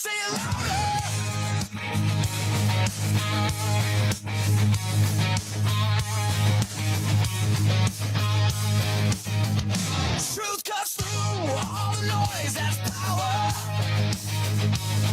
say it louder. Truth cuts through all the noise, that's power.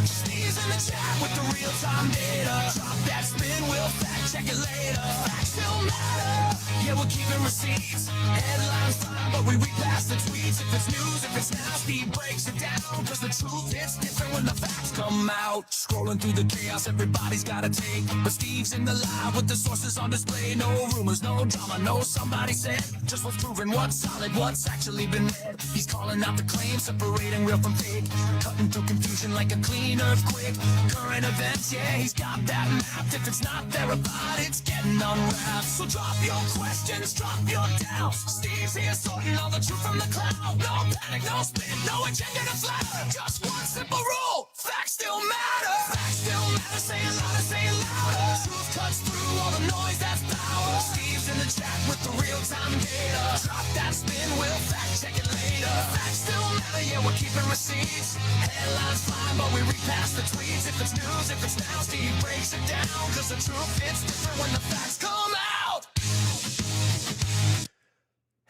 Sneeze in the chat with the real-time data. Drop that spin, we'll fact-check it later. Facts still matter, yeah, we're keeping receipts. Headlines fine, but we repass the tweets. If it's news, if it's nasty, breaks it down. Cause the truth hits different when the facts come out. Scrolling through the chaos, everybody's got a take. But Steve's in the live with the sources on display. No rumors, no drama, no somebody said. Just what's proven, what's solid, what's actually been read. He's calling out the claims, separating real from fake. Cutting through confusion like a clean earthquake. Current events, yeah, he's got that mapped. If it's not verified, it's getting unwrapped. So drop your questions, drop your doubts. Steve's here sorting all the truth from the cloud. No panic, no spin, no agenda to flatter. Just one simple rule, facts still matter. Facts still matter, say it louder, say it louder. Truth cuts through all the noise, that's power. Steve's in the chat with the real-time data. Drop that spin, we'll fact check it later. Facts still matter, yeah, we're keeping receipts. Headlines fine, but we repass the tweets. If it's news, if it's now, Steve breaks it down. Cause the truth hits different when the facts come out.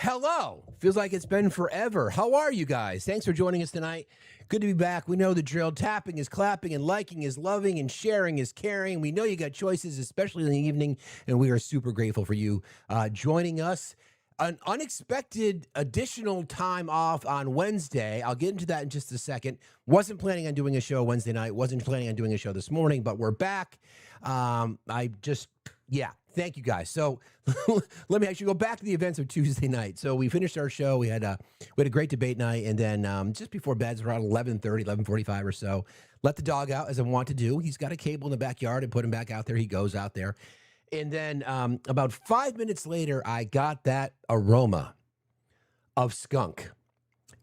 Hello. Feels like it's been forever. How are you guys? Thanks for joining us tonight. Good to be back. We know the drill. Tapping is clapping, and liking is loving, and sharing is caring. We know you got choices, especially in the evening, and we are super grateful for you joining us. An unexpected additional time off on Wednesday. I'll get into that in just a second. Wasn't planning on doing a show Wednesday night. Wasn't planning on doing a show this morning, but we're back. Thank you guys. So let me actually go back to the events of Tuesday night. So we finished our show. We had a great debate night, and then just before bed, around 11:30, 11:45 or so, let the dog out as I want to do. He's got a cable in the backyard and put him back out there. He goes out there. And then about 5 minutes later, I got that aroma of skunk.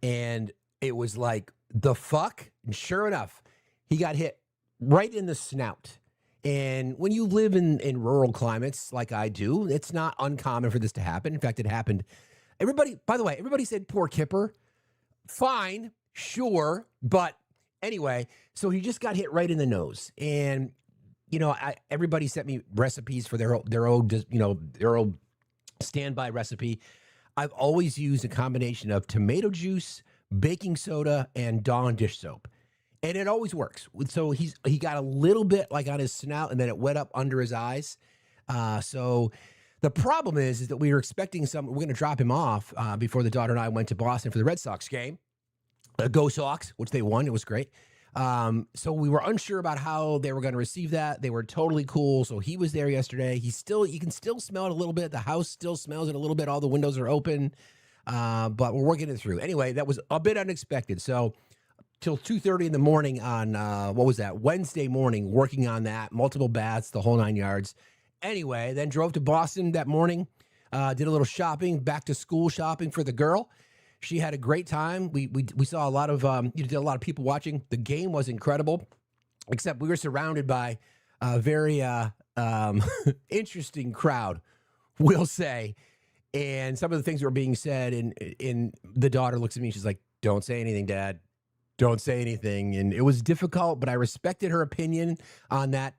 And it was like, the fuck? And sure enough, he got hit right in the snout. And when you live in rural climates like I do, it's not uncommon for this to happen. In fact, it happened. Everybody, by the way, everybody said poor Kipper. Fine, sure. But anyway, so he just got hit right in the nose. And you know, everybody sent me recipes for their old standby recipe. I've always used a combination of tomato juice, baking soda, and Dawn dish soap, and it always works. So he got a little bit like on his snout, and then it wet up under his eyes. So the problem is that we were expecting we're going to drop him off before the daughter and I went to Boston for the Red Sox game. Go Sox, which they won. It was great. So we were unsure about how they were going to receive that. They were totally cool. So he was there yesterday. You can still smell it a little bit. The house still smells it a little bit. All the windows are open. But we're working it through. Anyway, that was a bit unexpected. So till 2:30 in the morning on, Wednesday morning, working on that, multiple baths, the whole 9 yards. Anyway, then drove to Boston that morning, did a little shopping, back to school shopping for the girl. She had a great time. We saw a lot of did a lot of people watching. The game was incredible, except we were surrounded by a very interesting crowd, we'll say. And some of the things that were being said, and the daughter looks at me. She's like, "Don't say anything, Dad. Don't say anything." And it was difficult, but I respected her opinion on that,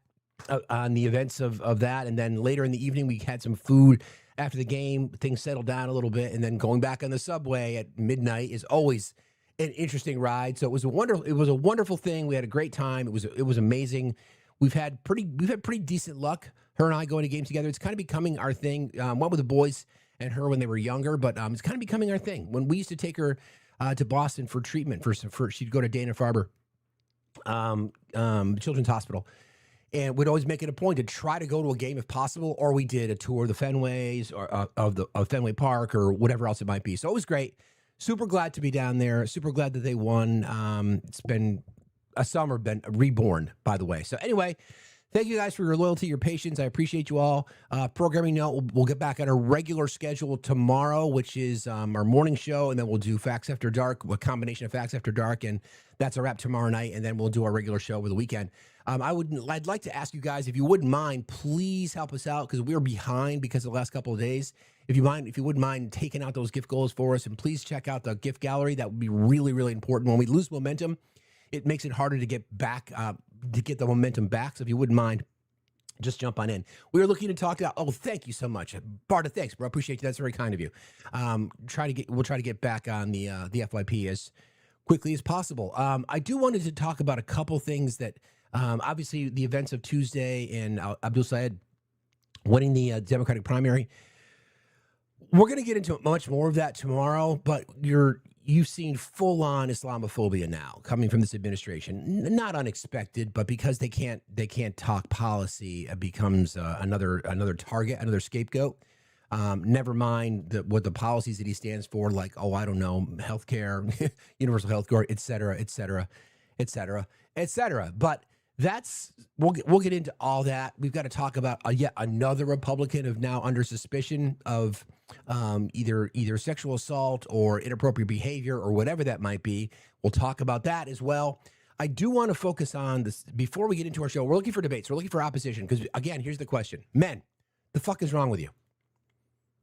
on the events of that. And then later in the evening, we had some food. After the game, things settled down a little bit, and then going back on the subway at midnight is always an interesting ride. So it was a wonderful thing. We had a great time. It was amazing. We've had pretty decent luck. Her and I going to games together. It's kind of becoming our thing. One with the boys and her when they were younger, but it's kind of becoming our thing. When we used to take her to Boston for treatment, for she'd go to Dana-Farber Children's Hospital. And we'd always make it a point to try to go to a game if possible, or we did a tour of the Fenways or of Fenway Park or whatever else it might be. So it was great. Super glad to be down there. Super glad that they won. It's been a summer, been reborn, by the way. So anyway, thank you guys for your loyalty, your patience. I appreciate you all. Programming note, we'll get back on our regular schedule tomorrow, which is our morning show, and then we'll do Facts After Dark, a combination of Facts After Dark, and that's a wrap tomorrow night, and then we'll do our regular show over the weekend. I'd like to ask you guys, if you wouldn't mind, please help us out, because we're behind because of the last couple of days. If you wouldn't mind taking out those gift goals for us, and please check out the gift gallery. That would be really, really important. When we lose momentum, it makes it harder to get back, to get the momentum back. So if you wouldn't mind, just jump on in. We were looking to talk about. Oh, thank you so much, Barta. Thanks, bro. Appreciate you. That's very kind of you. We'll try to get back on the FYP as quickly as possible. I do wanted to talk about a couple things that, obviously, the events of Tuesday and Abdul Sayed winning the Democratic primary. We're going to get into much more of that tomorrow, but you've seen full-on Islamophobia now coming from this administration. Not unexpected, but because they can't talk policy, it becomes another target, another scapegoat. Never mind what the policies that he stands for, like, oh, I don't know, healthcare, universal healthcare, et cetera, et cetera, et cetera, et cetera. But we'll get into all that. We've got to talk about yet another Republican of now under suspicion of either sexual assault or inappropriate behavior or whatever that might be. We'll talk about that as well. I do want to focus on this before we get into our show. We're looking for debates. We're looking for opposition because, again, here's the question. Men, the fuck is wrong with you?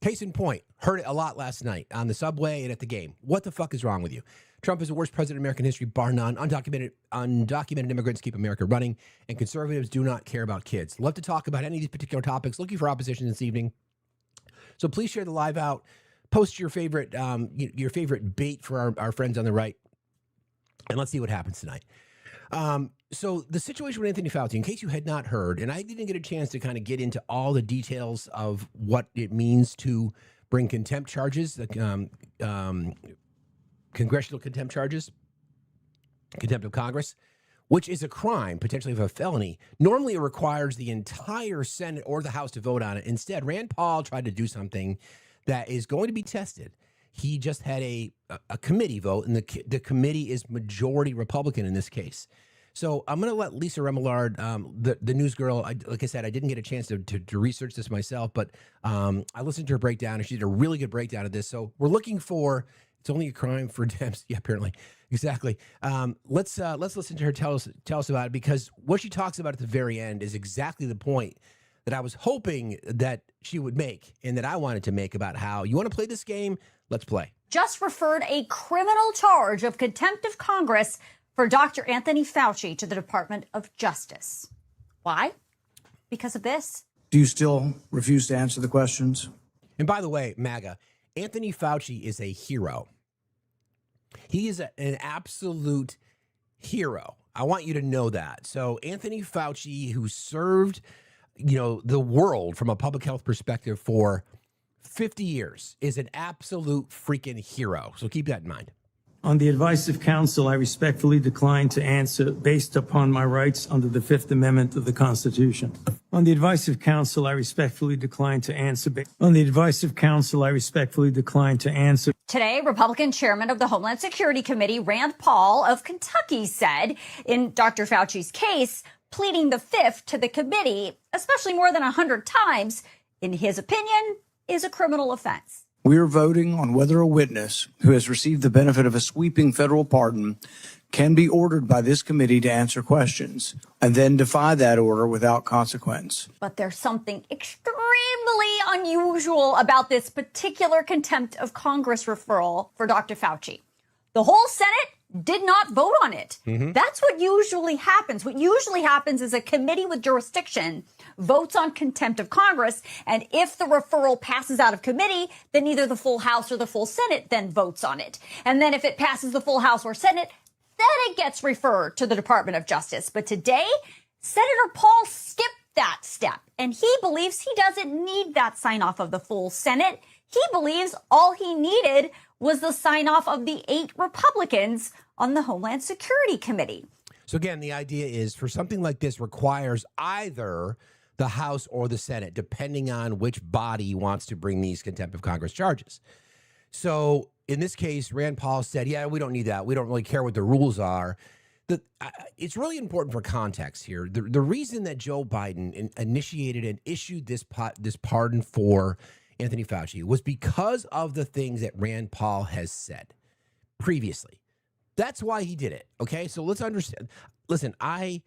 Case in point, heard it a lot last night on the subway and at the game. What the fuck is wrong with you? Trump is the worst president in American history, bar none. Undocumented immigrants keep America running, and conservatives do not care about kids. Love to talk about any of these particular topics. Looking for opposition this evening. So please share the live out. Post your favorite bait for our friends on the right, and let's see what happens tonight. So the situation with Anthony Fauci, in case you had not heard, and I didn't get a chance to kind of get into all the details of what it means to bring contempt charges, congressional contempt charges, contempt of Congress, which is a crime, potentially of a felony. Normally it requires the entire Senate or the House to vote on it. Instead, Rand Paul tried to do something that is going to be tested. He just had a committee vote, and the committee is majority Republican in this case. So I'm going to let Lisa Remillard, the news girl, like I said, I didn't get a chance to research this myself, but I listened to her breakdown, and she did a really good breakdown of this. So we're looking for, it's only a crime for Dems. Yeah, apparently. Exactly. Let's listen to her tell us about it, because what she talks about at the very end is exactly the point that I was hoping that she would make and that I wanted to make about how you want to play this game. Let's play. Just referred a criminal charge of contempt of Congress for Dr. Anthony Fauci to the Department of Justice. Why? Because of this. Do you still refuse to answer the questions? And by the way, MAGA, Anthony Fauci is a hero. He is an absolute hero. I want you to know that. So Anthony Fauci, who served, the world from a public health perspective for 50 years, is an absolute freaking hero. So keep that in mind. On the advice of counsel, I respectfully decline to answer based upon my rights under the Fifth Amendment of the Constitution. On the advice of counsel, I respectfully decline to answer. On the advice of counsel, I respectfully decline to answer. Today, Republican chairman of the Homeland Security Committee, Rand Paul of Kentucky, said in Dr. Fauci's case, pleading the fifth to the committee, especially more than 100 times, in his opinion, is a criminal offense. We are voting on whether a witness who has received the benefit of a sweeping federal pardon can be ordered by this committee to answer questions and then defy that order without consequence. But there's something extremely unusual about this particular contempt of Congress referral for Dr. Fauci. The whole Senate did not vote on it. That's what usually happens. What usually happens is a committee with jurisdiction votes on contempt of Congress, and if the referral passes out of committee, then either the full House or the full Senate then votes on it. And then if it passes the full House or Senate, then it gets referred to the Department of Justice. But today, Senator Paul skipped that step, and he believes he doesn't need that sign-off of the full Senate. He believes all he needed was the sign-off of the 8 Republicans on the Homeland Security Committee. So again, the idea is for something like this requires either the House or the Senate, depending on which body wants to bring these contempt of Congress charges. So in this case, Rand Paul said, yeah, we don't need that. We don't really care what the rules are. It's really important for context here. The reason that Joe Biden initiated and issued this pardon for Anthony Fauci was because of the things that Rand Paul has said previously. That's why he did it. Okay, so let's understand. Listen, I've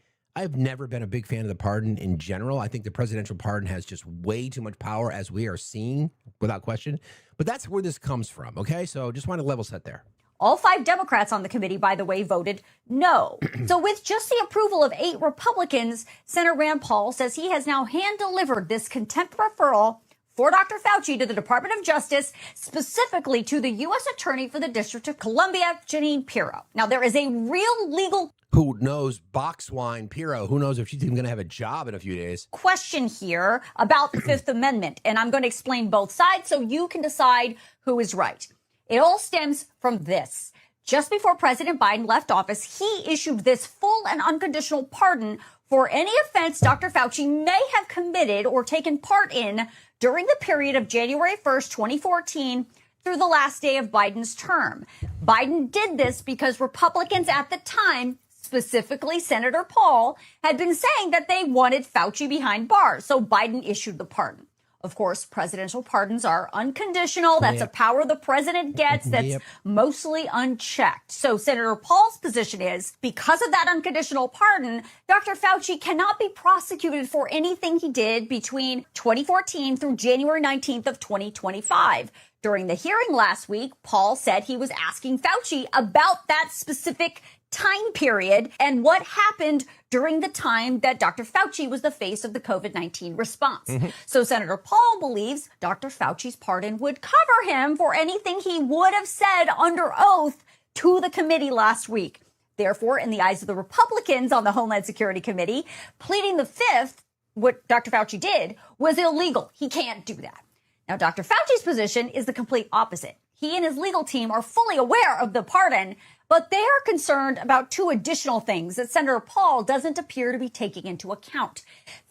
never been a big fan of the pardon in general. I think the presidential pardon has just way too much power, as we are seeing, without question. But that's where this comes from, okay? So just want to level set there. All 5 Democrats on the committee, by the way, voted no. So with just the approval of 8 Republicans, Senator Rand Paul says he has now hand-delivered this contempt referral for Dr. Fauci to the Department of Justice, specifically to the U.S. Attorney for the District of Columbia, Jeanine Pirro. Now, there is a real legal Who knows box wine, Pirro? Who knows if she's even going to have a job in a few days? question here about the Fifth Amendment, and I'm going to explain both sides so you can decide who is right. It all stems from this. Just before President Biden left office, he issued this full and unconditional pardon for any offense Dr. Fauci may have committed or taken part in during the period of January 1st, 2014 through the last day of Biden's term. Biden did this because Republicans at the time, specifically Senator Paul, had been saying that they wanted Fauci behind bars. So Biden issued the pardon. Of course, presidential pardons are unconditional. That's a power the president gets that's mostly unchecked. So Senator Paul's position is, because of that unconditional pardon, Dr. Fauci cannot be prosecuted for anything he did between 2014 through January 19th of 2025. During the hearing last week, Paul said he was asking Fauci about that specific time period and what happened during the time that Dr. Fauci was the face of the COVID-19 response. So Senator Paul believes Dr. Fauci's pardon would cover him for anything he would have said under oath to the committee last week. Therefore, in the eyes of the Republicans on the Homeland Security Committee, pleading the Fifth, what Dr. Fauci did, was illegal. He can't do that. Now, Dr. Fauci's position is the complete opposite. He and his legal team are fully aware of the pardon, but they are concerned about 2 additional things that Senator Paul doesn't appear to be taking into account.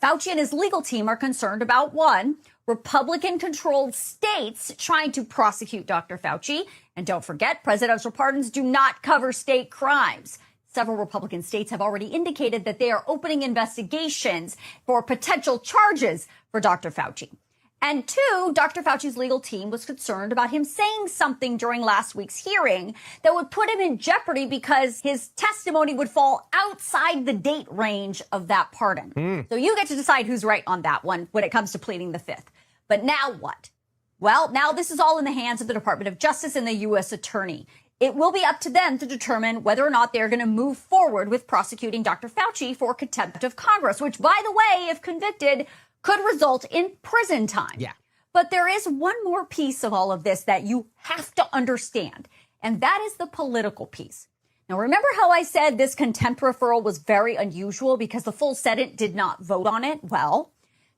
Fauci and his legal team are concerned about, 1, Republican-controlled states trying to prosecute Dr. Fauci. And don't forget, presidential pardons do not cover state crimes. Several Republican states have already indicated that they are opening investigations for potential charges for Dr. Fauci. And 2, Dr. Fauci's legal team was concerned about him saying something during last week's hearing that would put him in jeopardy because his testimony would fall outside the date range of that pardon. So you get to decide who's right on that one when it comes to pleading the Fifth. But now what? Well, now this is all in the hands of the Department of Justice and the U.S. Attorney. It will be up to them to determine whether or not they're going to move forward with prosecuting Dr. Fauci for contempt of Congress, which, by the way, if convicted, could result in prison time. Yeah. But there is one more piece of all of this that you have to understand, and that is the political piece. Now, remember how I said this contempt referral was very unusual because the full Senate did not vote on it? Well,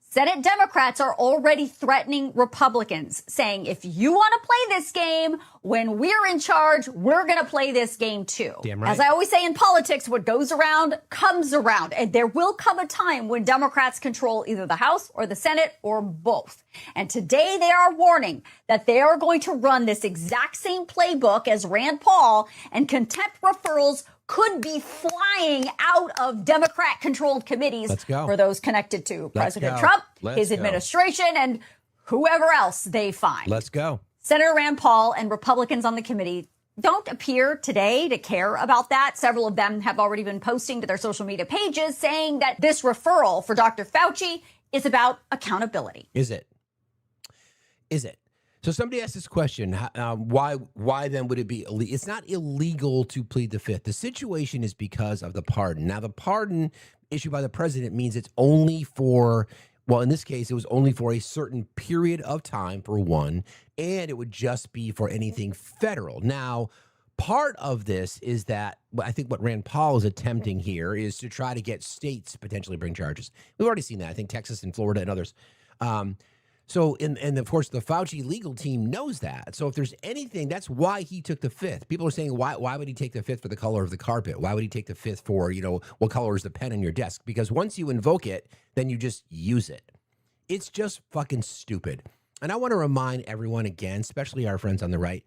Senate Democrats are already threatening Republicans, saying, if you want to play this game, when we're in charge, we're going to play this game too. Damn right. As I always say in politics, what goes around comes around. And there will come a time when Democrats control either the House or the Senate or both. And today they are warning that they are going to run this exact same playbook as Rand Paul, and contempt referrals could be flying out of Democrat-controlled committees Let's go. for those connected to President go. Trump, Let's his go. administration, and whoever else they find. Let's go. Senator Rand Paul and Republicans on the committee don't appear today to care about that. Several of them have already been posting to their social media pages saying that this referral for Dr. Fauci is about accountability. Is it? Is it? So somebody asked this question, why then would it be illegal? It's not illegal to plead the Fifth. The situation is because of the pardon. Now, the pardon issued by the president means it's only for, well, in this case, it was only for a certain period of time, for one, and it would just be for anything federal. Now, part of this is that I think what Rand Paul is attempting here is to try to get states to potentially bring charges. We've already seen that. I think Texas and Florida and others. So, and of course, the Fauci legal team knows that. So if there's anything, that's why he took the Fifth. People are saying, why would he take the Fifth for the color of the carpet? Why would he take the Fifth for, what color is the pen on your desk? Because once you invoke it, then you just use it. It's just fucking stupid. And I want to remind everyone again, especially our friends on the right,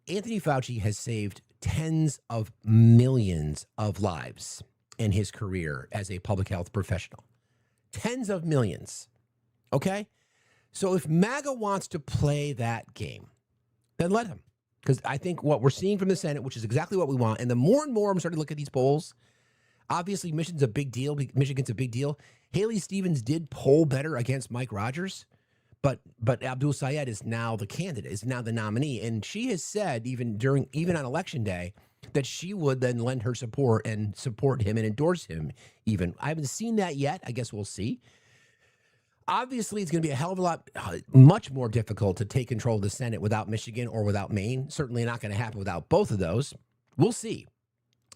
Anthony Fauci has saved tens of millions of lives in his career as a public health professional. Tens of millions. Okay? So if MAGA wants to play that game, then let him. Because I think what we're seeing from the Senate, which is exactly what we want, and the more and more I'm starting to look at these polls, obviously Michigan's a big deal. Haley Stevens did poll better against Mike Rogers, but Abdul Sayed is now the candidate, is now the nominee, and she has said even on election day that she would then lend her support and support him and endorse him. Even I haven't seen that yet. I guess we'll see. Obviously, it's going to be a hell of a lot, much more difficult to take control of the Senate without Michigan or without Maine. Certainly not going to happen without both of those. We'll see.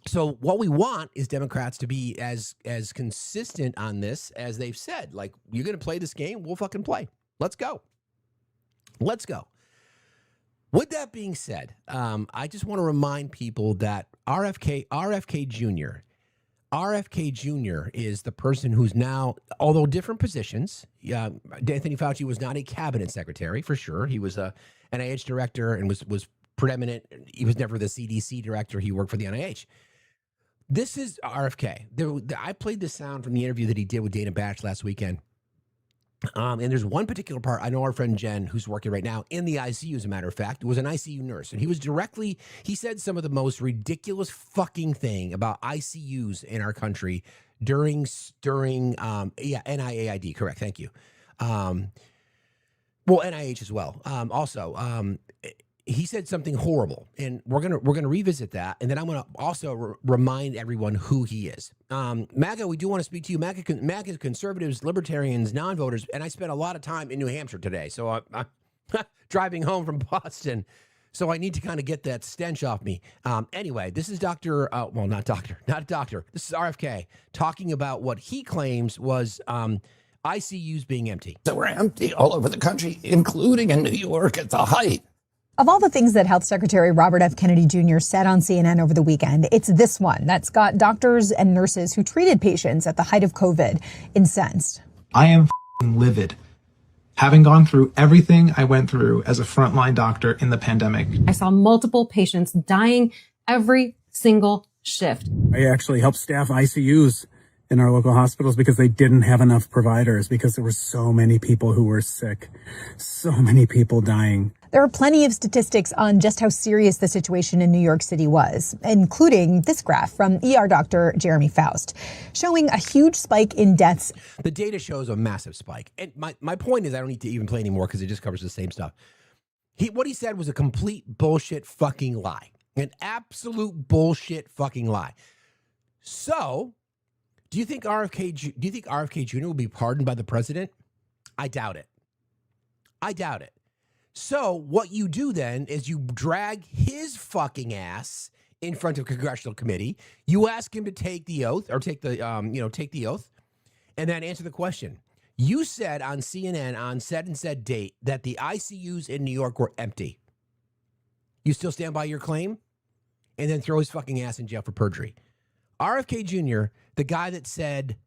So what we want is Democrats to be as consistent on this as they've said. Like, you're going to play this game, we'll fucking play. Let's go. Let's go. With that being said, I just want to remind people that RFK Jr. is the person who's now, although different positions, Anthony Fauci was not a cabinet secretary, for sure. He was a NIH director and was preeminent. He was never the CDC director. He worked for the NIH. This is RFK. I played the sound from the interview that he did with Dana Batch last weekend. And there's one particular part. I know our friend Jen, who's working right now in the ICU, as a matter of fact, was an ICU nurse. And he said some of the most ridiculous fucking thing about ICUs in our country during NIAID. Correct. Thank you. Well, NIH as well. Also, he said something horrible, and we're gonna revisit that, and then I'm gonna also remind everyone who he is. MAGA, we do want to speak to you. MAGA conservatives, libertarians, non-voters, and I spent a lot of time in New Hampshire today, so I'm driving home from Boston, so I need to kind of get that stench off me. Anyway, this is not a doctor. This is RFK talking about what he claims was ICUs being empty. That were empty all over the country, including in New York at the height. Of all the things that Health Secretary Robert F. Kennedy Jr. said on CNN over the weekend, it's this one that's got doctors and nurses who treated patients at the height of COVID incensed. I am livid. Having gone through everything I went through as a frontline doctor in the pandemic. I saw multiple patients dying every single shift. I actually helped staff ICUs in our local hospitals because they didn't have enough providers, because there were so many people who were sick, so many people dying. There are plenty of statistics on just how serious the situation in New York City was, including this graph from ER doctor Jeremy Faust, showing a huge spike in deaths. The data shows a massive spike. And my point is, I don't need to even play anymore because it just covers the same stuff. What he said was a complete bullshit fucking lie. An absolute bullshit fucking lie. So, do you think RFK Jr. will be pardoned by the president? I doubt it. So what you do then is you drag his fucking ass in front of a congressional committee. You ask him to take the oath, or take the oath, and then answer the question. You said on CNN on said and said date that the ICUs in New York were empty. You still stand by your claim? And then throw his fucking ass in jail for perjury. RFK Jr., the guy that said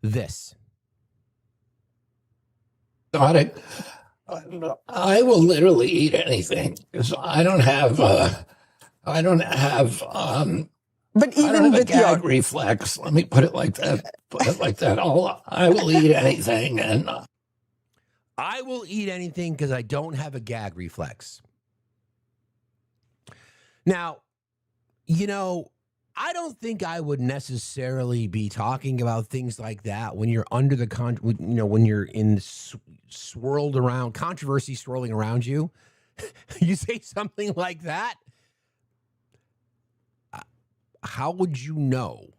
this. I will literally eat anything because I don't have But even a with gag reflex. Let me put it like that. I will eat anything, and I will eat anything because I don't have a gag reflex. Now, I don't think I would necessarily be talking about things like that when you're under the when you're in swirled around controversy swirling around you. You say something like that. How would you know?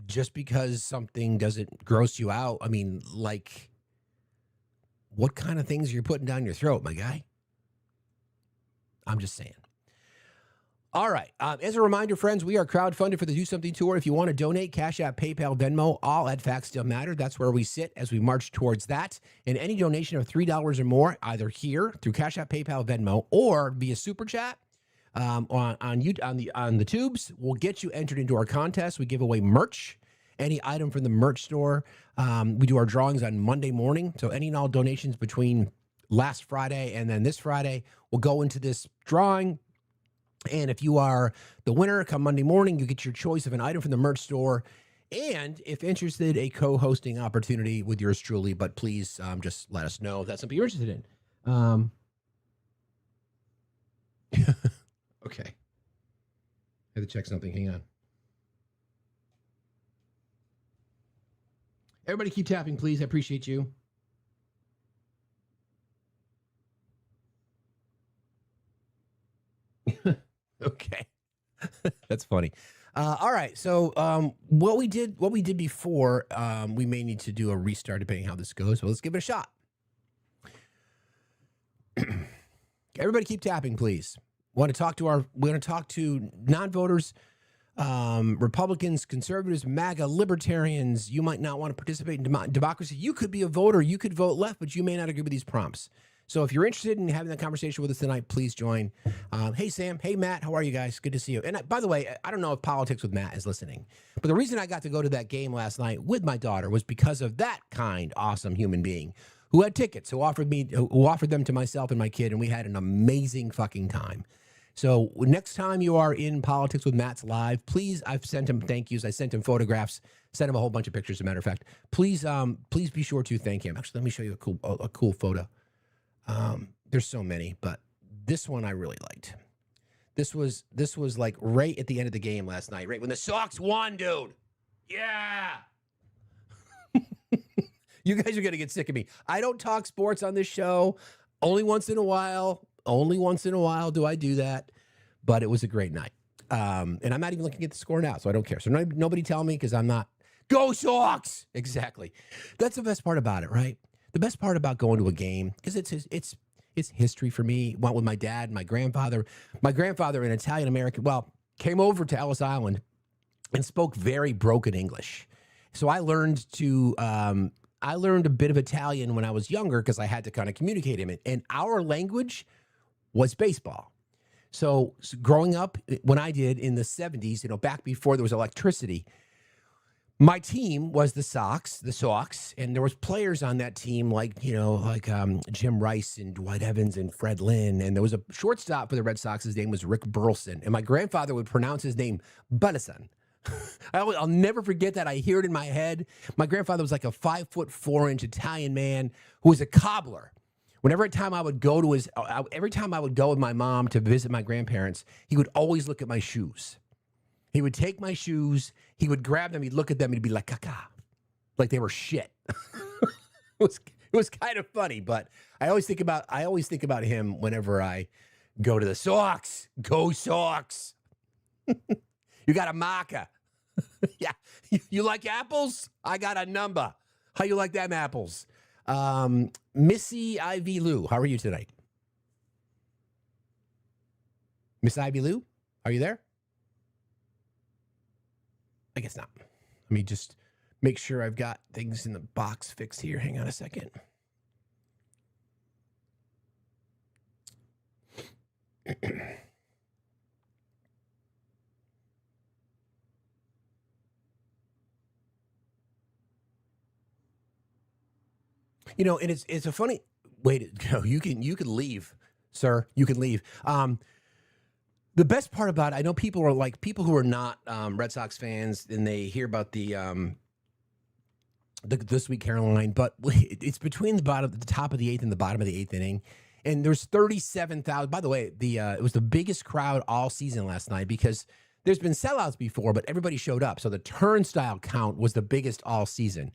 Just because something doesn't gross you out? I mean, like, what kind of things are you putting down your throat, my guy? I'm just saying. All right. As a reminder, friends, we are crowdfunded for the Do Something Tour. If you want to donate, Cash App, PayPal, Venmo, all at Facts Still Matter. That's where we sit as we march towards that. And any donation of $3 or more, either here through Cash App, PayPal, Venmo, or via Super Chat on the tubes, will get you entered into our contest. We give away merch, any item from the merch store. We do our drawings on Monday morning. So any and all donations between last Friday and then this Friday will go into this drawing. And if you are the winner, come Monday morning, you get your choice of an item from the merch store. And if interested, a co-hosting opportunity with yours truly. But please just let us know if that's something you're interested in. Okay. I have to check something. Hang on. Everybody keep tapping, please. I appreciate you. That's funny. All right. So what we did before, we may need to do a restart depending how this goes. So let's give it a shot. Everybody keep tapping, please. We want to talk to non-voters, Republicans, conservatives, MAGA, libertarians. You might not want to participate in democracy. You could be a voter. You could vote left, but you may not agree with these prompts. So if you're interested in having that conversation with us tonight, please join. Hey, Sam. Hey, Matt. How are you guys? Good to see you. And by the way, I don't know if Politics with Matt is listening, but the reason I got to go to that game last night with my daughter was because of that kind, awesome human being who had tickets, who offered them to myself and my kid, and we had an amazing fucking time. So next time you are in Politics with Matt's live, please, I've sent him thank yous. I sent him photographs, sent him a whole bunch of pictures, as a matter of fact. Please be sure to thank him. Actually, let me show you a cool photo. There's so many, but this one I really liked. This was like right at the end of the game last night, right when the Sox won, dude. Yeah. You guys are going to get sick of me. I don't talk sports on this show. Only once in a while do I do that. But it was a great night. And I'm not even looking at the score now, so I don't care. So nobody tell me because I'm not. Go Sox! Exactly. That's the best part about it, right? The best part about going to a game, because it's history for me. Went with my dad, my grandfather. My grandfather, an Italian American, came over to Ellis Island and spoke very broken English. So I learned a bit of Italian when I was younger because I had to kind of communicate him. And our language was baseball. So growing up, when I did in the 70s, back before there was electricity, my team was the Sox, and there was players on that team like Jim Rice and Dwight Evans and Fred Lynn. And there was a shortstop for the Red Sox. His name was Rick Burleson. And my grandfather would pronounce his name Burleson. I'll never forget that. I hear it in my head. My grandfather was like a 5'4" Italian man who was a cobbler. Every time I would go with my mom to visit my grandparents, he would always look at my shoes. He would take my shoes, he would grab them, he'd look at them, he'd be like, caca, like they were shit. It was kind of funny, but I always think about him whenever I go to the Sox. Go Sox. You got a marker. Yeah. You like apples? I got a number. How you like them apples? Missy Ivy Lou, how are you tonight? Miss Ivy Lou, are you there? I guess not. Let me just make sure I've got things in the box fixed here. Hang on a second. And it's a funny way to go. You can leave, sir. You can leave. The best part about it, I know people who are not Red Sox fans, and they hear about the Sweet Caroline, but it's between the top of the eighth and the bottom of the eighth inning, and there's 37,000. By the way, it was the biggest crowd all season last night because there's been sellouts before, but everybody showed up, so the turnstile count was the biggest all season.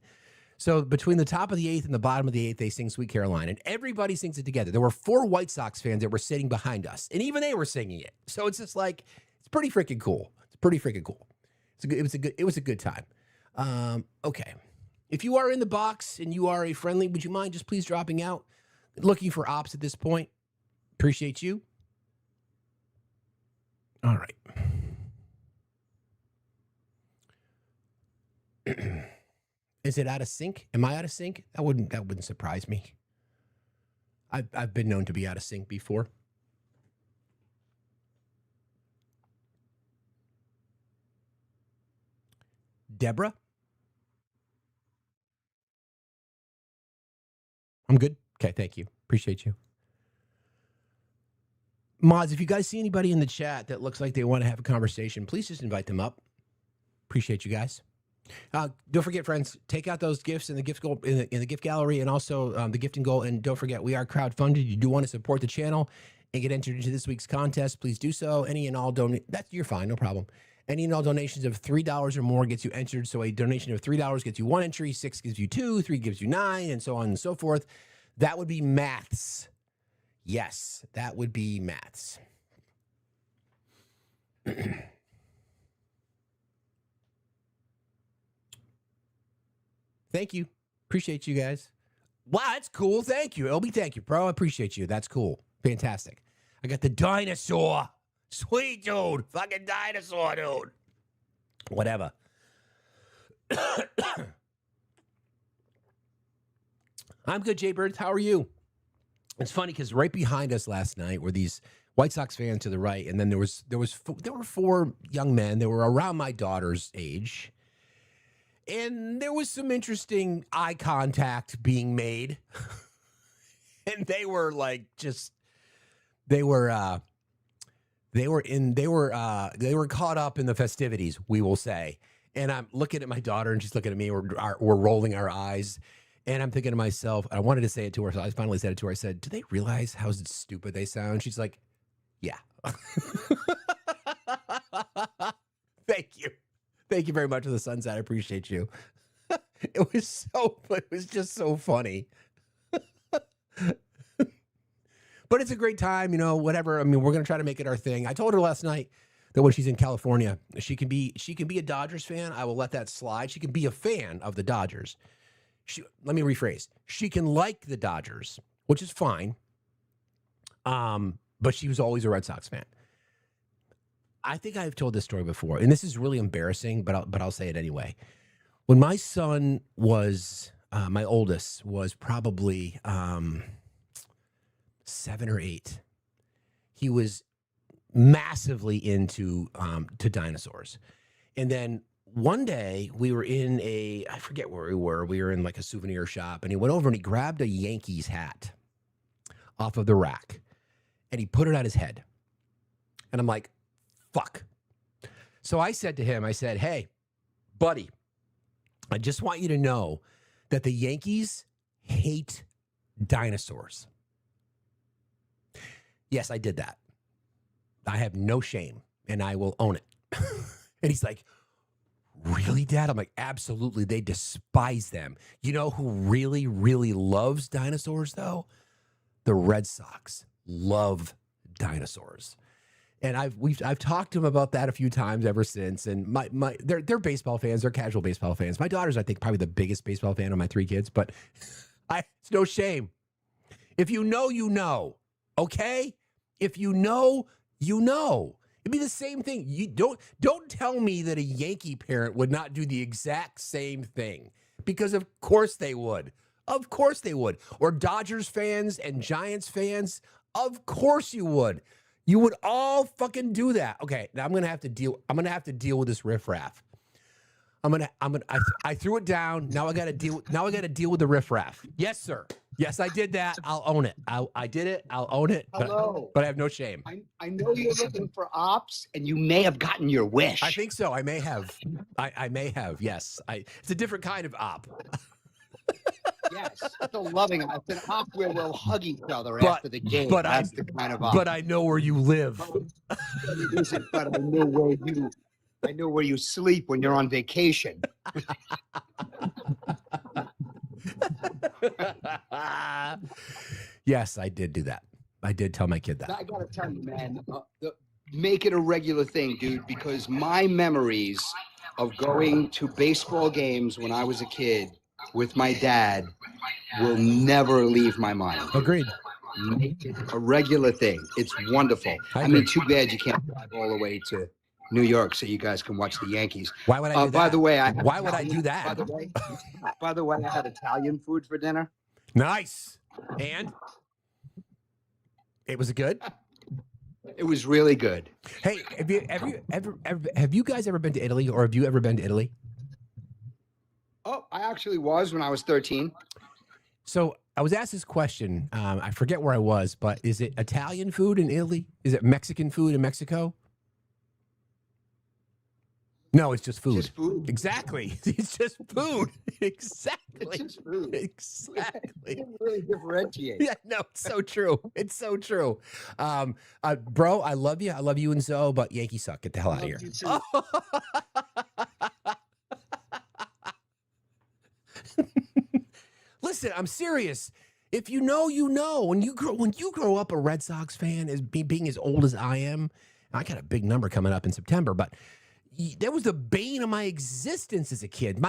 So between the top of the eighth and the bottom of the eighth, they sing Sweet Caroline, and everybody sings it together. There were 4 White Sox fans that were sitting behind us, and even they were singing it. So it's just like, it's pretty freaking cool. It's pretty freaking cool. It was a good time. Okay. If you are in the box and you are a friendly, would you mind just please dropping out? Looking for ops at this point. Appreciate you. All right. Is it out of sync? Am I out of sync? That wouldn't surprise me. I've been known to be out of sync before. Deborah? I'm good. Okay, thank you. Appreciate you. Mods, if you guys see anybody in the chat that looks like they want to have a conversation, please just invite them up. Appreciate you guys. Don't forget, friends, take out those gifts in the gift goal in the gift gallery, and also the gifting goal. And don't forget, we are crowdfunded. You do want to support the channel and get entered into this week's contest. Please do so. Any and all you're fine, no problem. Any and all donations of $3 or more gets you entered. So a donation of $3 gets you 1 entry, 6 gives you 2, 3 gives you 9, and so on and so forth. That would be maths. Yes, that would be maths. Thank you. Appreciate you guys. Wow, that's cool. Thank you. LB, thank you, bro. I appreciate you. That's cool. Fantastic. I got the dinosaur. Sweet dude. Fucking dinosaur, dude. Whatever. I'm good, Jay Bird. How are you? It's funny because right behind us last night were these White Sox fans to the right, and then there were 4 young men. They were around my daughter's age, and there was some interesting eye contact being made, and they were like they were caught up in the festivities, we will say. And I'm looking at my daughter, and she's looking at me. We're rolling our eyes. And I'm thinking to myself, I wanted to say it to her, so I finally said it to her. I said, do they realize how stupid they sound? She's like, yeah. Thank you. Thank you very much for the sunset. I appreciate you. It was just so funny. But it's a great time, whatever. I mean, we're going to try to make it our thing. I told her last night that when she's in California, she can be a Dodgers fan. I will let that slide. She can be a fan of the Dodgers. Let me rephrase. She can like the Dodgers, which is fine. But she was always a Red Sox fan. I think I've told this story before, and this is really embarrassing, but I'll say it anyway. When my son was, my oldest was probably 7 or 8, he was massively into to dinosaurs, and then one day we were in I forget where we were. We were in like a souvenir shop, and he went over and he grabbed a Yankees hat off of the rack and he put it on his head. And I'm like, fuck. So I said to him, hey, buddy, I just want you to know that the Yankees hate dinosaurs. Yes, I did that. I have no shame and I will own it. And he's like, really, Dad? I'm like, absolutely. They despise them. You know who really, really loves dinosaurs, though? The Red Sox love dinosaurs. And I've talked to him about that a few times ever since. And they're baseball fans. They're casual baseball fans. My daughter's, I think, probably the biggest baseball fan of my 3 kids. But it's no shame. If you know, you know. Okay? If you know, you know. It'd be the same thing. You don't tell me that a Yankee parent would not do the exact same thing, because of course they would. Of course they would. Or Dodgers fans and Giants fans, of course you would. You would all fucking do that. Okay, now I'm gonna have to deal with this riffraff. I threw it down. Now I gotta deal with the riffraff. Yes, sir. Yes, I did that. I'll own it. I did it. I'll own it. Hello. But I have no shame. I know you're looking for ops, and you may have gotten your wish. I think so. I may have. I may have. Yes. It's a different kind of op. Yes, it's a loving. It's an op where we'll hug each other after the game. That's the kind of op. But I know where you live. But I know where you sleep when you're on vacation. Yes, I did do that. I did tell my kid that. I gotta tell you, man, make it a regular thing, dude, because my memories of going to baseball games when I was a kid with my dad will never leave my mind. Agreed. Make it a regular thing. It's wonderful. I mean, too bad you can't drive all the way to New York so you guys can watch the Yankees. Why would I do that? By the way, why would I do that? By the way, I had Italian food for dinner. Nice. And it was good. It was really good. Hey, have you guys ever been to Italy, or have you ever been to Italy? Oh, I actually was when I was 13. So I was asked this question. I forget where I was, but is it Italian food in Italy? Is it Mexican food in Mexico? No, it's just food. Just food. Exactly. It's just food. Exactly. It's just food. Exactly. You didn't really differentiate. Yeah, no, it's so true. It's so true. Bro, I love you. I love you and Zoe, but Yankees suck. Get the hell out of here. Listen, I'm serious. If you know, you know. When you grow up a Red Sox fan, being as old as I am, I got a big number coming up in September, but that was the bane of my existence as a kid.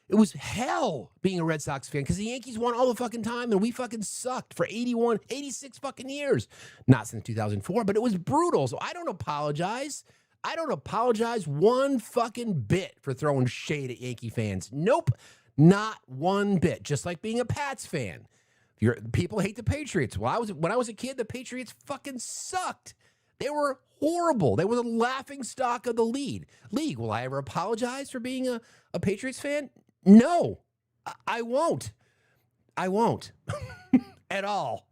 It was hell being a Red Sox fan because the Yankees won all the fucking time and we fucking sucked for 81, 86 fucking years. Not since 2004, but it was brutal. So I don't apologize. I don't apologize one fucking bit for throwing shade at Yankee fans. Nope, not one bit. Just like being a Pats fan. People hate the Patriots. When I was a kid, the Patriots fucking sucked. They were horrible. They were the laughing stock of the league. Will I ever apologize for being a Patriots fan? No, I won't. I won't at all.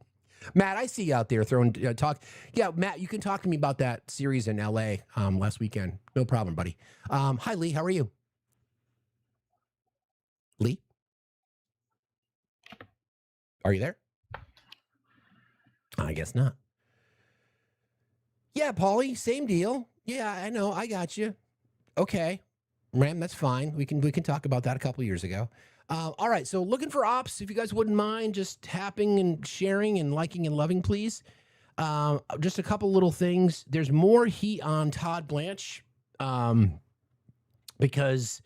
Matt, I see you out there throwing talk. Yeah, Matt, you can talk to me about that series in LA last weekend. No problem, buddy. Hi, Lee. How are you? Lee? Are you there? I guess not. Yeah, Paulie, same deal. Yeah, I know. I got you. Okay. Ram, that's fine. We can talk about that a couple years ago. All right, so looking for ops. If you guys wouldn't mind just tapping and sharing and liking and loving, please. Just a couple little things. There's more heat on Todd Blanche because,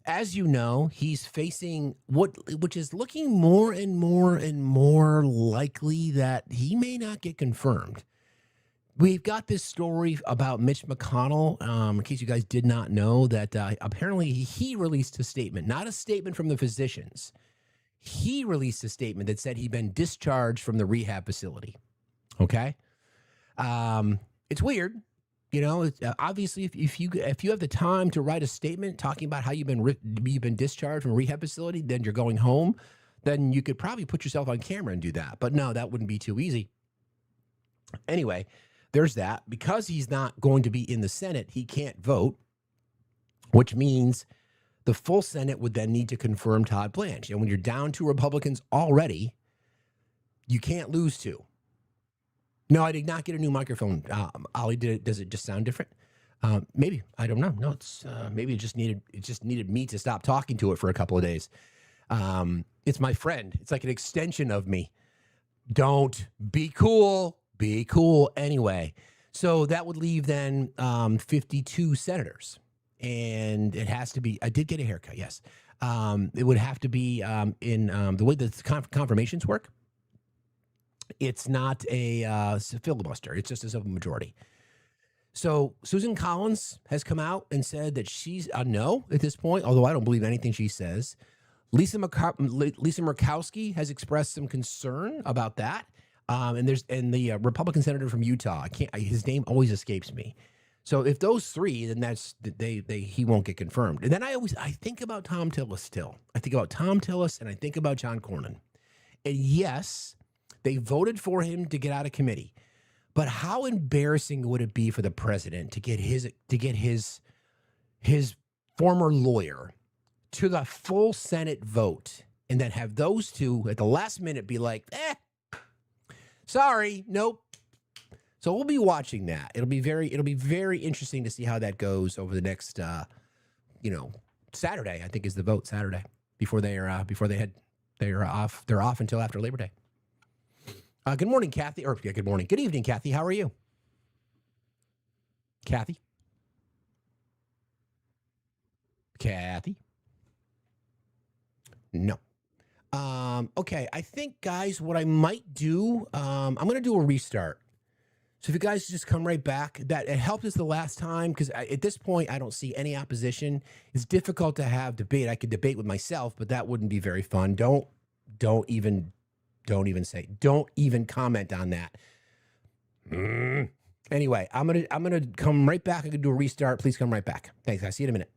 as you know, he's facing which is looking more and more and more likely that he may not get confirmed. We've got this story about Mitch McConnell, in case you guys did not know, that apparently he released a statement, not a statement from the physicians. He released a statement that said he'd been discharged from the rehab facility. Okay? It's weird. You know, obviously, if you have the time to write a statement talking about how you've been discharged from a rehab facility, then you're going home, then you could probably put yourself on camera and do that. But no, that wouldn't be too easy. Anyway, there's that. Because he's not going to be in the Senate, he can't vote, which means the full Senate would then need to confirm Todd Blanche. And when you're down 2 Republicans already, you can't lose 2. No, I did not get a new microphone. Ollie, does it just sound different? Maybe. I don't know. No, it's maybe it just needed me to stop talking to it for a couple of days. It's my friend. It's like an extension of me. Don't be cool. Be cool anyway. So that would leave then 52 senators. And it has to be, I did get a haircut, yes. It would have to be in the way the confirmations work. It's not a filibuster. It's just a simple majority. So Susan Collins has come out and said that she's a no at this point, although I don't believe anything she says. Lisa Murkowski has expressed some concern about that. And the Republican senator from Utah, his name always escapes me. So if those 3, then he won't get confirmed. And then I think about Tom Tillis still. I think about Tom Tillis and I think about John Cornyn. And yes, they voted for him to get out of committee. But how embarrassing would it be for the president to get his former lawyer to the full Senate vote and then have those 2 at the last minute be like, sorry, nope. So we'll be watching that. It'll be very interesting to see how that goes over the next Saturday, I think, is the vote Saturday they're off until after Labor Day. Good morning, Kathy. Good morning. Good evening, Kathy. How are you? Kathy? No. Okay, I think, guys, what I might do, I'm going to do a restart. So if you guys just come right back, that it helped us the last time because at this point, I don't see any opposition. It's difficult to have debate. I could debate with myself, but that wouldn't be very fun. Don't even comment on that. Anyway, I'm gonna come right back. I can do a restart. Please come right back. Thanks. I'll see you in a minute.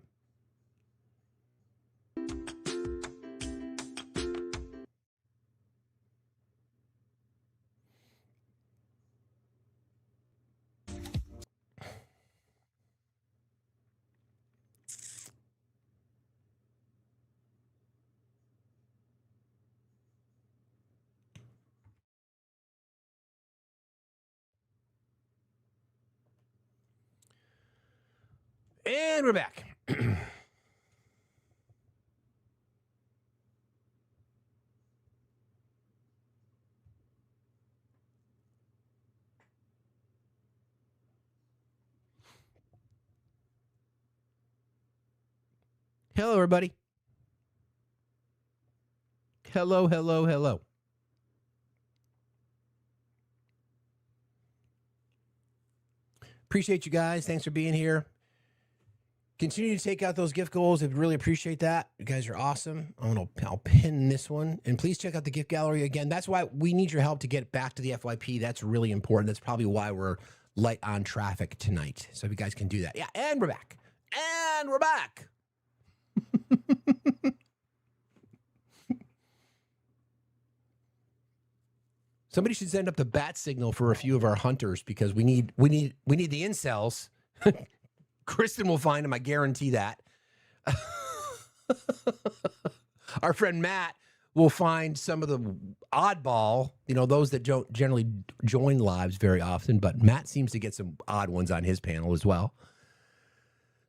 And we're back. Hello, everybody. Hello, hello, hello. Appreciate you guys. Thanks for being here. Continue to take out those gift goals. I really appreciate that. You guys are awesome. I'll pin this one. And please check out the gift gallery again. That's why we need your help to get back to the FYP. That's really important. That's probably why we're light on traffic tonight. So if you guys can do that. Yeah, and we're back. And we're back. Somebody should send up the bat signal for a few of our hunters because we need the incels. Kristen will find them, I guarantee that. Our friend Matt will find some of the oddball, those that don't generally join lives very often, but Matt seems to get some odd ones on his panel as well.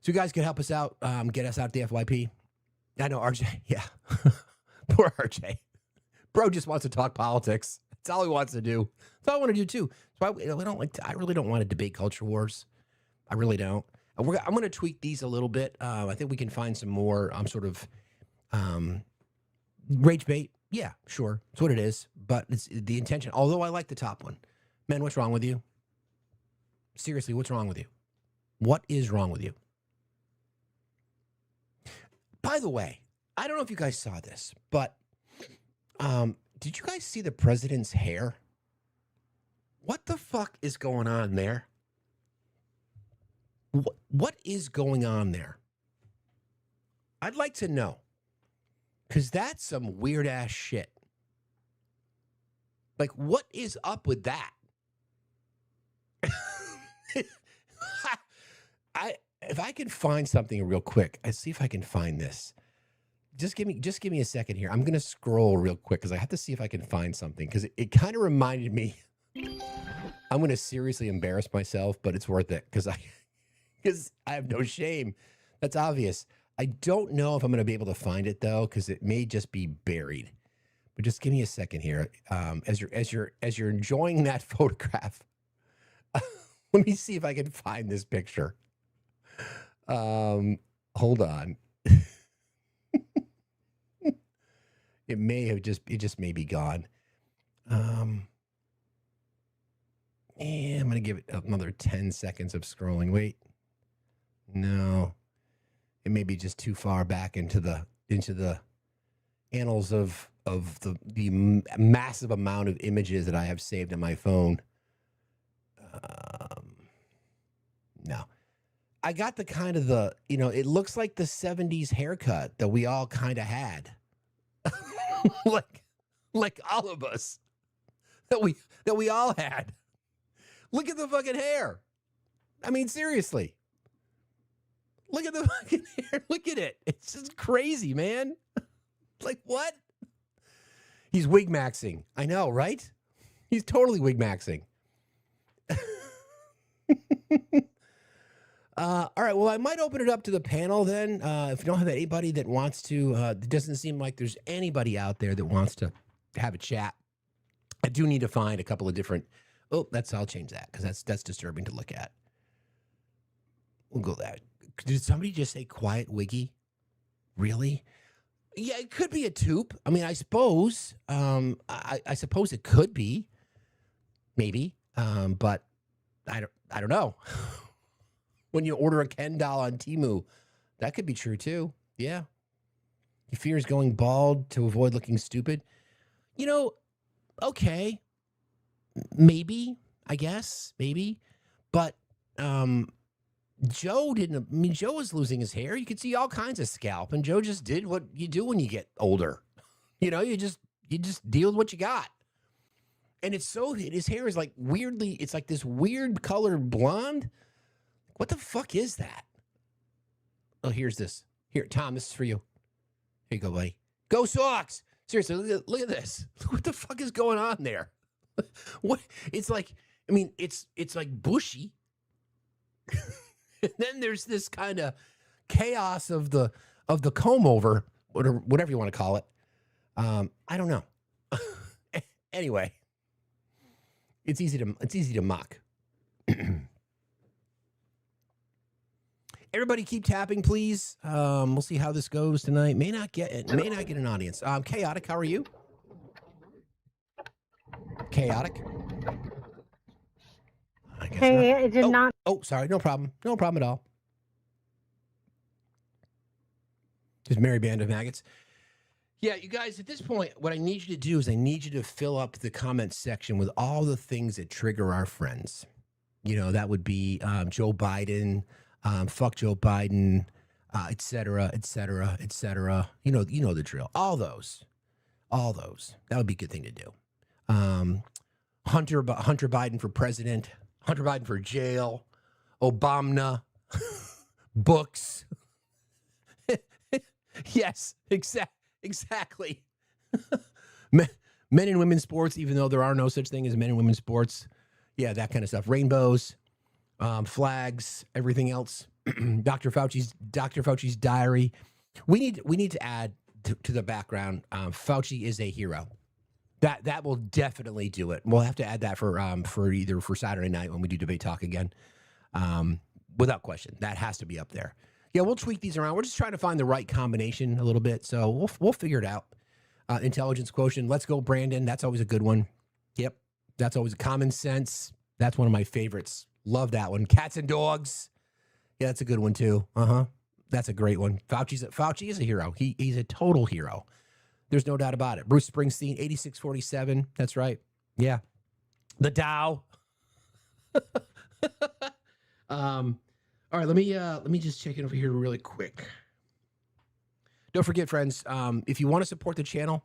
So you guys can help us out, get us out the FYP. I know, RJ, yeah. Poor RJ. Bro just wants to talk politics. That's all he wants to do. That's all I want to do too. So I really don't want to debate culture wars. I really don't. I'm going to tweak these a little bit. I think we can find some more rage bait. Yeah, sure. That's what it is. But it's the intention. Although I like the top one. Man, what's wrong with you? Seriously, what's wrong with you? What is wrong with you? By the way, I don't know if you guys saw this, but did you guys see the president's hair? What the fuck is going on there? What is going on there? I'd like to know. Because that's some weird ass shit. Like, what is up with that? If I can find something real quick, I see if I can find this. Just give me a second here. I'm gonna scroll real quick because I have to see if I can find something because it kind of reminded me. I'm gonna seriously embarrass myself, but it's worth it because I have no shame. That's obvious. I don't know if I'm gonna be able to find it though because it may just be buried. But just give me a second here. As you're enjoying that photograph, let me see if I can find this picture. Hold on. It just may be gone. And I'm gonna give it another 10 seconds of scrolling. Wait, no, it may be just too far back into the annals of the massive amount of images that I have saved on my phone. No. I got the kind of it looks like the 70s haircut that we all kind of had. like all of us that we all had. Look at the fucking hair. I mean, seriously. Look at the fucking hair. Look at it. It's just crazy, man. Like what? He's wig maxing. I know, right? He's totally wig maxing. All right. Well, I might open it up to the panel then. If you don't have anybody that wants to, it doesn't seem like there's anybody out there that wants to have a chat. I do need to find a couple of different. Oh, I'll change that because that's disturbing to look at. We'll go that. Did somebody just say quiet wiggy? Really? Yeah, it could be a tube. I mean, I suppose. I suppose it could be. Maybe. But I don't know. When you order a Ken doll on Temu, that could be true too. Yeah. He fears going bald to avoid looking stupid. Okay. Maybe, I guess, maybe. But Joe didn't. I mean, Joe was losing his hair. You could see all kinds of scalp, and Joe just did what you do when you get older. You just deal with what you got. And his hair is like weirdly, it's like this weird colored blonde. What the fuck is that? Oh, here's this. Here, Tom, this is for you. Here you go, buddy. Go Sox! Seriously, look at this. What the fuck is going on there? What? It's like, I mean, it's like bushy. And then there's this kind of chaos of the comb over, whatever you want to call it. I don't know. Anyway, it's easy to mock. Everybody keep tapping, please. We'll see how this goes tonight. May not get an audience. Chaotic, how are you? Chaotic. I guess Hey, not. it did not. Oh, sorry. No problem. No problem at all. Just merry band of maggots. Yeah, you guys, at this point, what I need you to do is I need you to fill up the comments section with all the things that trigger our friends. You know, that would be Joe Biden, fuck Joe Biden, et cetera, et cetera, et cetera. You know the drill. All those. That would be a good thing to do. Hunter Biden for president, Hunter Biden for jail, Obama, books. Yes, exactly. Men and women's sports, even though there are no such thing as men and women's sports. Yeah, that kind of stuff. Rainbows, flags, everything else. Dr. Fauci's diary. We need to add to the background. Fauci is a hero. That will definitely do it. We'll have to add that for Saturday night when we do debate talk again. Without question, that has to be up there. Yeah, we'll tweak these around. We're just trying to find the right combination a little bit, so we'll figure it out. Intelligence quotient. Let's go, Brandon. That's always a good one. Yep, that's always common sense. That's one of my favorites. Love that one. Cats and dogs. Yeah, that's a good one too. That's a great one. Fauci is a hero. He's a total hero. There's no doubt about it. Bruce Springsteen, 8647. That's right. Yeah. The Dow. All right, let me just check in over here really quick. Don't forget, friends, if you want to support the channel,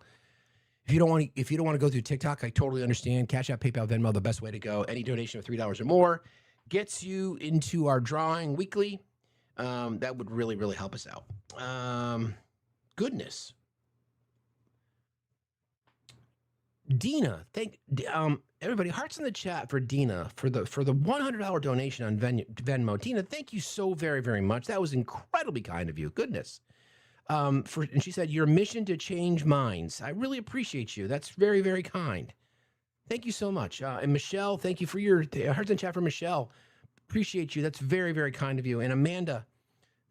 if you don't want to go through TikTok, I totally understand. Cash App, PayPal, Venmo, the best way to go. Any donation of $3 or more gets you into our drawing weekly. That would really, really help us out. Goodness. Dina, thank everybody. Hearts in the chat for Dina for the $100 donation on Venmo. Dina, thank you so very, very much. That was incredibly kind of you. Goodness. And she said your mission to change minds. I really appreciate you. That's very, very kind. Thank you so much. And Michelle, thank you for your hearts in the chat for Michelle. Appreciate you. That's very, very kind of you. And Amanda,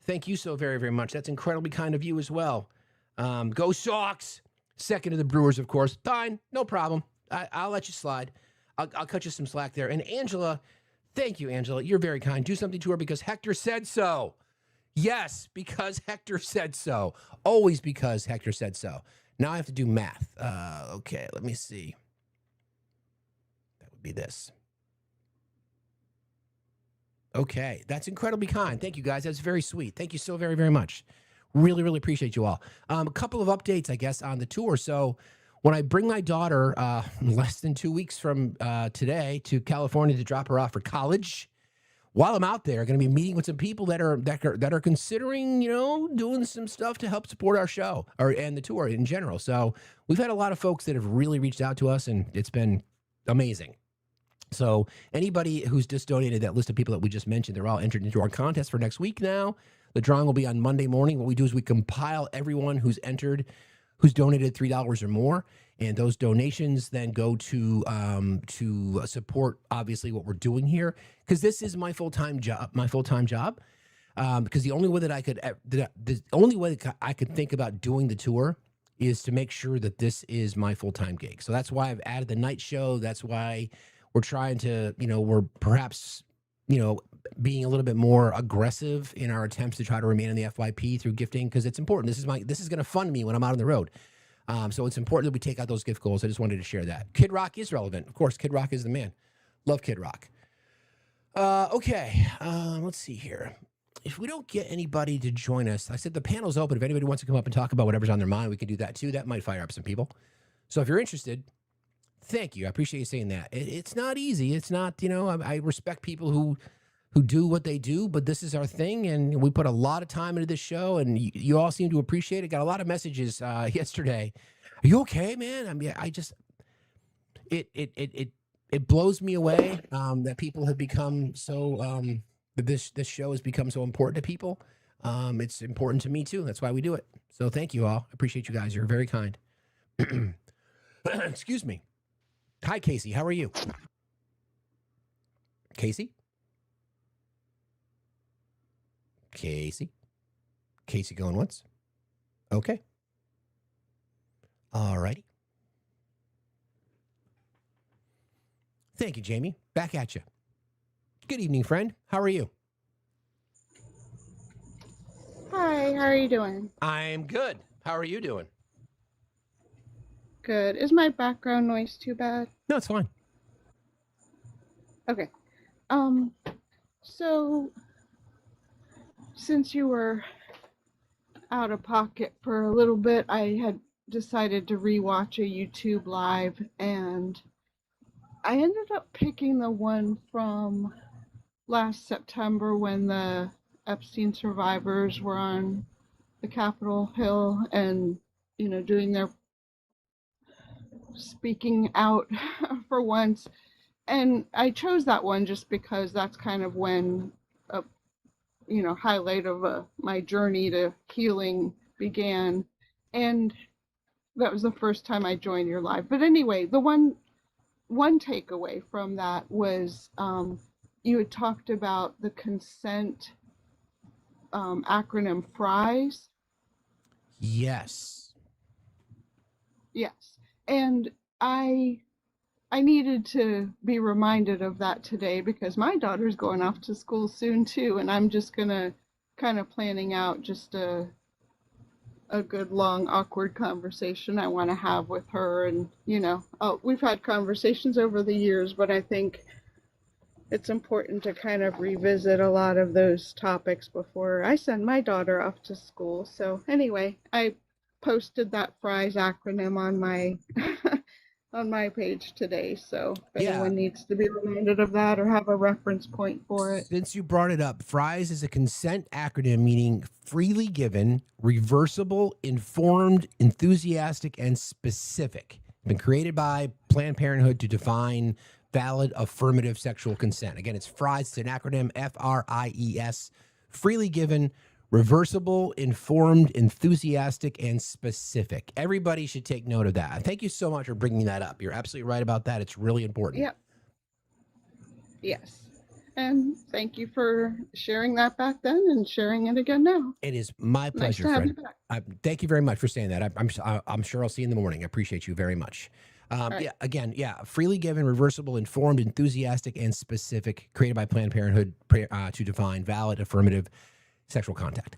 thank you so very, very much. That's incredibly kind of you as well. Go Sox. Second to the Brewers, of course. Fine, no problem. I'll let you slide. I'll cut you some slack there. And Angela, thank you, Angela. You're very kind. Do something to her because Hector said so. Yes, because Hector said so. Always because Hector said so. Now I have to do math. Okay, let me see. That would be this. Okay, that's incredibly kind. Thank you, guys. That's very sweet. Thank you so very, very much. Really, really appreciate you all. A couple of updates, I guess, on the tour. So when I bring my daughter less than 2 weeks from today to California to drop her off for college, while I'm out there, going to be meeting with some people that are considering, doing some stuff to help support our show and the tour in general. So we've had a lot of folks that have really reached out to us, and it's been amazing. So anybody who's just donated, that list of people that we just mentioned, they're all entered into our contest for next week now. The drawing will be on Monday morning. What we do is we compile everyone who's entered, who's donated $3 or more, and those donations then go to support, obviously, what we're doing here, because this is my full-time job. Because the only way that I could think about doing the tour is to make sure that this is my full-time gig. So that's why I've added the night show. That's why we're trying to, we're perhaps, being a little bit more aggressive in our attempts to try to remain in the FYP through gifting, because it's important. This is going to fund me when I'm out on the road. So it's important that we take out those gift goals. I just wanted to share that. Kid Rock is relevant. Of course, Kid Rock is the man. Love Kid Rock. Okay, let's see here. If we don't get anybody to join us, I said the panel's open. If anybody wants to come up and talk about whatever's on their mind, we can do that too. That might fire up some people. So if you're interested, thank you. I appreciate you saying that. It's not easy. It's not, I respect people who do what they do, but this is our thing, and we put a lot of time into this show, and you all seem to appreciate it. Got a lot of messages yesterday. Are you okay, man? I mean, it blows me away that people have become so this show has become so important to people. It's important to me too. That's why we do it. So thank you all. I appreciate you guys. You're very kind. Excuse me. Hi, Casey. How are you? Casey? Casey. Casey going once. Okay. All righty. Thank you, Jamie. Back at you. Good evening, friend. How are you? Hi, how are you doing? I'm good. How are you doing? Good. Is my background noise too bad? No, it's fine. Okay. So since you were out of pocket for a little bit, I had decided to rewatch a YouTube live, and I ended up picking the one from last September when the Epstein survivors were on the Capitol Hill and, doing their speaking out for once. And I chose that one just because that's kind of when a highlight of my journey to healing began, and that was the first time I joined your live. But anyway, the one takeaway from that was you had talked about the consent acronym FRIES. Yes. Yes, and I needed to be reminded of that today because my daughter's going off to school soon too, and I'm just gonna kind of planning out just a good long awkward conversation I want to have with her. And we've had conversations over the years, but I think it's important to kind of revisit a lot of those topics before I send my daughter off to school. So anyway, I posted that FRIES acronym on my on my page today, so if anyone needs to be reminded of that or have a reference point for it. Since you brought it up, FRIES is a consent acronym meaning freely given, reversible, informed, enthusiastic, and specific. It's been created by Planned Parenthood to define valid affirmative sexual consent. Again, it's FRIES. It's an acronym, FRIES, freely given, reversible, informed, enthusiastic, and specific. Everybody should take note of that. Thank you so much for bringing that up. You're absolutely right about that. It's really important. Yep. Yes. And thank you for sharing that back then and sharing it again now. It is my pleasure, nice to friend. have you back. Thank you very much for saying that. I'm sure I'll see you in the morning. I appreciate you very much. Right. Yeah, again, freely given, reversible, informed, enthusiastic, and specific, created by Planned Parenthood to define valid affirmative sexual contact,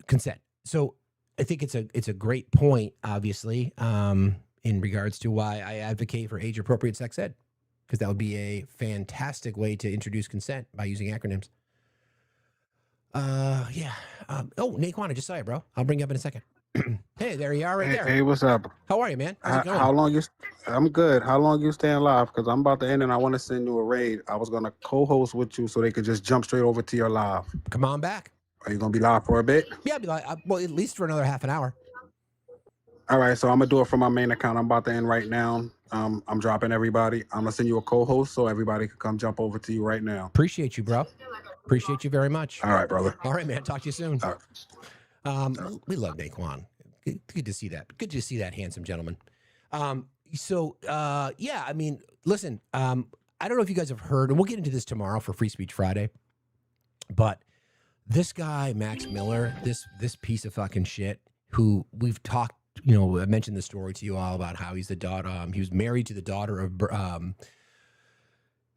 consent. So I think it's a great point, obviously, in regards to why I advocate for age appropriate sex ed, because that would be a fantastic way to introduce consent by using acronyms. Naquan, I just saw you, bro. I'll bring you up in a second. Hey, there you are, right there. Hey, what's up? How are you, man? How's it going? How long you? I'm good. How long you staying live? Because I'm about to end, and I want to send you a raid. I was gonna co-host with you so they could just jump straight over to your live. Come on back. Are you gonna be live for a bit? Yeah, I'll be like, well, at least for another half an hour. All right, so I'm gonna do it from my main account. I'm about to end right now. I'm dropping everybody. I'm gonna send you a co-host so everybody can come jump over to you right now. Appreciate you, bro. Appreciate you very much. All right, brother. All right, man. Talk to you soon. All right. We love Naquan. Good to see that. Good to see that handsome gentleman. I mean, listen, I don't know if you guys have heard, and we'll get into this tomorrow for Free Speech Friday, but this guy, Max Miller, this piece of fucking shit, who we've talked, I mentioned the story to you all about how he's the daughter, he was married to the daughter of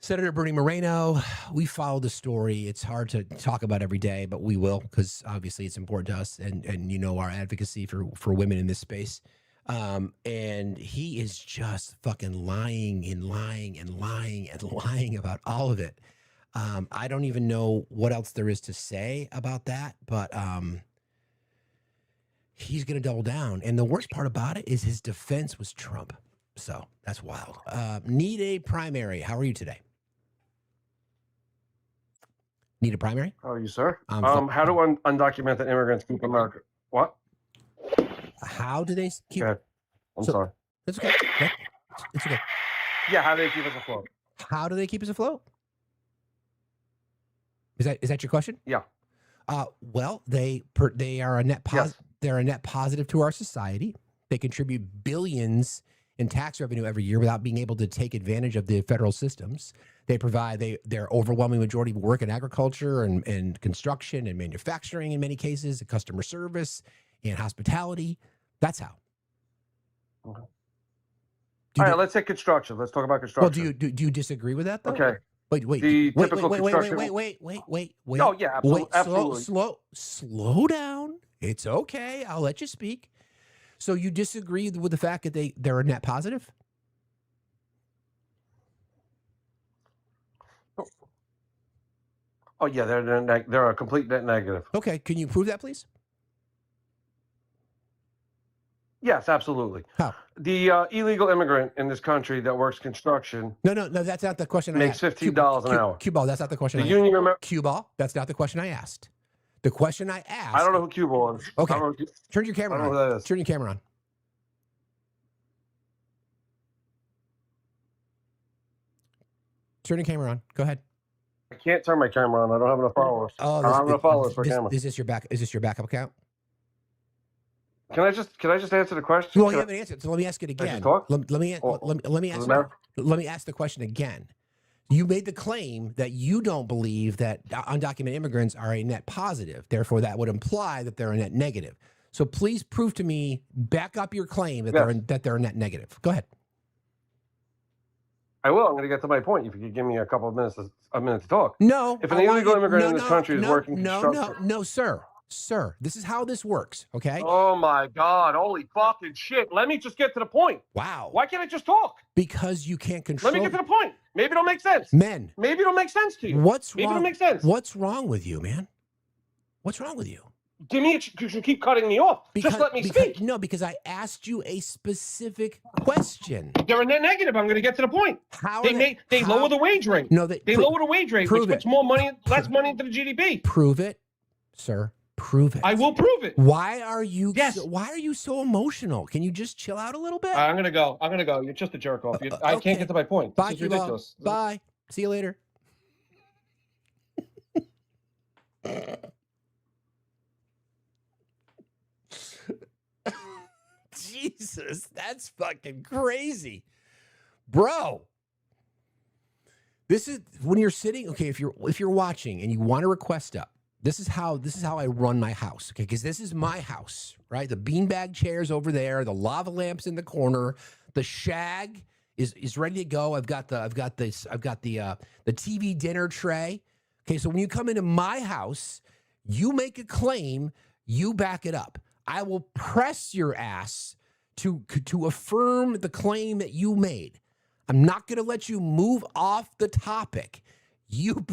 Senator Bernie Moreno. We followed the story. It's hard to talk about every day, but we will, because obviously it's important to us and our advocacy for women in this space. And he is just fucking lying and lying and lying and lying about all of it. I don't even know what else there is to say about that, but he's going to double down. And the worst part about it is his defense was Trump. So that's wild. Need a primary. How are you today? Need a primary? How are you, sir? How do undocumented immigrants keep America? What? How do they keep? Okay. I'm sorry. It's okay. It's okay. Yeah, how do they keep us afloat? How do they keep us afloat? Is that your question? Yeah. Well, they are a net positive. They're a net positive to our society. They contribute billions in tax revenue every year without being able to take advantage of the federal systems. Their overwhelming majority work in agriculture and construction and manufacturing in many cases, and customer service and hospitality. That's how. Okay. All right, let's say construction. Let's talk about construction. Well, do you disagree with that though? Okay. Wait. The typical Wait. construction. Oh yeah, absolutely. Slow down. It's okay. I'll let you speak. So you disagree with the fact that they're a net positive? Oh yeah, they're a complete net negative. Okay, can you prove that, please? Yes, absolutely. How? The illegal immigrant in this country that works construction. No, that's not the question. Makes $15 an hour. Cue ball, that's not the question. Cue ball, that's not the question I asked. The question I asked. I don't know who cue ball is. Okay, turn your camera on. Who that is. Turn your camera on. Turn your camera on. Go ahead. I can't turn my camera on. I don't have enough followers. Oh, I don't have enough followers for camera. Is this your backup account? Can I just answer the question? Well, you haven't answered, so let me ask it again. Let me ask the question again. You made the claim that you don't believe that undocumented immigrants are a net positive. Therefore, that would imply that they're a net negative. So please prove to me, back up your claim that they're a net negative. Go ahead. I will. I'm going to get to my point. If you could give me a couple of minutes, a minute to talk. No. If an illegal immigrant in this country is working construction. No, sir. Sir, this is how this works, okay? Oh my God! Holy fucking shit! Let me just get to the point. Wow. Why can't I just talk? Because you can't control. Let me get to the point. Maybe it'll make sense. Men. Maybe it'll make sense to you. Maybe it'll make sense. What's wrong with you, man? What's wrong with you? Give me. You should keep cutting me off. Just let me speak. No, because I asked you a specific question. They're a net negative. I'm going to get to the point. They lower the wage rate. No, they lower the wage rate, which puts less money into the GDP. Prove it, sir. Prove it. I will prove it. Why are you so emotional? Can you just chill out a little bit? I'm gonna go. You're just a jerk off. I can't get to my point. Bye, this is ridiculous. Bye. See you later. Jesus, that's fucking crazy, bro. This is when you're sitting. Okay, if you're watching and you want to request up. This is how I run my house, okay? Because this is my house, right? The beanbag chairs over there, the lava lamps in the corner, the shag is ready to go. I've got the TV dinner tray. Okay, so when you come into my house, you make a claim, you back it up. I will press your ass to affirm the claim that you made. I'm not going to let you move off the topic. You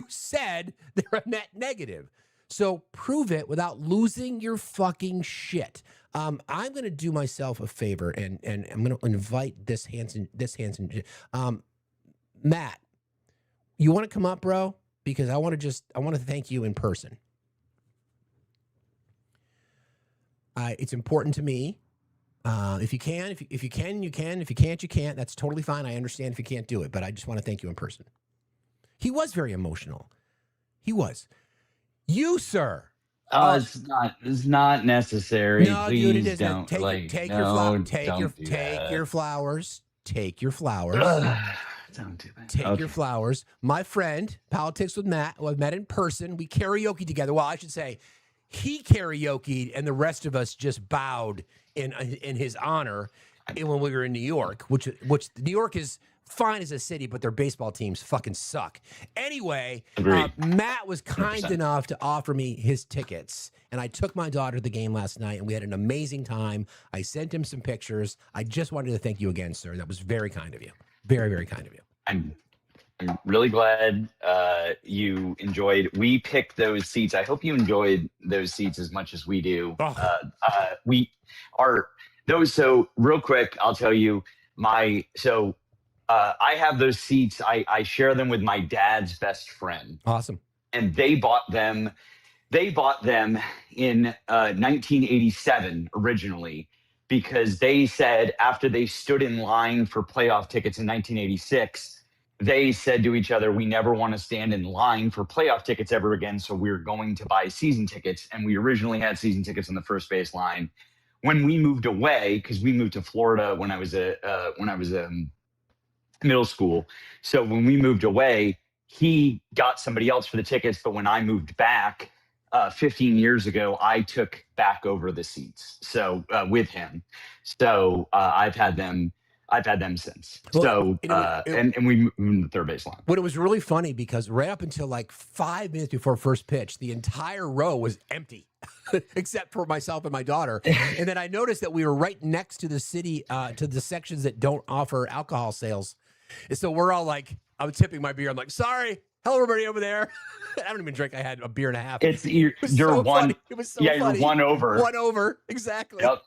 said they're a net negative. So prove it without losing your fucking shit. I'm going to do myself a favor and I'm going to invite this Hanson. Matt, you want to come up, bro? Because I want to thank you in person. It's important to me. If you can, if you can, you can. If you can't, you can't. That's totally fine. I understand if you can't do it, but I just want to thank you in person. He was very emotional. He was. You, sir. Oh, it's not necessary. No, please dude, it isn't. don't. Take your flowers. Take your flowers. Don't do that. Take your flowers. My friend, Politics with Matt, who I've met in person, we karaoke together. Well, I should say, he karaoke'd and the rest of us just bowed in his honor when we were in New York, which New York is fine as a city, but their baseball teams fucking suck. Anyway, Matt was kind 100%. enough to offer me his tickets, and I took my daughter to the game last night, and we had an amazing time. I sent him some pictures. I just wanted to thank you again, sir. That was very kind of you. Very, very kind of you. I'm really glad you enjoyed. We picked those seats. I hope you enjoyed those seats as much as we do. We are those. So real quick, I'll tell you I have those seats. I share them with my dad's best friend. Awesome. And they bought them in 1987 originally, because they said after they stood in line for playoff tickets in 1986, they said to each other, we never want to stand in line for playoff tickets ever again, so we're going to buy season tickets. And we originally had season tickets on the first base line. when we moved away, because we moved to Florida when I was middle school. So when we moved away, he got somebody else for the tickets. But when I moved back 15 years ago, I took back over the seats. So with him, so I've had them since. Well, So and we moved the third base line. But it was really funny because right up until like 5 minutes before first pitch, the entire row was empty, except for myself and my daughter. And then I noticed that we were right next to the city, to the sections that don't offer alcohol sales. And so we're all like, I was tipping my beer. I'm like, sorry. Hello, everybody over there. I don't even drink. I had a beer and a half. You're so one. Funny. It was so yeah, funny. You're one over. One over. Exactly. Yep.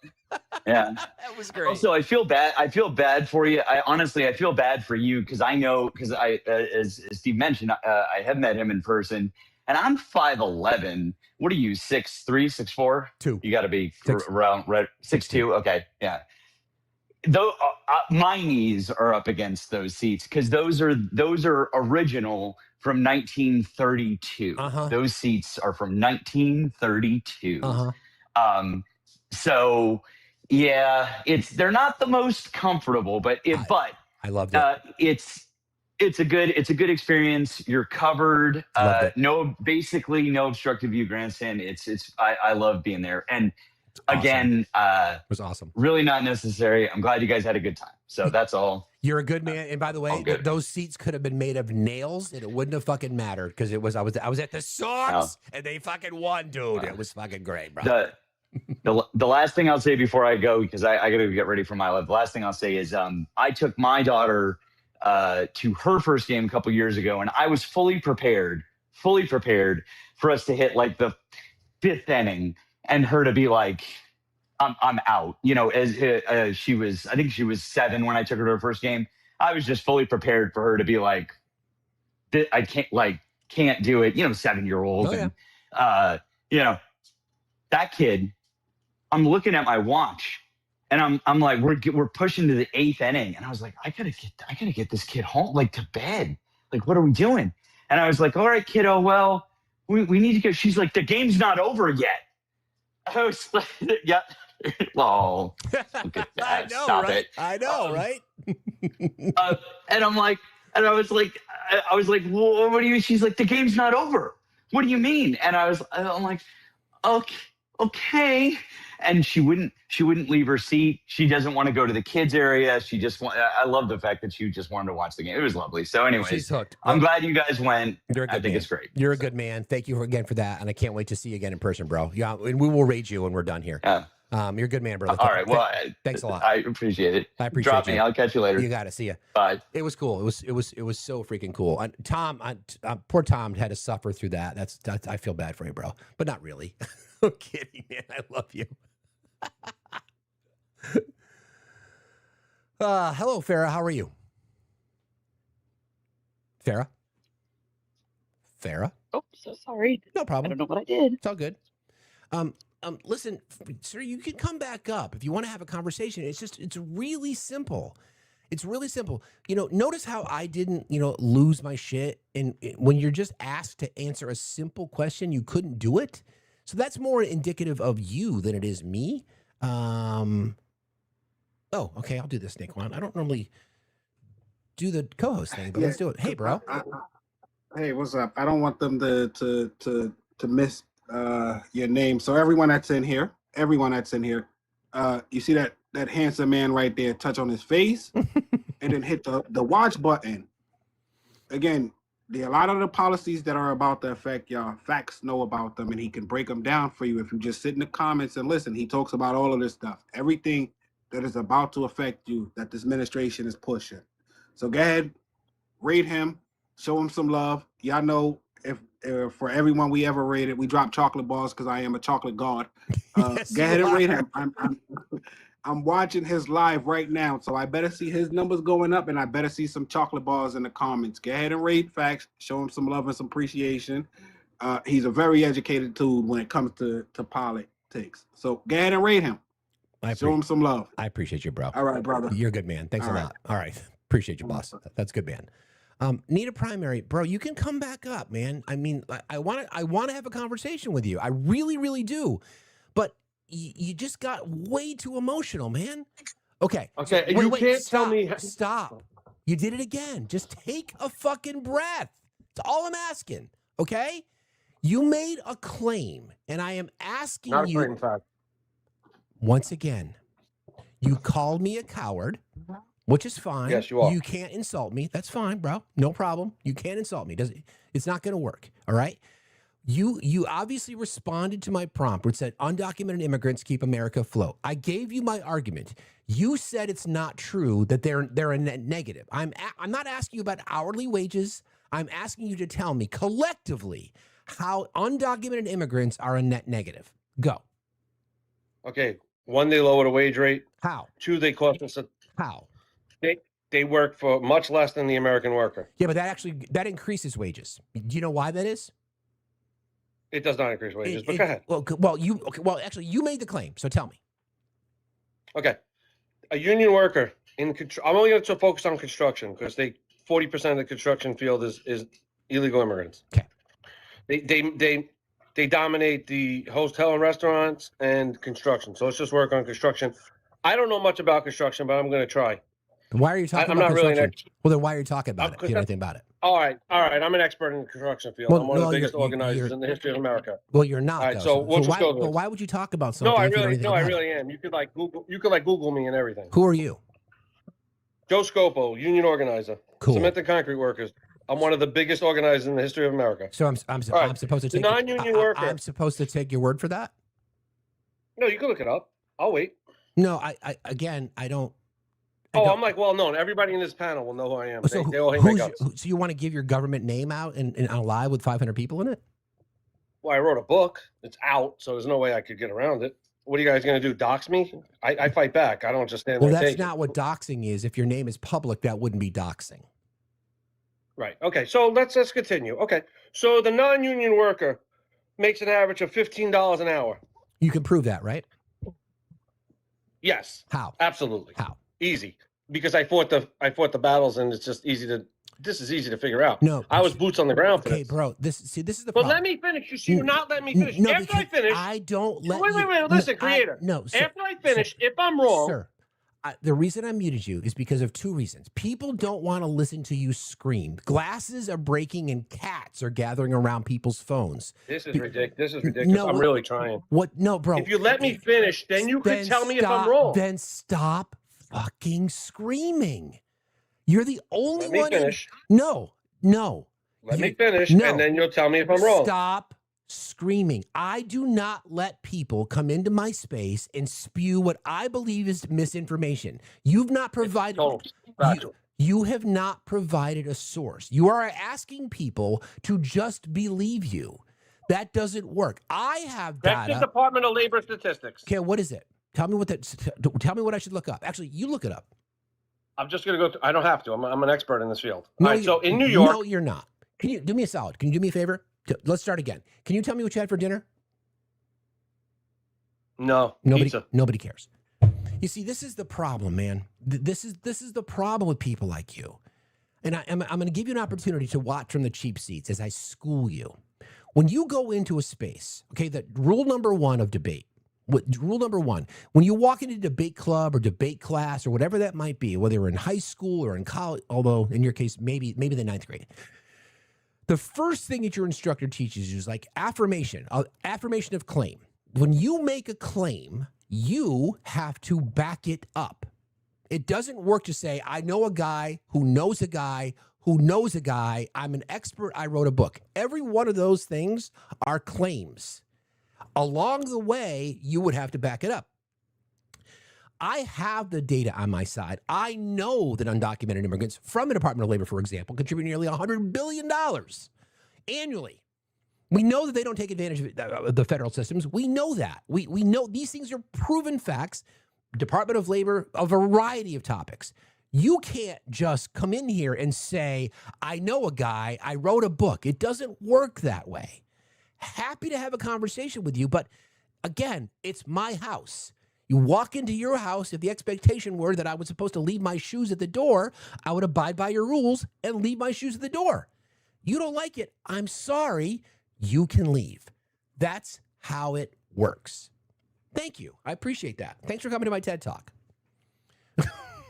Yeah. That was great. Also, I feel bad for you. I feel bad for you because I know, because as Steve mentioned, I have met him in person, and I'm 5'11". What are you, 6'3", 6'4"? 2. You got to be around 6'2". Okay, yeah. Though my knees are up against those seats because those are original from 1932. Those seats are from 1932. So yeah, they're not the most comfortable, but I loved it. It's a good experience. You're covered. Basically no obstructive view grandstand. I love being there. And again, it was awesome. Really not necessary. I'm glad you guys had a good time. So that's all. You're a good man. And by the way, those seats could have been made of nails and it wouldn't have fucking mattered because I was at the Sox and they fucking won, dude. It was fucking great, bro. The last thing I'll say before I go, because I got to get ready for my live. The last thing I'll say is I took my daughter to her first game a couple years ago, and I was fully prepared for us to hit like the 5th inning and her to be like, I'm out. You know, as I think she was 7 when I took her to her first game. I was just fully prepared for her to be like, I can't do it. You know, 7-year-old. And, you know, that kid, I'm looking at my watch and I'm like, we're pushing to the 8th inning. And I was like, I gotta get this kid home, like to bed. Like, what are we doing? And I was like, all right, kiddo, well, we need to go. She's like, the game's not over yet. I was like, yeah. Oh, look at that. I know, Stop right? it. I know, right? And I was like, well, what do you? She's like, the game's not over. What do you mean? And I'm like, okay. And she wouldn't leave her seat. She doesn't want to go to the kids area. I love the fact that she just wanted to watch the game. It was lovely. So anyways, she's hooked. I'm glad you guys went. I think it's great. You're a good man. Thank you again for that. And I can't wait to see you again in person, bro. Yeah. And we will rate you when we're done here. You're a good man, brother. All right. Well, thanks a lot. I appreciate it. I appreciate Drop me. I'll catch you later. You got to see you. Bye. It was cool. It was so freaking cool. And Tom, poor Tom had to suffer through that. That's I feel bad for you, bro, but not really. I'm kidding, man. I love you. Hello, Farah. How are you? Farah? Oh, so sorry. No problem. I don't know what I did. It's all good. Listen, sir, you can come back up if you want to have a conversation. It's really simple. It's really simple. You know, notice how I didn't, lose my shit. And when you're just asked to answer a simple question, you couldn't do it. So that's more indicative of you than it is me. Oh, okay. I'll do this, Naquan. I don't normally do the co-host thing, but let's do it. Hey, bro. Hey, what's up? I don't want them to miss your name. So everyone that's in here, you see that handsome man right there, touch on his face and then hit the watch button. Again, a lot of the policies that are about to affect y'all, Facts know about them, and he can break them down for you if you just sit in the comments and listen. He talks about all of this stuff, everything that is about to affect you that this administration is pushing. So go ahead, rate him, show him some love. Y'all know if for everyone we ever rated, we drop chocolate balls because I am a chocolate god. Yes, go ahead and rate him. I'm watching his live right now, so I better see his numbers going up, and I better see some chocolate balls in the comments. Go ahead and rate Facts, show him some love and some appreciation. He's a very educated dude when it comes to politics. So go ahead and rate him. Show him some love. I appreciate you, bro. All right, brother. You're a good man. Thanks a lot. All right. Appreciate you, boss. That's good, man. Need a primary, bro. You can come back up, man. I mean, I want to have a conversation with you. I really, really do. But you just got way too emotional, man. Okay. Okay, So, you can't stop, tell me. Stop. You did it again. Just take a fucking breath. That's all I'm asking. Okay. You made a claim, and I am asking Not a you claim, fact. once again. You called me a coward, which is fine. Yes, you are. You can't insult me. That's fine, bro. No problem. You can't insult me. It's not going to work. All right. You obviously responded to my prompt, which said undocumented immigrants keep America afloat. I gave you my argument. You said it's not true that they're a net negative. I'm not asking you about hourly wages. I'm asking you to tell me collectively how undocumented immigrants are a net negative. Go. Okay, one, they lower the wage rate. How? Two, they cost us How? They work for much less than the American worker. Yeah, but that increases wages. Do you know why that is? It does not increase wages, but go ahead. Well, actually, you made the claim, so tell me. Okay, a union worker I'm only going to focus on construction because 40% of the construction field is illegal immigrants. Okay. They dominate the hotel and restaurants and construction. So let's just work on construction. I don't know much about construction, but I'm going to try. Why are you talking about construction? Really well, then why are you talking about it? Do you know anything about it? All right. I'm an expert in the construction field. I'm one of the biggest organizers in the history of America. Well, you're not. All right, though, so why would you talk about something? No, I if really am. You could Google me and everything. Who are you? Joe Scopo, union organizer. Cool. Cement and concrete workers. I'm one of the biggest organizers in the history of America. So I'm supposed to take the non-union worker. I'm supposed to take your word for that? No, you can look it up. I'll wait. No, I don't. I'm like well known. Everybody in this panel will know who I am. They all hate my guts. So you want to give your government name out and on a live with 500 people in it? Well, I wrote a book. It's out, so there's no way I could get around it. What are you guys going to do? Dox me? I fight back. I don't just stand there. Well, that's not what doxing is. If your name is public, that wouldn't be doxing. Right. Okay. So let's continue. Okay. So the non-union worker makes an average of $15 an hour. You can prove that, right? Yes. How? Absolutely. How? Easy. Because I fought the battles, and it's just easy to. This is easy to figure out. No, I was boots on the ground for okay, this. bro. This is the But problem. let me finish. You see, you're not letting me finish. No, After I finish, I don't let. Wait. Listen, creator. Sir, after I finish, if I'm wrong, sir. The reason I muted you is because of two reasons. People don't want to listen to you scream. Glasses are breaking and cats are gathering around people's phones. This is ridiculous. This is ridiculous. No, I'm really trying. What? No, bro. If you let me finish, then you can tell me if I'm stop- wrong. Then stop fucking screaming. You're the only Let me one. finish. No. Let me finish, no. and then you'll tell me if I'm wrong. Stop screaming. I do not let people come into my space and spew what I believe is misinformation. You've not provided. You have not provided a source. You are asking people to just believe you. That doesn't work. I have That's data. the Department of Labor Statistics. Okay, what is it? Tell me Tell me what I should look up. Actually, you look it up. I'm just going to go. I don't have to. I'm an expert in this field. All right. So in New York. No, you're not. Can you do me a solid? Can you do me a favor? Let's start again. Can you tell me what you had for dinner? No. Pizza. Nobody cares. You see, this is the problem, man. This is the problem with people like you. And I'm going to give you an opportunity to watch from the cheap seats as I school you. When you go into a space, okay, the rule number one of debate. Rule number one, when you walk into a debate club or debate class or whatever that might be, whether you're in high school or in college, although in your case, maybe the ninth grade, the first thing that your instructor teaches you is like affirmation of claim. When you make a claim, you have to back it up. It doesn't work to say, I know a guy who knows a guy who knows a guy. I'm an expert. I wrote a book. Every one of those things are claims. Along the way, you would have to back it up. I have the data on my side. I know that undocumented immigrants from the Department of Labor, for example, contribute nearly $100 billion annually. We know that they don't take advantage of the federal systems. We know that. We know these things are proven facts. Department of Labor, a variety of topics. You can't just come in here and say, I know a guy, I wrote a book. It doesn't work that way. Happy to have a conversation with you, but again, it's my house. You walk into your house, if the expectation were that I was supposed to leave my shoes at the door, I would abide by your rules and leave my shoes at the door. You don't like it, I'm sorry, you can leave. That's how it works. Thank you. I appreciate that. Thanks for coming to my TED Talk.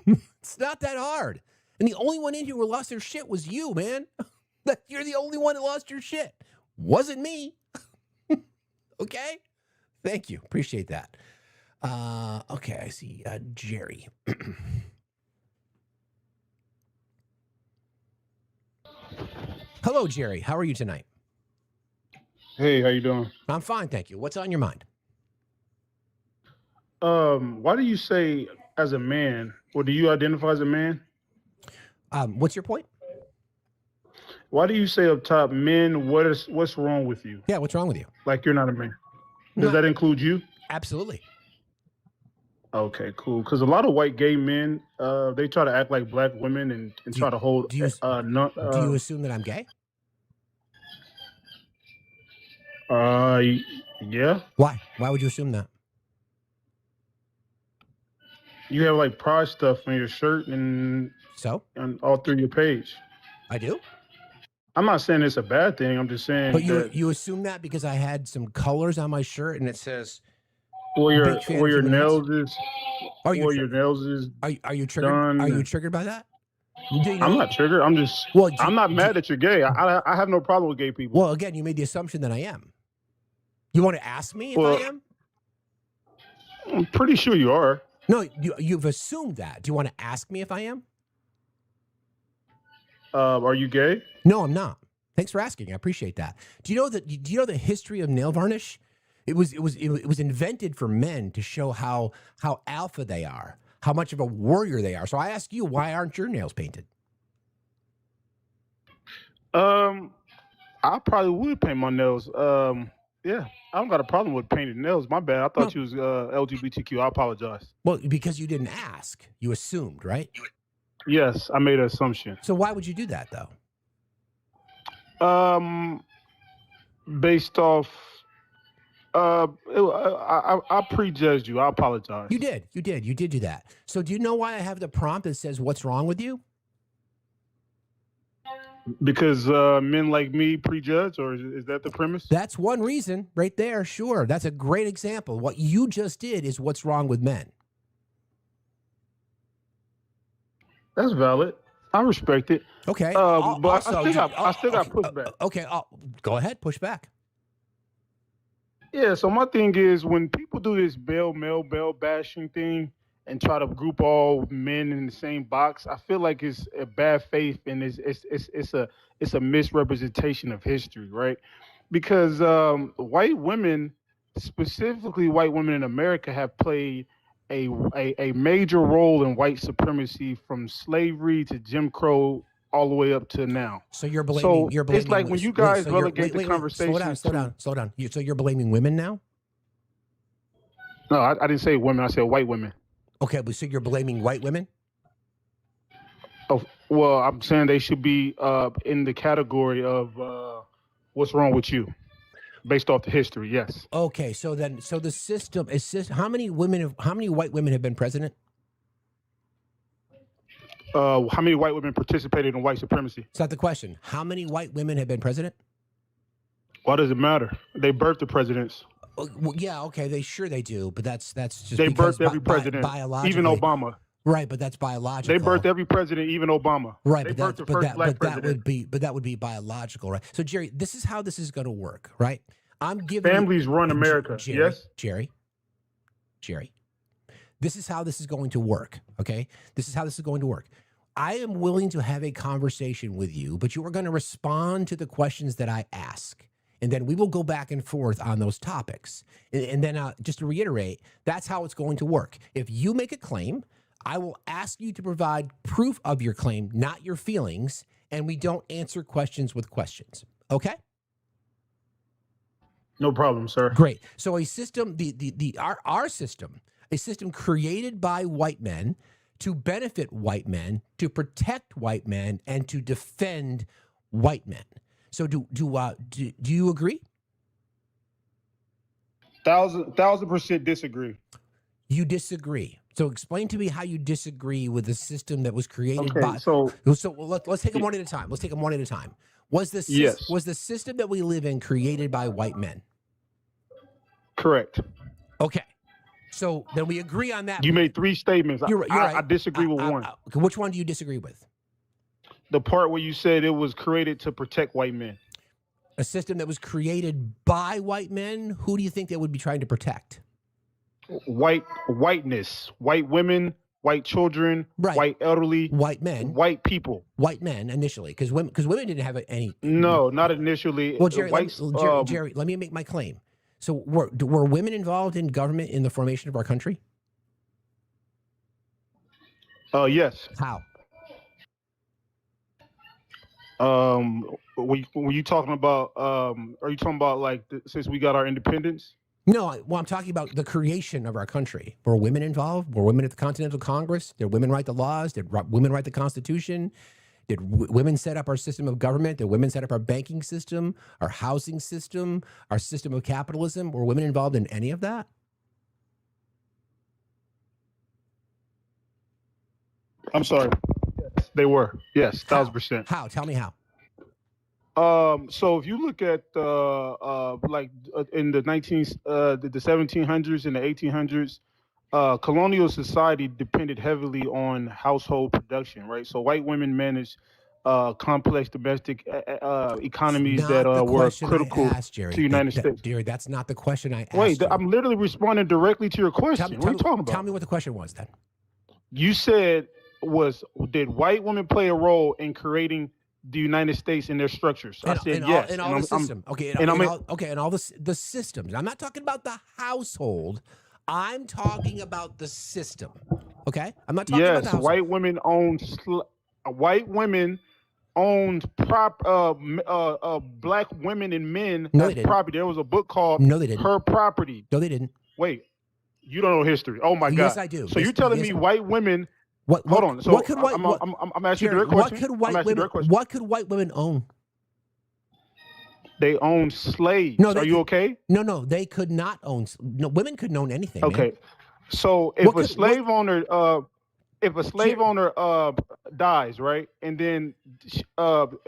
It's not that hard. And the only one in here who lost their shit was you, man. You're the only one that lost your shit. Wasn't me. Okay? Thank you. Appreciate that. Okay, I see Jerry. Hello, Jerry. How are you tonight? Hey, how you doing? I'm fine, thank you. What's on your mind? Why do you say as a man, or do you identify as a man? What's your point? Why do you say up top, men, what's wrong with you? Yeah, what's wrong with you? Like you're not a man. Does that include you? Absolutely. Okay, cool. Because a lot of white gay men, they try to act like black women and try to hold. Do you assume that I'm gay? Yeah. Why? Why would you assume that? You have like pride stuff on your shirt and all through your page. I do. I'm not saying it's a bad thing. I'm just saying. But that you assume that because I had some colors on my shirt and it says where big fan your of human nails rights. is. Are you your nails is. Are you triggered? Done. Are you triggered by that? I'm not triggered. I'm just. I'm not mad that you're gay. I have no problem with gay people. Well, again, you made the assumption that I am. You want to ask me if I am? I'm pretty sure you are. No, you've assumed that. Do you want to ask me if I am? Are you gay? No, I'm not. Thanks for asking. I appreciate that. Do you know the history of nail varnish? It was invented for men to show how alpha they are, how much of a warrior they are. So I ask you, why aren't your nails painted? I probably would paint my nails. Yeah, I don't got a problem with painted nails. My bad. I thought you was LGBTQ. I apologize. Well, because you didn't ask, you assumed, right? Yes, I made an assumption. So why would you do that, though? Based off, I prejudged you. I apologize. You did do that. So do you know why I have the prompt that says, "What's wrong with you"? Because men like me prejudge, or is that the premise? That's one reason right there. Sure. That's a great example. What you just did is what's wrong with men. That's valid. I respect it. Okay. But I still got pushback. Okay. Go ahead. Push back. Yeah. So my thing is, when people do this male bashing thing and try to group all men in the same box, I feel like it's a bad faith and it's a misrepresentation of history, right? Because white women, specifically white women in America, have played a major role in white supremacy from slavery to Jim Crow all the way up to now. So you're blaming. It's like when you guys relegate the conversation. Slow down. So you're blaming women now? No, I didn't say women. I said white women. Okay, but so you're blaming white women? Oh, well, I'm saying they should be in the category of what's wrong with you, based off the history. Yes. Okay, so the system is how many white women have been president? How many white women participated in white supremacy? It's not the question. How many white women have been president? Why does it matter? They birthed the presidents. Well, yeah, okay, they do, but that's just they birthed every president, biologically, even Obama. Right, but that's biological. They birthed every president, even Obama. Right, they but birthed the first black president. that would be biological, right? So Jerry, this is how this is going to work, right? I'm giving families run America. Yes, Jerry. This is how this is going to work. Okay, this is how this is going to work. I am willing to have a conversation with you, but you are going to respond to the questions that I ask. And then we will go back and forth on those topics. And then just to reiterate, that's how it's going to work. If you make a claim, I will ask you to provide proof of your claim, not your feelings, and we don't answer questions with questions. Okay? No problem, sir. Great. So a system, our system, a system created by white men to benefit white men, to protect white men, and to defend white men. So do you agree? 1000% disagree. You disagree. So explain to me how you disagree with the system that was created by. So let's take them one at a time. Was the system that we live in created by white men? Correct. Okay. So then we agree on that. You made 3 statements. You're right. I disagree with one. Which one do you disagree with? The part where you said it was created to protect white men. A system that was created by white men. Who do you think they would be trying to protect? Whiteness, white women, white children, white elderly, white men, white people, white men initially, because women didn't have any. No, not initially. Well, Jerry, Jerry, let me make my claim. So were women involved in government in the formation of our country? Yes. How? Were you talking about? Are you talking about like since we got our independence? No, I'm talking about the creation of our country. Were women involved? Were women at the Continental Congress? Did women write the laws? Did women write the Constitution? Did women set up our system of government? Did women set up our banking system, our housing system, our system of capitalism? Were women involved in any of that? I'm sorry. Yes, they were. Yes, 1,000%. How? Tell me how. So if you look at in the 1700s and the 1800s, colonial society depended heavily on household production, right? So white women managed complex domestic economies that were critical to the United States. Jerry, that's not the question I asked. Wait, I'm literally responding directly to your question. What are you talking about? Tell me what the question was then. You said did white women play a role in creating the United States and their structures? I said yes. In all the system. And all the systems. I'm not talking about the household. I'm talking about the system. Okay? I'm not talking about the household. White women owned black women and men as property. There was a book called Her Property. No, they didn't. Wait, you don't know history. Oh my God. Yes, I do. So you're telling me white women hold on. So what could white, I'm asking you a direct question. What could white women own? They own slaves. No, are you okay? No, they could not own. No, women couldn't own anything. Okay, man. So if a slave owner dies, right, and then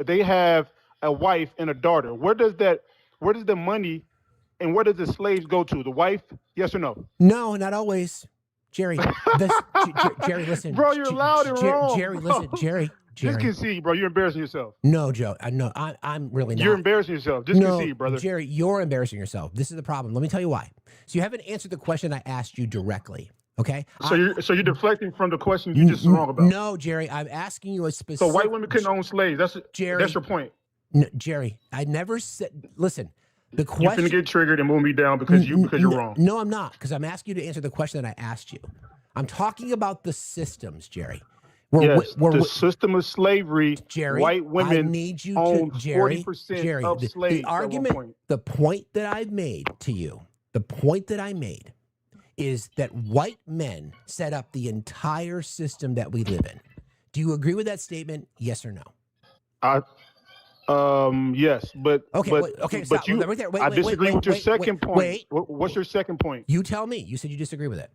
they have a wife and a daughter, where does the money and where does the slaves go to? The wife? Yes or no? No, not always. Jerry, Jerry, listen. Bro, you're loud and wrong. Jerry, listen. Jerry. Just concede, bro. You're embarrassing yourself. No, Joe. No, I'm really not. You're embarrassing yourself. Just concede, brother. Jerry, you're embarrassing yourself. This is the problem. Let me tell you why. So you haven't answered the question I asked you directly. Okay. So you're deflecting from the question you just wrong about. No, Jerry. I'm asking you a specific. So white women couldn't own slaves. That's your point. No, Jerry, I never said. Listen. The question, you're finna get triggered and move me down because you're wrong. No, I'm not, because I'm asking you to answer the question that I asked you. I'm talking about the systems, Jerry. The system of slavery. Jerry, white women own 40% of slaves. The argument, the point that I've made to you, the point that I made is that white men set up the entire system that we live in. Do you agree with that statement? Yes or no? Yes, but stop. you. Right there. I disagree with your second point. What's your second point? You tell me. You said you disagree with it.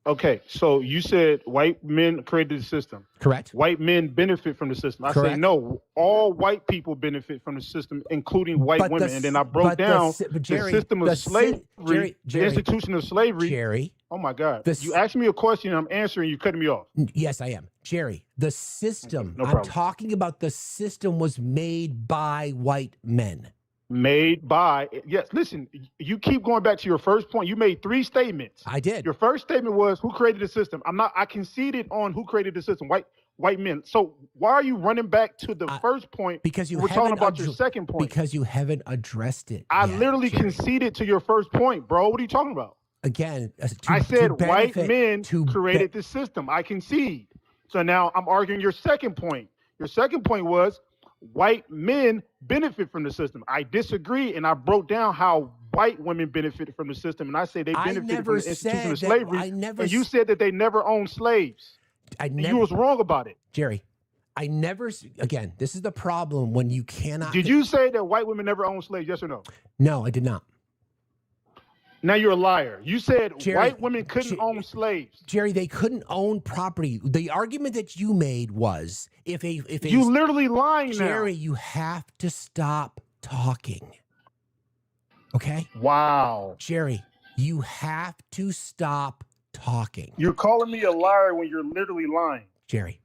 Okay, so you said white men created the system. Correct. White men benefit from the system. I say no. All white people benefit from the system, including white women. And then I broke down the system of slavery, the institution of slavery. Jerry. Oh my God! You asked me a question, and I'm answering. You cutting me off. Yes, I am, Jerry. The system. No problem. I'm talking about the system was made by white men. Made by, yes, listen, you keep going back to your first point. You made 3 statements. I did. Your first statement was who created the system. I conceded on who created the system, white men. So why are you running back to the first point? Because we're talking about your second point. Because you haven't addressed it. I literally conceded to your first point, bro. What are you talking about? Again, I said white men created the system. I concede. So now I'm arguing your second point. Your second point was white men benefit from the system. I disagree, and I broke down how white women benefited from the system, and I say they benefited from the institution of slavery. And you said that they never owned slaves. You was wrong about it. Jerry, I never, again, this is the problem when you cannot. Did you say that white women never owned slaves, yes or no? No, I did not. Now you're a liar. You said white women couldn't own slaves. Jerry, they couldn't own property. The argument that you made was if you literally lying now. Jerry, you have to stop talking. Okay? Wow. Jerry, You have to stop talking. You're calling me a liar when you're literally lying. Jerry,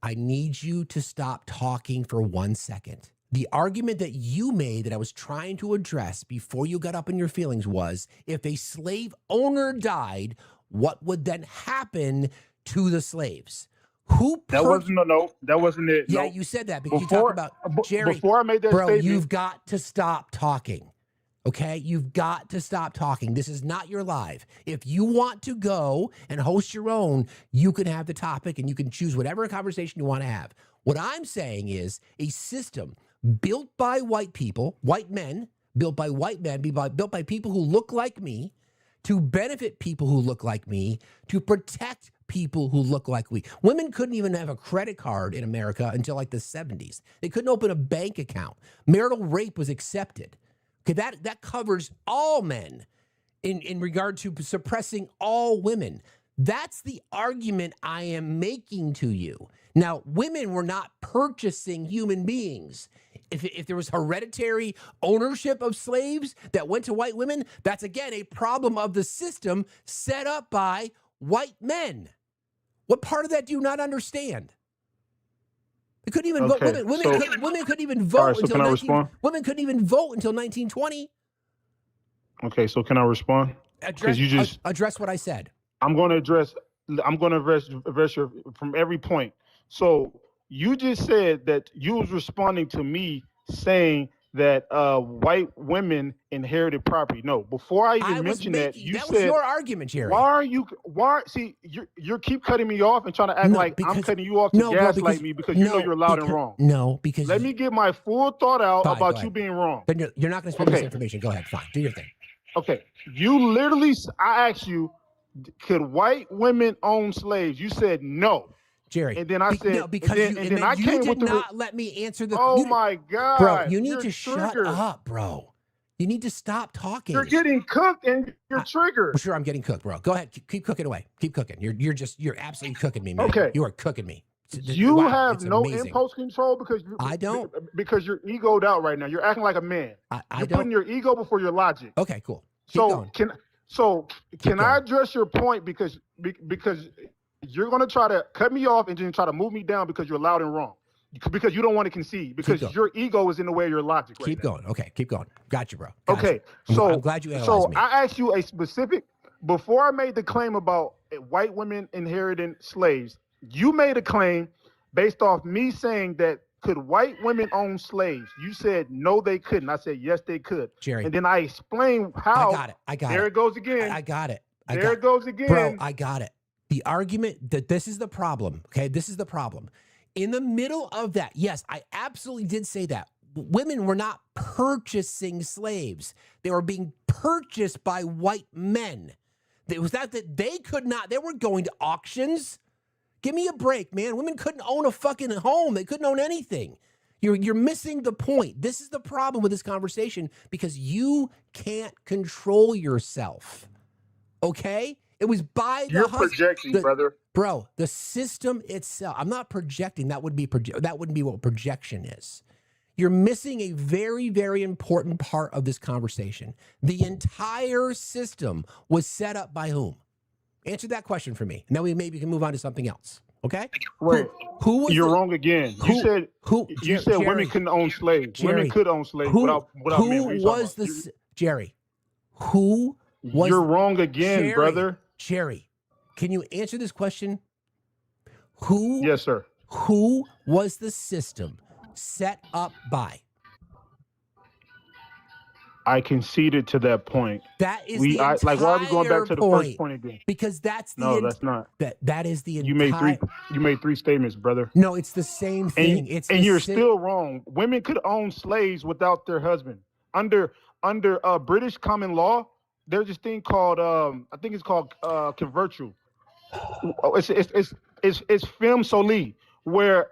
I need you to stop talking for 1 second. The argument that you made that I was trying to address before you got up in your feelings was, if a slave owner died, what would then happen to the slaves? That wasn't it. Yeah, No. you said that because you talked about Jerry. Before I made that bro, statement, you've got to stop talking. Okay, you've got to stop talking. This is not your live. If you want to go and host your own, you can have the topic and you can choose whatever conversation you want to have. What I'm saying is a system built by white people, white men, built by white men, built by people who look like me, to benefit people who look like me, to protect people who look like we. Women couldn't even have a credit card in America until like the 70s. They couldn't open a bank account. Marital rape was accepted. Okay, that covers all men in regard to suppressing all women. That's the argument I am making to you. Now, women were not purchasing human beings. If there was hereditary ownership of slaves that went to white women, that's again a problem of the system set up by white men. What part of that do you not understand? They couldn't even vote. Women couldn't even vote until women couldn't even vote until 1920. Okay, so can I respond? Address what I said. I'm going to address your from every point. So you just said that you was responding to me saying that white women inherited property. No, before I even mentioned that, you that said was your argument, Jerry. You keep cutting me off and trying to act I'm cutting you off to gaslight me because you know you're loud and wrong. No, because let me get my full thought out about you being wrong. Then you're not going to spread this information. Go ahead, fine, do your thing. Okay, I asked you, could white women own slaves? You said no. Jerry, and then I said no, because you did not let me answer the. Oh my God, bro! You need to shut up, bro. You need to stop talking. You're getting cooked and you're triggered. Sure, I'm getting cooked, bro. Go ahead, keep cooking away. Keep cooking. You're absolutely cooking me, man. Okay, you are cooking me. You have no impulse control because I don't. Because you're egoed out right now. You're acting like a man. You're putting your ego before your logic. Okay, cool. Can I address your point because you're going to try to cut me off and then try to move me down because you're loud and wrong. Because you don't want to concede. Because your ego is in the way of your logic right Keep now. going. Okay, keep going. Got you, bro. Okay, so I'm glad you analyzed me. I asked you a specific, before I made the claim about white women inheriting slaves, you made a claim based off me saying that could white women own slaves? You said no, they couldn't. I said yes, they could. Jerry. And then I explained how. I got it. There it goes again. I got it. There it goes again. Bro, I got it. The argument that this is the problem, okay? This is the problem. In the middle of that, yes, I absolutely did say that. Women were not purchasing slaves. They were being purchased by white men. It was that they could not, they were going to auctions. Give me a break, man. Women couldn't own a fucking home. They couldn't own anything. You're missing the point. This is the problem with this conversation because you can't control yourself. Okay? It was by the You're projecting, brother. Bro, the system itself. I'm not projecting. That wouldn't be what projection is. You're missing a very, very important part of this conversation. The entire system was set up by whom? Answer that question for me. And then we maybe can move on to something else. Okay? Wait, you're wrong again. You said Jerry, women couldn't own slaves. Jerry, women could own slaves without men. Jerry? Who was? You're wrong again, brother. Jerry, can you answer this question? Who? Yes, sir. Who was the system set up by? I conceded to that point. That is why are we going back to the first point again? Because that's that's not. That is the entire. You made three statements, brother. No, it's the same thing. You're still wrong. Women could own slaves without their husband. Under British common law, there's this thing called I think it's called convertu. It's femme soli, where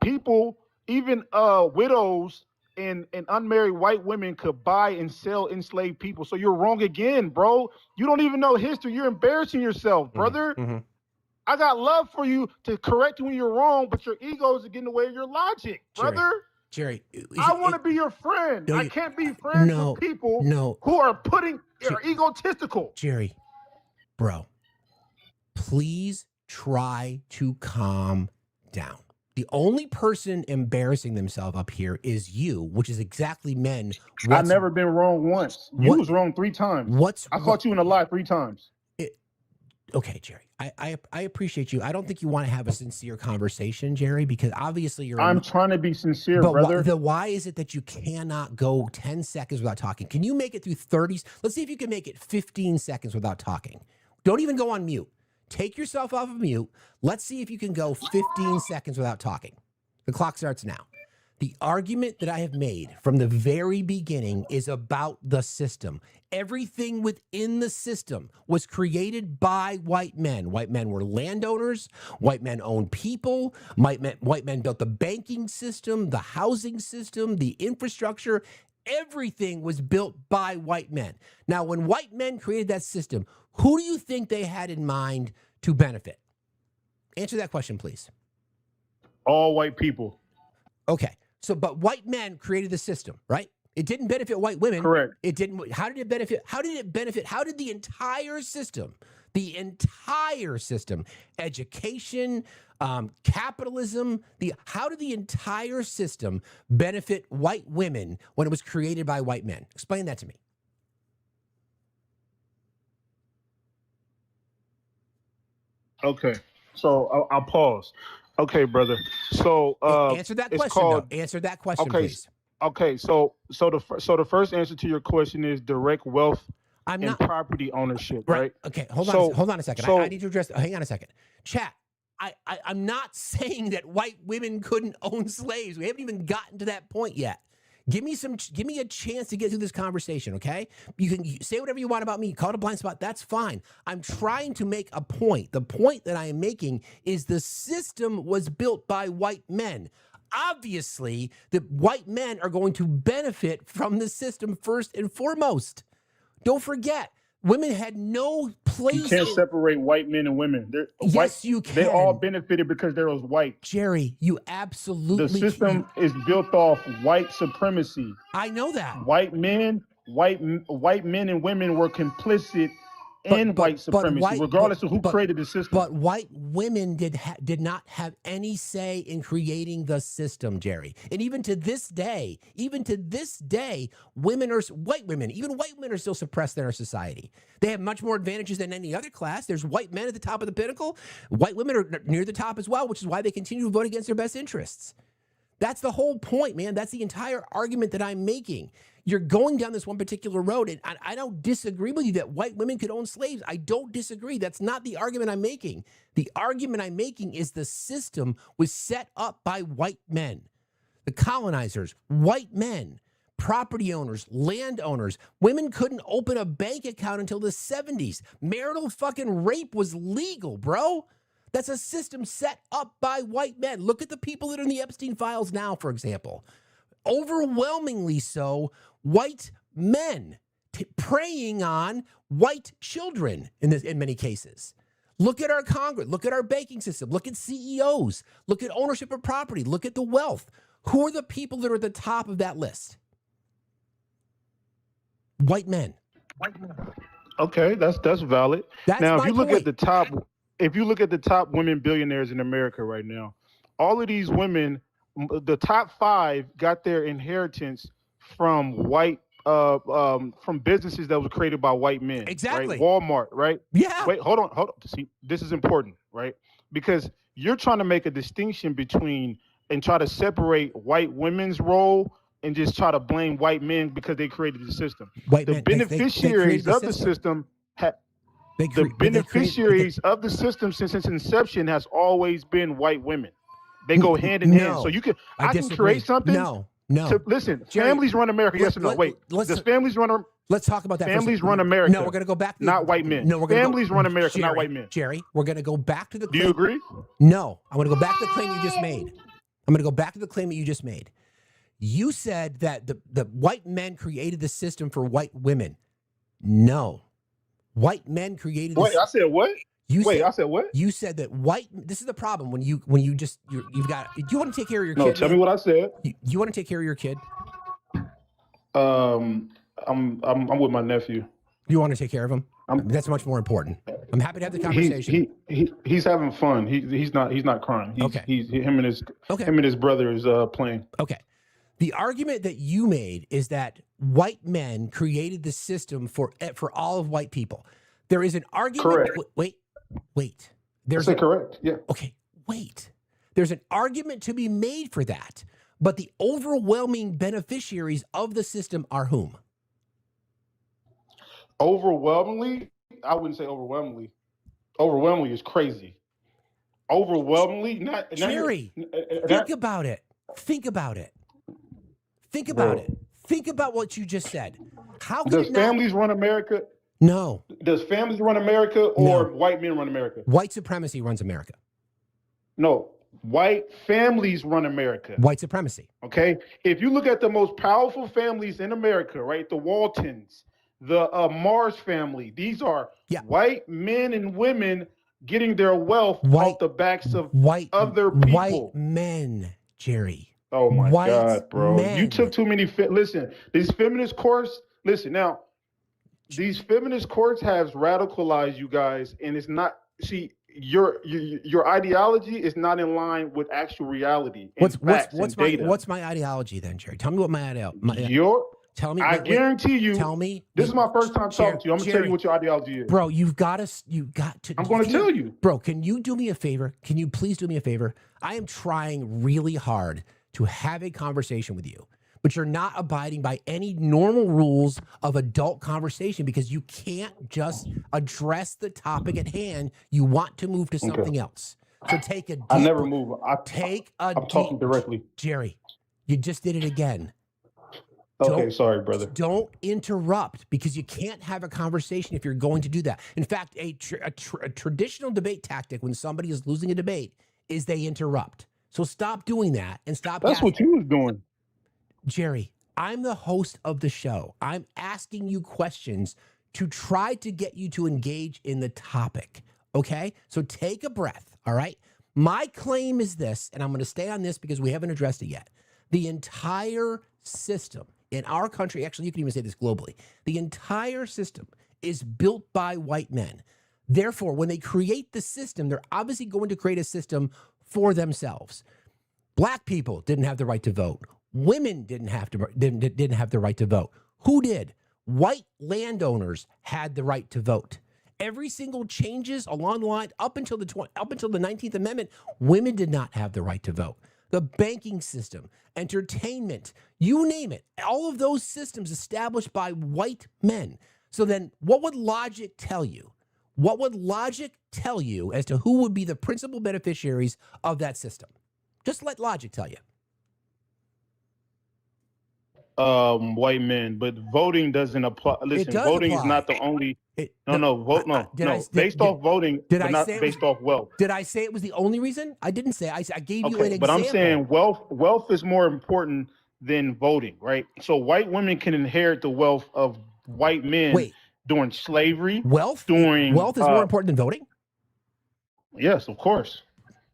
people, even widows and unmarried white women, could buy and sell enslaved people. So you're wrong again, bro. You don't even know history. You're embarrassing yourself, brother. Mm-hmm. I got love for you to correct you when you're wrong, but your ego is getting in the way of your logic, brother. Jerry, I want to be your friend. No, I you- can't be friends no, with people no. who are egotistical. Jerry, bro, please try to calm down. The only person embarrassing themselves up here is you, which is exactly men. I've never been wrong once. You was wrong 3 times. I caught you in a lie 3 times. Okay, Jerry, I appreciate you. I don't think you want to have a sincere conversation, Jerry, because obviously you're. I'm trying to be sincere, but brother. Why is it that you cannot go 10 seconds without talking? Can you make it through 30? Let's see if you can make it 15 seconds without talking. Don't even go on mute. Take yourself off of mute. Let's see if you can go 15 seconds without talking. The clock starts now. The argument that I have made from the very beginning is about the system. Everything within the system was created by white men. White men were landowners. White men owned people. White men built the banking system, the housing system, the infrastructure. Everything was built by white men. Now, when white men created that system, who do you think they had in mind to benefit? Answer that question, please. All white people. Okay. So, but white men created the system, right? It didn't benefit white women. Correct. It didn't. How did it benefit? How did the entire system, education, capitalism, how did the entire system benefit white women when it was created by white men? Explain that to me. Okay. So I'll pause. Okay, brother. So answer that it's question. called, Answer that question, okay, please. Okay. So the first answer to your question is direct wealth and property ownership, right? Okay. Hold on a second. So, I need to address. Hang on a second. Chat. I'm not saying that white women couldn't own slaves. We haven't even gotten to that point yet. Give me a chance to get through this conversation, okay? You can say whatever you want about me. Call it a blind spot. That's fine. I'm trying to make a point. The point that I am making is the system was built by white men. Obviously, the white men are going to benefit from the system first and foremost. Don't forget, women had no place. you can't separate white men and women. Yes, you can. They all benefited because they was white. Jerry, you absolutely. The system is built off white supremacy. I know that. White men and women were complicit in white supremacy, regardless of who created the system. But white women did not have any say in creating the system, Jerry. And even to this day, white women are still suppressed in our society. They have much more advantages than any other class. There's white men at the top of the pinnacle. White women are near the top as well, which is why they continue to vote against their best interests. That's the whole point, man. That's the entire argument that I'm making. You're going down this one particular road, and I don't disagree with you that white women could own slaves. I don't disagree. That's not the argument I'm making. The argument I'm making is the system was set up by white men. The colonizers, white men, property owners, landowners. Women couldn't open a bank account until the 70s. Marital fucking rape was legal, bro. That's a system set up by white men. Look at the people that are in the Epstein files now, for example. Overwhelmingly so, white men preying on white children in many cases. Look at our Congress. Look at our banking system. Look at CEOs. Look at ownership of property. Look at the wealth. Who are the people that are at the top of that list? White men. Okay, that's valid. Now, if you look at the top women billionaires in America right now, all of these women, the top 5 got their inheritance from from businesses that was created by white men. Exactly. Right? Walmart, right? Yeah. Wait, hold on. See, this is important, right? Because you're trying to make a distinction between and try to separate white women's role and just try to blame white men because they created the system. The beneficiaries of the system of the system since its inception has always been white women. They go hand in hand. So I can create something. No. Listen, Jerry, families run America. Yes or no? Wait. Does families run? Let's talk about that. Families run America. No, we're going to go back. Not white men. No, we're going families run America, not white men. Jerry, we're going to go back to the claim. Do you agree? No, I'm going to go back to the claim you just made. I'm going to go back to the claim that you just made. You said that the white men created the system for white women. No. White men created Wait, I said what? I said what? You said that this is the problem when you've got. Do you want to take care of your No, kid? tell me what I said. You want to take care of your kid? I'm with my nephew. You want to take care of him? That's much more important. I'm happy to have the conversation. He's having fun. He's not crying. Him and his brother is playing. Okay. The argument that you made is that white men created the system for all of white people. There is an argument. Correct. Wait. Correct. Yeah. Okay. Wait. There's an argument to be made for that, but the overwhelming beneficiaries of the system are whom? Overwhelmingly, I wouldn't say overwhelmingly. Overwhelmingly is crazy. Overwhelmingly, not Jerry. Think about it. Think about it. Think about it. Think about what you just said. How does families run America? No. Does families run America or white men run America? White supremacy runs America. No. White families run America. White supremacy. Okay. If you look at the most powerful families in America, right? The Waltons, the Mars family. These are white men and women getting their wealth off the backs of other people. White men, Jerry. Oh my God, bro! Men. You took too many. Listen, these feminist courts. Listen now. These feminist courts have radicalized you guys, and it's not. See, your ideology is not in line with actual reality. What's my ideology then, Jerry? Tell me what my ideology. Tell me. I guarantee you. Tell me. This is my first time talking to you. I'm gonna tell you what your ideology is, bro. You got to. I'm going to tell you, bro. Can you do me a favor? Can you please do me a favor? I am trying really hard to have a conversation with you, but you're not abiding by any normal rules of adult conversation because you can't just address the topic at hand. You want to move to something else. So take a deep, I never move. I'm talking directly. Jerry, you just did it again. Okay, sorry, brother. Don't interrupt because you can't have a conversation if you're going to do that. In fact, a traditional debate tactic when somebody is losing a debate is they interrupt. So stop doing that and stop. That's what you was doing. Jerry, I'm the host of the show. I'm asking you questions to try to get you to engage in the topic. Okay? So take a breath. All right? My claim is this, and I'm going to stay on this because we haven't addressed it yet. The entire system in our country, actually, you can even say this globally, the entire system is built by white men. Therefore, when they create the system, they're obviously going to create a system for themselves. Black people didn't have the right to vote. Women didn't have the right to vote. Who did? White landowners had the right to vote. Every single changes along the line up until the 19th Amendment, women did not have the right to vote. The banking system, entertainment, you name it, all of those systems established by white men. So then what would logic tell you? What would logic tell you as to who would be the principal beneficiaries of that system? Just let logic tell you. White men, but voting doesn't apply. Listen, voting is not the only. Based off voting, but not based off wealth. Did I say it was the only reason? I didn't say. I gave you an example. But I'm saying wealth is more important than voting, right? So white women can inherit the wealth of white men during slavery. Wealth is more important than voting? Yes, of course.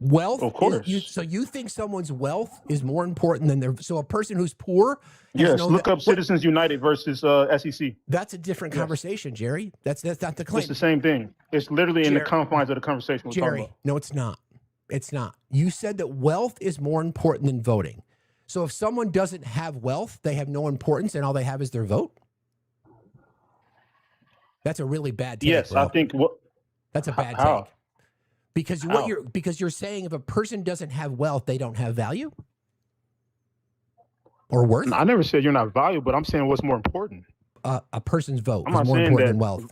Wealth, of course. So you think someone's wealth is more important than their? So a person who's poor. Yes, look up Citizens United versus SEC. That's a different conversation, Jerry. That's not the claim. It's the same thing. It's literally in the confines of the conversation we're talking about. No, it's not. It's not. You said that wealth is more important than voting. So if someone doesn't have wealth, they have no importance, and all they have is their vote. That's a really bad take. Yes, bro. I think that's a bad take. Because you're saying if a person doesn't have wealth, they don't have value or worth. I never said you're not valuable, but I'm saying what's more important. A person's vote is more important than wealth.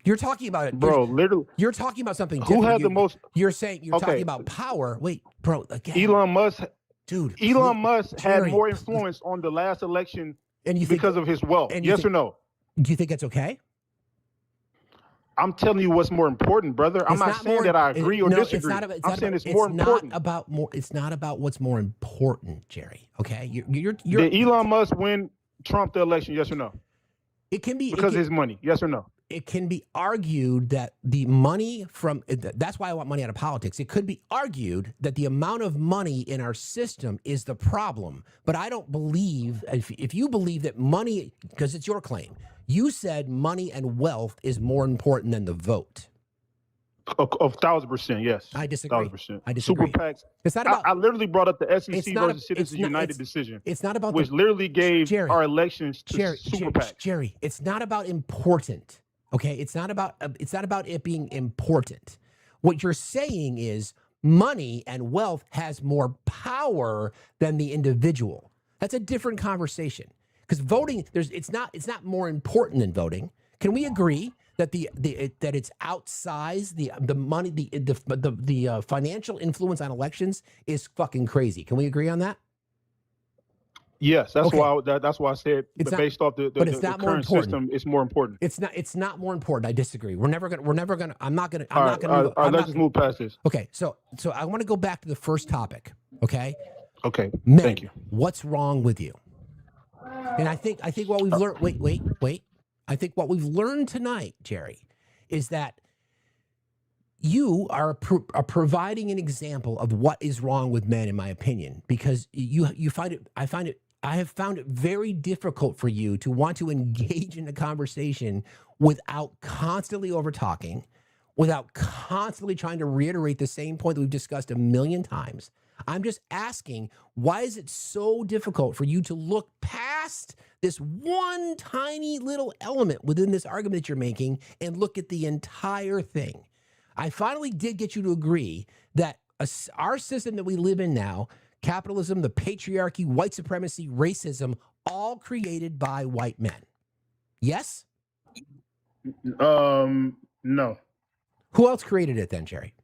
You're talking about it, bro. Literally, you're talking about something different. Who had the most? You're saying you're talking about power. Wait, bro. Again, Elon Musk, dude. Elon Musk had more influence on the last election, because of his wealth. Yes or no? Do you think that's okay? I'm telling you what's more important, brother. I'm not saying that I agree or disagree. I'm saying it's more important. It's not about what's more important, Jerry. Okay, Did Elon Musk win Trump the election? Yes or no? It can be because of his money. Yes or no? it can be argued that the money from that's why I want money out of politics. It could be argued that the amount of money in our system is the problem. But I don't believe, if you believe that money, because it's your claim, you said money and wealth is more important than the vote. Of 1,000%, yes. I disagree. 1,000%. I disagree. Super PACs. It's not about. I literally brought up the SEC It's not versus Citizens United decision. It's not about which literally gave our elections to super PACs. Jerry, it's not about important. Okay, it's not about it being important. What you're saying is money and wealth has more power than the individual. That's a different conversation. Because voting, it's not more important than voting. Can we agree that that it's outsized the money the financial influence on elections is fucking crazy? Can we agree on that? Yes, that's Okay. why I said based off the current system, it's more important. It's not more important. I disagree. I'm not gonna. All right, let's just move past this. Okay, so I want to go back to the first topic. Okay. Okay. Men, Thank you. What's wrong with you? And I think what we've learned. Wait. I think what we've learned tonight, Jerry, is that you are providing an example of what is wrong with men, in my opinion, because you find it. I have found it very difficult for you to want to engage in a conversation without constantly over talking, without constantly trying to reiterate the same point that we've discussed a million times. I'm just asking, why is it so difficult for you to look past this one tiny little element within this argument that you're making and look at the entire thing? I finally did get you to agree that our system that we live in now, capitalism, the patriarchy, white supremacy, racism, all created by white men. Yes? No. Who else created it then, Jerry?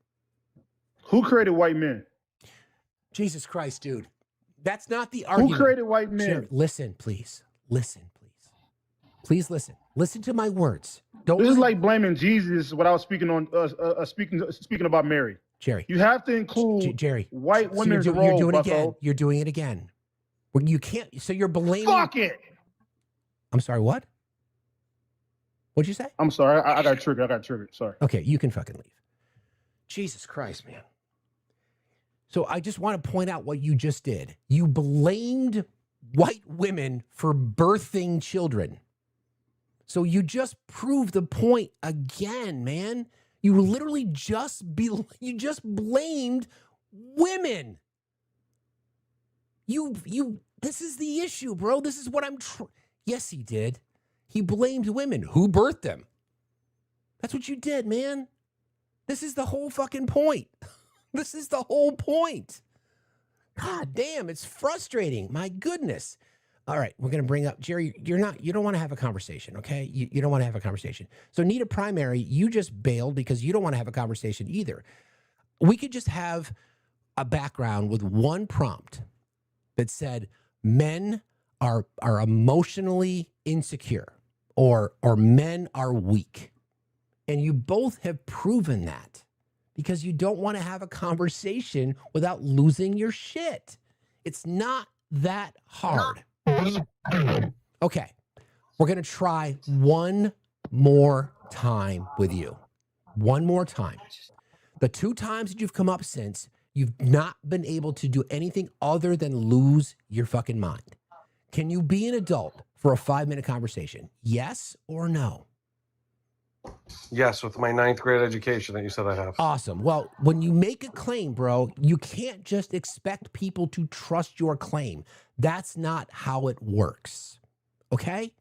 Who created white men? Jesus Christ, dude. That's not the argument. Who created white men? Jerry, listen, please. Listen, please. Please listen. Listen to my words. This is like blaming Jesus without speaking on speaking about Mary. Jerry. You have to include Jerry. white women's you're role. doing it again. Bucko. You're doing it again. Well, you can't. So you're blaming. Fuck it. I'm sorry. What? What'd you say? I'm sorry. I got triggered. Sorry. Okay, you can fucking leave. Jesus Christ, man. So I just want to point out what you just did. You blamed white women for birthing children. So you just proved the point again, man. You literally just blamed women. This is the issue, bro. This is what yes, he did. He blamed women. Who birthed them? That's what you did, man. This is the whole fucking point. This is the whole point. God damn, it's frustrating. My goodness. All right, we're going to bring up, Jerry, you don't want to have a conversation, okay? You don't want to have a conversation. So need a primary, you just bailed because you don't want to have a conversation either. We could just have a background with one prompt that said men are emotionally insecure or men are weak. And you both have proven that because you don't want to have a conversation without losing your shit. It's not that hard. Okay, we're going to try one more time with you. One more time. The 2 times that you've come up since, you've not been able to do anything other than lose your fucking mind. Can you be an adult for a 5-minute conversation? Yes or no? Yes, with my 9th grade education that you said I have. Awesome. Well, when you make a claim, bro, you can't just expect people to trust your claim. That's not how it works. Okay?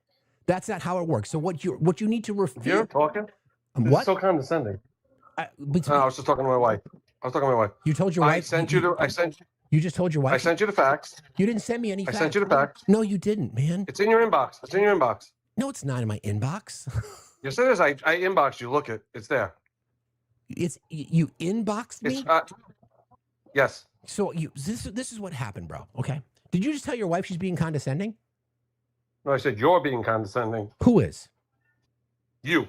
That's not how it works. So what you need to refute. You're talking? What? It's so condescending. I was just talking to my wife. You told your wife. I sent you. You just told your wife. I sent you the facts. You didn't send me any facts. I sent you the facts. No, you didn't, man. It's in your inbox. No, it's not in my inbox. Yes, it is. I inboxed you. Look, it's there. You inboxed me? Yes. So this is what happened, bro. Okay. Did you just tell your wife she's being condescending? No, I said you're being condescending. Who is? You.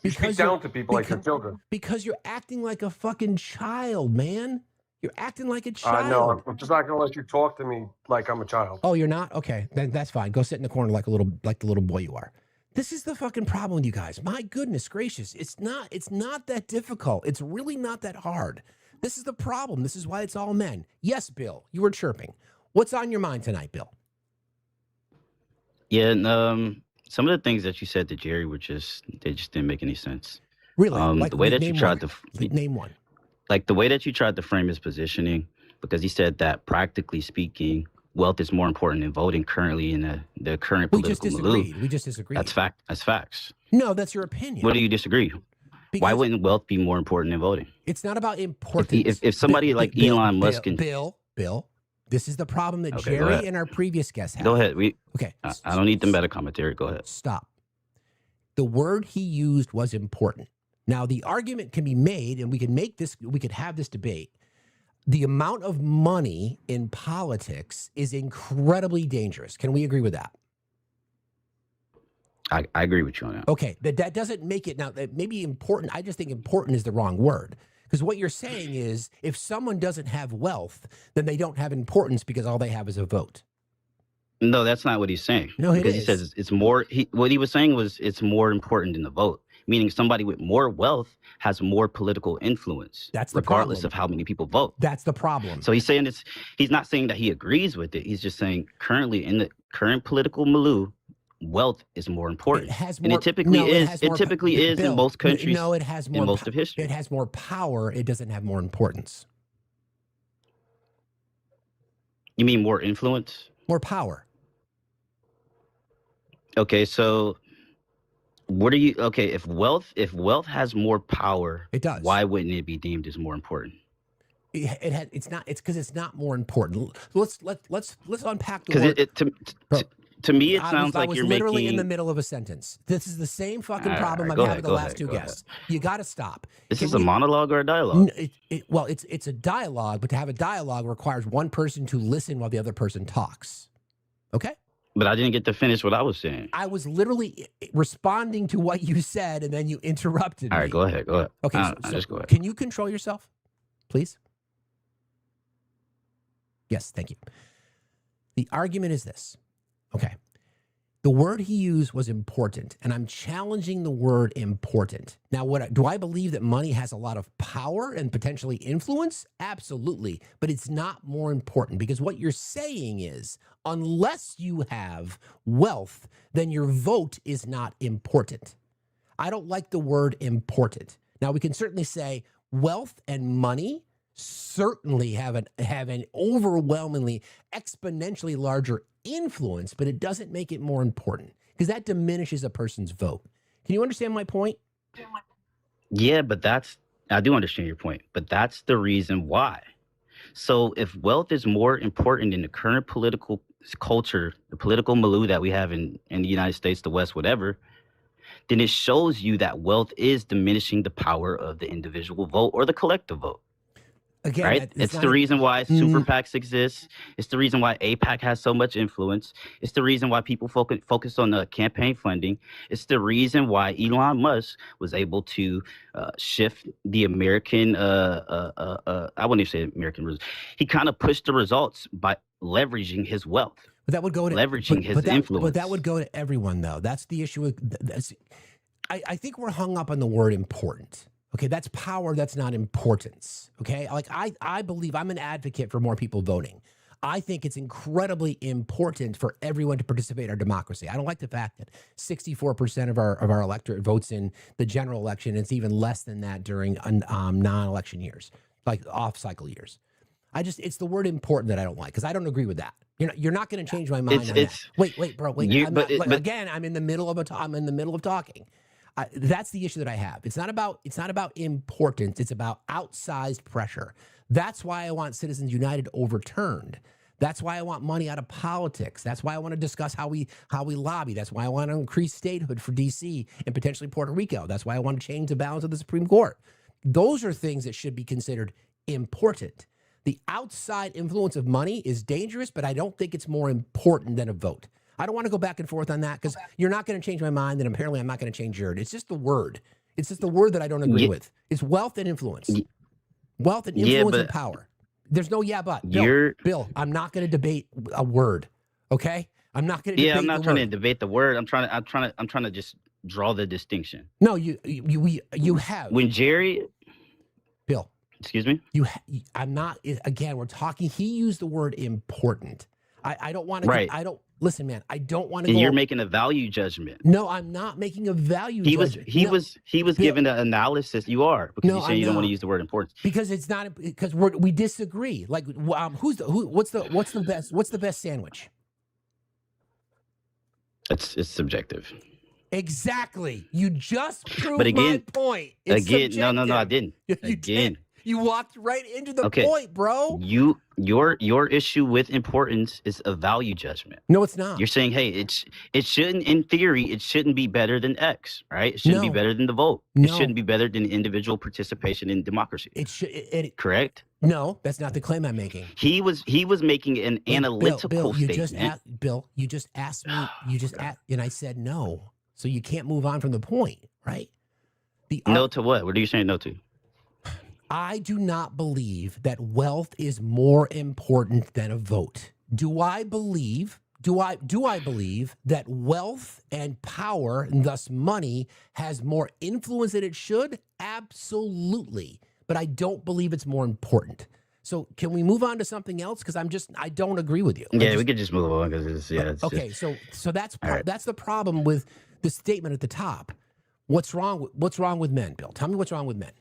You speak down to people like your children. Because you're acting like a fucking child, man. You're acting like a child. No, I'm just not going to let you talk to me like I'm a child. Oh, you're not? Okay, then that's fine. Go sit in the corner like the little boy you are. This is the fucking problem with you guys. My goodness gracious. It's not that difficult. It's really not that hard. This is the problem. This is why it's all men. Yes, Bill, you were chirping. What's on your mind tonight, Bill? Yeah, and some of the things that you said to Jerry they just didn't make any sense. Really? The way that you tried to name one. Like the way that you tried to frame his positioning, because he said that practically speaking, wealth is more important than voting currently in the current political milieu. We just disagreed. That's fact. That's facts. No, that's your opinion. What do you disagree? Why wouldn't wealth be more important than voting? It's not about importance. If somebody like Elon Musk can... Bill, this is the problem that Jerry and our previous guests had. Go ahead. Okay. I don't need the meta commentary. Go ahead. Stop. The word he used was important. Now, the argument can be made, and we could have this debate. The amount of money in politics is incredibly dangerous. Can we agree with that? I agree with you on that. Okay, that doesn't make it, now, that may be important. I just think important is the wrong word. Because what you're saying is if someone doesn't have wealth, then they don't have importance because all they have is a vote. No, that's not what he's saying. No, because he says it's more. What he was saying was it's more important than the vote, meaning somebody with more wealth has more political influence. That's the regardless problem. of how many people vote. That's the problem. So he's saying this. He's not saying that he agrees with it. He's just saying currently in the current political milieu, wealth is more important. It has and more, it typically is. It typically is Bill, in most countries. No, it has more in most of history. It has more power. It doesn't have more importance. You mean more influence? More power. Okay, so what are you? Okay, if wealth has more power, it does. Why wouldn't it be deemed as more important? It's not. It's because it's not more important. Let's unpack the word. Because to me, it sounds like you're literally making... in the middle of a sentence. This is the same fucking problem I've go had ahead, with the go last ahead, two go guests. You got to stop. Is this a monologue or a dialogue? Well, it's a dialogue, but to have a dialogue requires one person to listen while the other person talks. Okay? But I didn't get to finish what I was saying. I was literally responding to what you said, and then you interrupted me. All right, go ahead. Go ahead. Okay, so just go ahead. Can you control yourself, please? Yes, thank you. The argument is this. Okay. The word he used was important, and I'm challenging the word important. Now, do I believe that money has a lot of power and potentially influence? Absolutely, but it's not more important because what you're saying is unless you have wealth, then your vote is not important. I don't like the word important. Now, we can certainly say wealth and money certainly have an overwhelmingly exponentially larger influence, but it doesn't make it more important because that diminishes a person's vote. Can you understand my point? Yeah, but I do understand your point, but that's the reason why. So if wealth is more important in the current political culture, the political milieu that we have in the United States, the West, whatever, then it shows you that wealth is diminishing the power of the individual vote or the collective vote. Again, right? It's the reason why super PACs exist. It's the reason why APAC has so much influence. It's the reason why people focus on the campaign funding. It's the reason why Elon Musk was able to shift the American, I wouldn't even say American results. He kind of pushed the results by leveraging his wealth. But that would go to leveraging his influence. But that would go to everyone, though. That's the issue. I think we're hung up on the word important. Okay, that's power, that's not importance. Okay, like I believe I'm an advocate for more people voting. I think it's incredibly important for everyone to participate in our democracy. I don't like the fact that 64% of our electorate votes in the general election. It's even less than that during non-election years, like off-cycle years. It's the word important that I don't like because I don't agree with that. You're not going to change my mind on that. Wait, bro. Wait. Again, I'm in the middle of talking. That's the issue that I have. It's not about importance. It's about outsized pressure. That's why I want Citizens United overturned. That's why I want money out of politics. That's why I want to discuss how we lobby. That's why I want to increase statehood for D.C. and potentially Puerto Rico. That's why I want to change the balance of the Supreme Court. Those are things that should be considered important. The outside influence of money is dangerous, but I don't think it's more important than a vote. I don't want to go back and forth on that because you're not going to change my mind, and apparently I'm not going to change yours. It's just the word. It's just the word that I don't agree with. It's wealth and influence. Wealth and influence and power. There's no but. Bill, I'm not going to debate a word, okay? I'm not going to debate I'm not the trying word. to debate the word. I'm trying to just draw the distinction. No, you have. When Jerry, Bill, excuse me, I'm not. Again, we're talking. He used the word important. I don't want to. Right. I don't listen, man. I don't want to. and you're making a value judgment. No, I'm not making a value judgment. He No, was Bill, given the analysis. You are because No, you say I'm you don't want not. to use the word importance. because it's not because we disagree. Like, what's the best sandwich? It's subjective. Exactly. You just proved But again, my point. It's no, I didn't. You Again, You walked right into the Okay. point, bro. Your issue with importance is a value judgment. No, it's not. You're saying, hey, it shouldn't, in theory, it shouldn't be better than X, right? It shouldn't be No. better than the vote. No. It shouldn't be better than individual participation in democracy. It should. Correct? No, that's not the claim I'm making. He was making an analytical Bill, you statement. you just asked me. You just asked, and I said no. So you can't move on from the point, right? No to what? What are you saying no to? I do not believe that wealth is more important than a vote. Do I believe that wealth and power, and thus money, has more influence than it should? Absolutely. But I don't believe it's more important. So can we move on to something else? Because I don't agree with you. Yeah, we could just move on because it's Okay, just, so that's All right. that's the problem with the statement at the top. What's wrong with men, Bill? Tell me what's wrong with men.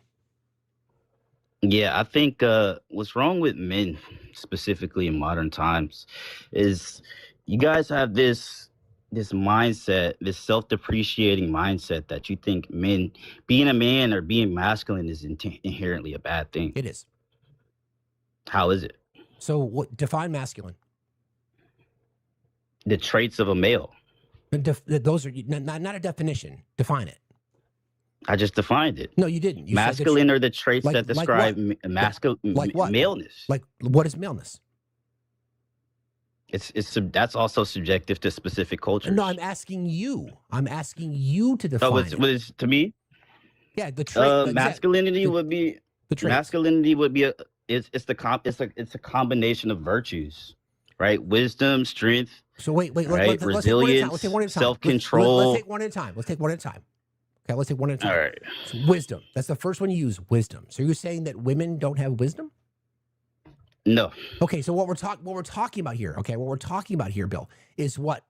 Yeah, I think what's wrong with men, specifically in modern times, is you guys have this mindset, this self-depreciating mindset that you think being a man or being masculine is inherently a bad thing. It is. How is it? So what define masculine? The traits of a male. Those are not a definition. Define it. I just defined it. No, you didn't. You said that Masculine are the traits like- that like describe what? masculine Like what? maleness. Like what is maleness? That's also subjective to specific cultures. No, I'm asking you. I'm asking you to define Oh, it. what is to me? Yeah, the trait. Masculinity would be the traits. masculinity would be it's a combination of virtues, right? Wisdom, strength. So wait. Right? Let's take one at a time. Resilience, Let's take one at a time. self-control. Let's take one at a time. Let's take one at a time. Okay, let's take one at a time. All right. So wisdom. That's the first one you use. Wisdom. So you're saying that women don't have wisdom? No. Okay, so what we're talking about here, Bill, is what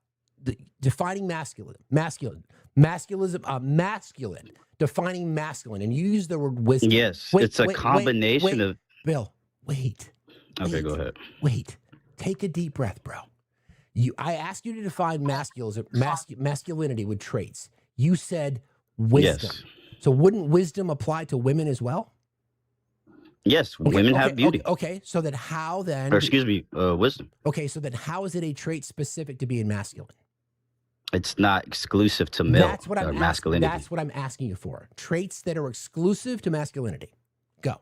defining masculine, defining masculine, and you use the word wisdom. Yes, it's a combination of. Bill, wait. Okay, go ahead. Wait. Take a deep breath, bro. I asked you to define masculinity with traits. You said wisdom. Yes. So wouldn't wisdom apply to women as well? Yes, women have beauty. Okay, so then how then? Or excuse me, wisdom. Okay, so then how is it a trait specific to being masculine? It's not exclusive to male or masculinity. That's what I'm asking you for. Traits that are exclusive to masculinity. Go.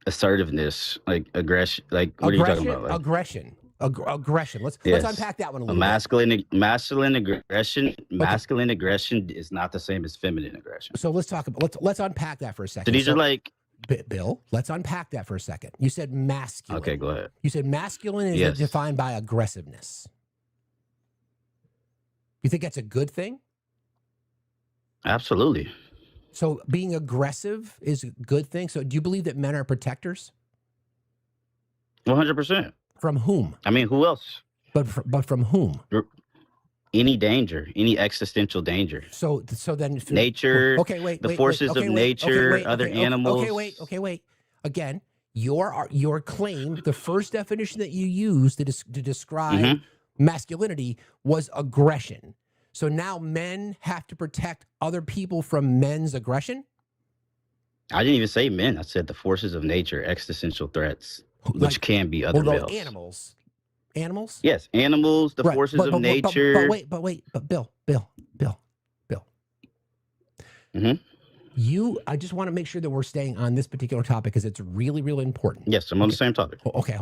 Assertiveness, like aggression, like what are you talking about? Like, aggression. Let's yes. unpack that one a little masculine aggression. Masculine aggression is not the same as feminine aggression. bit. So let's talk about let's unpack that for a second. So these are like Bill, let's unpack that for a second. You said masculine. Okay, go ahead. You said masculine is Yes. defined by aggressiveness. You think that's a good thing? Absolutely. So being aggressive is a good thing. So do you believe that men are protectors? 100%. From whom? I mean, who else? But from whom? Any danger, any existential danger. So then Nature. Okay, wait. The forces of nature, other animals. Okay, wait. Again, your claim, the first definition that you used to describe masculinity was aggression. So now men have to protect other people from men's aggression? I didn't even say men. I said the forces of nature, existential threats, which can be other males. Animals. Animals? Yes, animals, the forces of nature. But Bill. I just want to make sure that we're staying on this particular topic because it's really, really important. Yes, I'm on the same topic. Okay.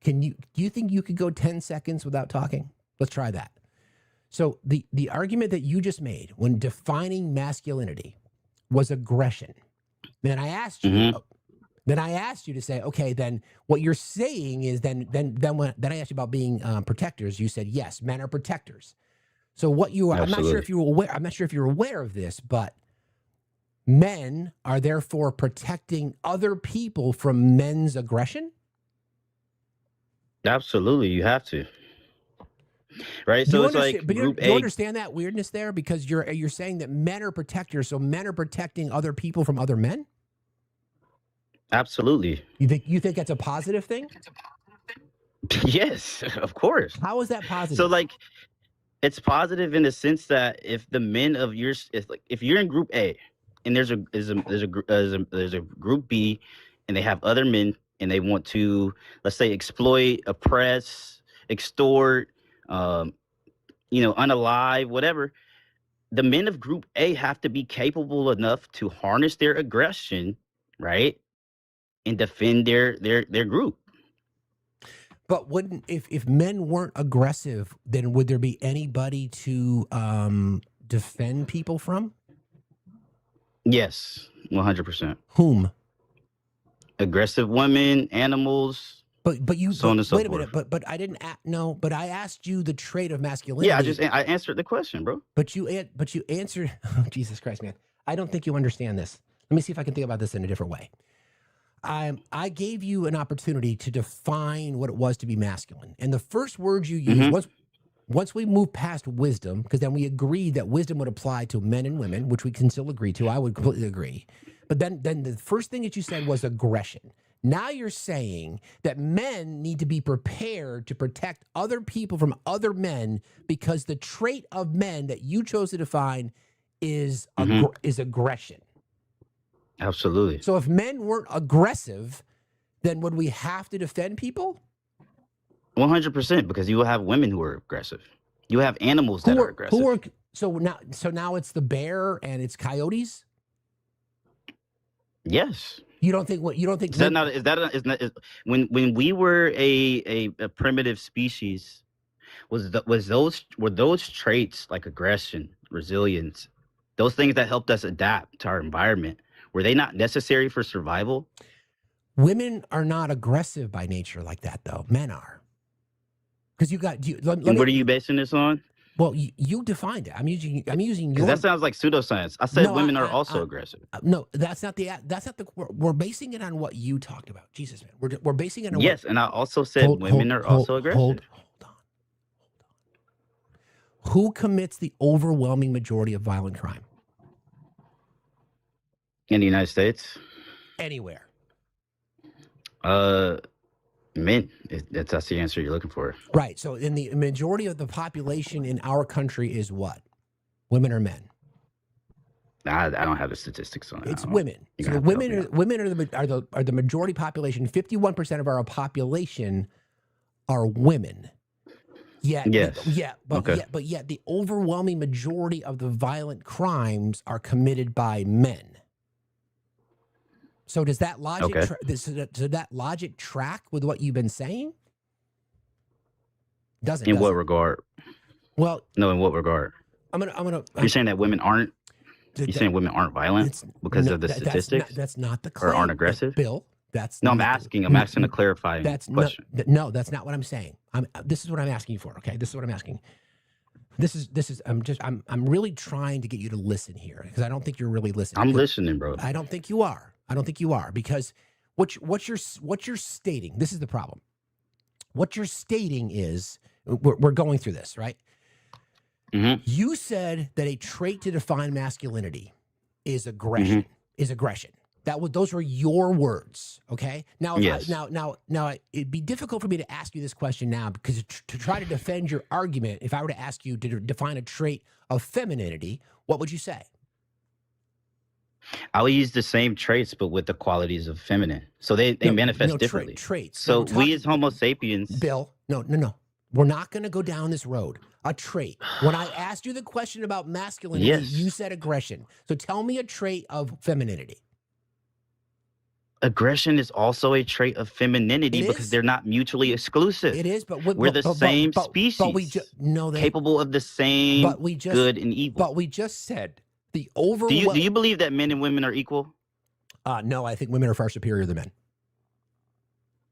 Do you think you could go 10 seconds without talking? Let's try that. So the argument that you just made when defining masculinity was aggression. Man, I asked you, Then I asked you to say, okay, then what you're saying is then I asked you about being protectors. You said yes, men are protectors. So what you are, I'm not sure if you're aware of this, but men are therefore protecting other people from men's aggression. Absolutely, you have to. Right, so you it's like but group you A. understand that weirdness there because you're saying that men are protectors, so men are protecting other people from other men. Absolutely. You think that's a positive thing? Yes, of course. How is that positive? So like, it's positive in the sense that if the men of yours, if you're in group A, and there's a group B, and they have other men, and they want to, let's say, exploit, oppress, extort, unalive, whatever. The men of group A have to be capable enough to harness their aggression, right, and defend their group. But wouldn't if men weren't aggressive, then would there be anybody to defend people from? Yes, 100%. Whom? Aggressive women, animals. But you so on and so wait a forth. minute. But I didn't no. But I asked you the trait of masculinity. Yeah, I answered the question, bro. But you answered. Oh, Jesus Christ, man! I don't think you understand this. Let me see if I can think about this in a different way. I gave you an opportunity to define what it was to be masculine, and the first word you used was. Once we move past wisdom, because then we agreed that wisdom would apply to men and women, which we can still agree to. I would completely agree. But then the first thing that you said was aggression. Now you're saying that men need to be prepared to protect other people from other men because the trait of men that you chose to define is aggression. Absolutely. So if men weren't aggressive, then would we have to defend people? 100%, because you will have women who are aggressive. You have animals that are aggressive. So now it's the bear and it's coyotes? Yes. You don't think when we were a primitive species, were those traits like aggression, resilience, those things that helped us adapt to our environment, were they not necessary for survival? Women are not aggressive by nature like that, though. Men are. Because you got. What are you basing this on? Well, you defined it. I'm using your. That sounds like pseudoscience. I said women are also aggressive. No, that's not the. We're basing it on what you talked about. Jesus, man, we're basing it on. Yes, and I also said women are also aggressive. Hold on. Who commits the overwhelming majority of violent crime? In the United States? Anywhere. Men. That's the answer you're looking for. Right. So in the majority of the population in our country is what? Women or men? I don't have the statistics on it. It's women. So women are the majority population. 51% of our population are women. Yet the overwhelming majority of the violent crimes are committed by men. So does that logic does that logic track with what you've been saying? Doesn't. In what regard? Well, no. In what regard? You're saying that women aren't. You're saying women aren't violent because of the statistics. That's not the claim. Or aren't aggressive, Bill. I'm asking a clarifying question. No, that's not what I'm saying. This is what I'm asking you for. Okay, this is what I'm asking. I'm really trying to get you to listen here because I don't think you're really listening. I'm listening, bro. I don't think you are. Because what you're stating. This is the problem. What you're stating is we're going through this, right? Mm-hmm. You said that a trait to define masculinity is aggression. Mm-hmm. Is aggression. Those were your words, okay? Now, yes. Now, it'd be difficult for me to ask you this question now because to try to defend your argument, if I were to ask you to define a trait of femininity, what would you say? I would use the same traits, but with the qualities of feminine. So they manifest differently. Traits. So we as Homo sapiens. Bill, no. We're not going to go down this road. A trait. When I asked you the question about masculinity, you said aggression. So tell me a trait of femininity. Aggression is also a trait of femininity because they're not mutually exclusive. It is, but we're the same species. But we capable of the same good and evil. But we just said the overall. Do you believe that men and women are equal? No, I think women are far superior to men.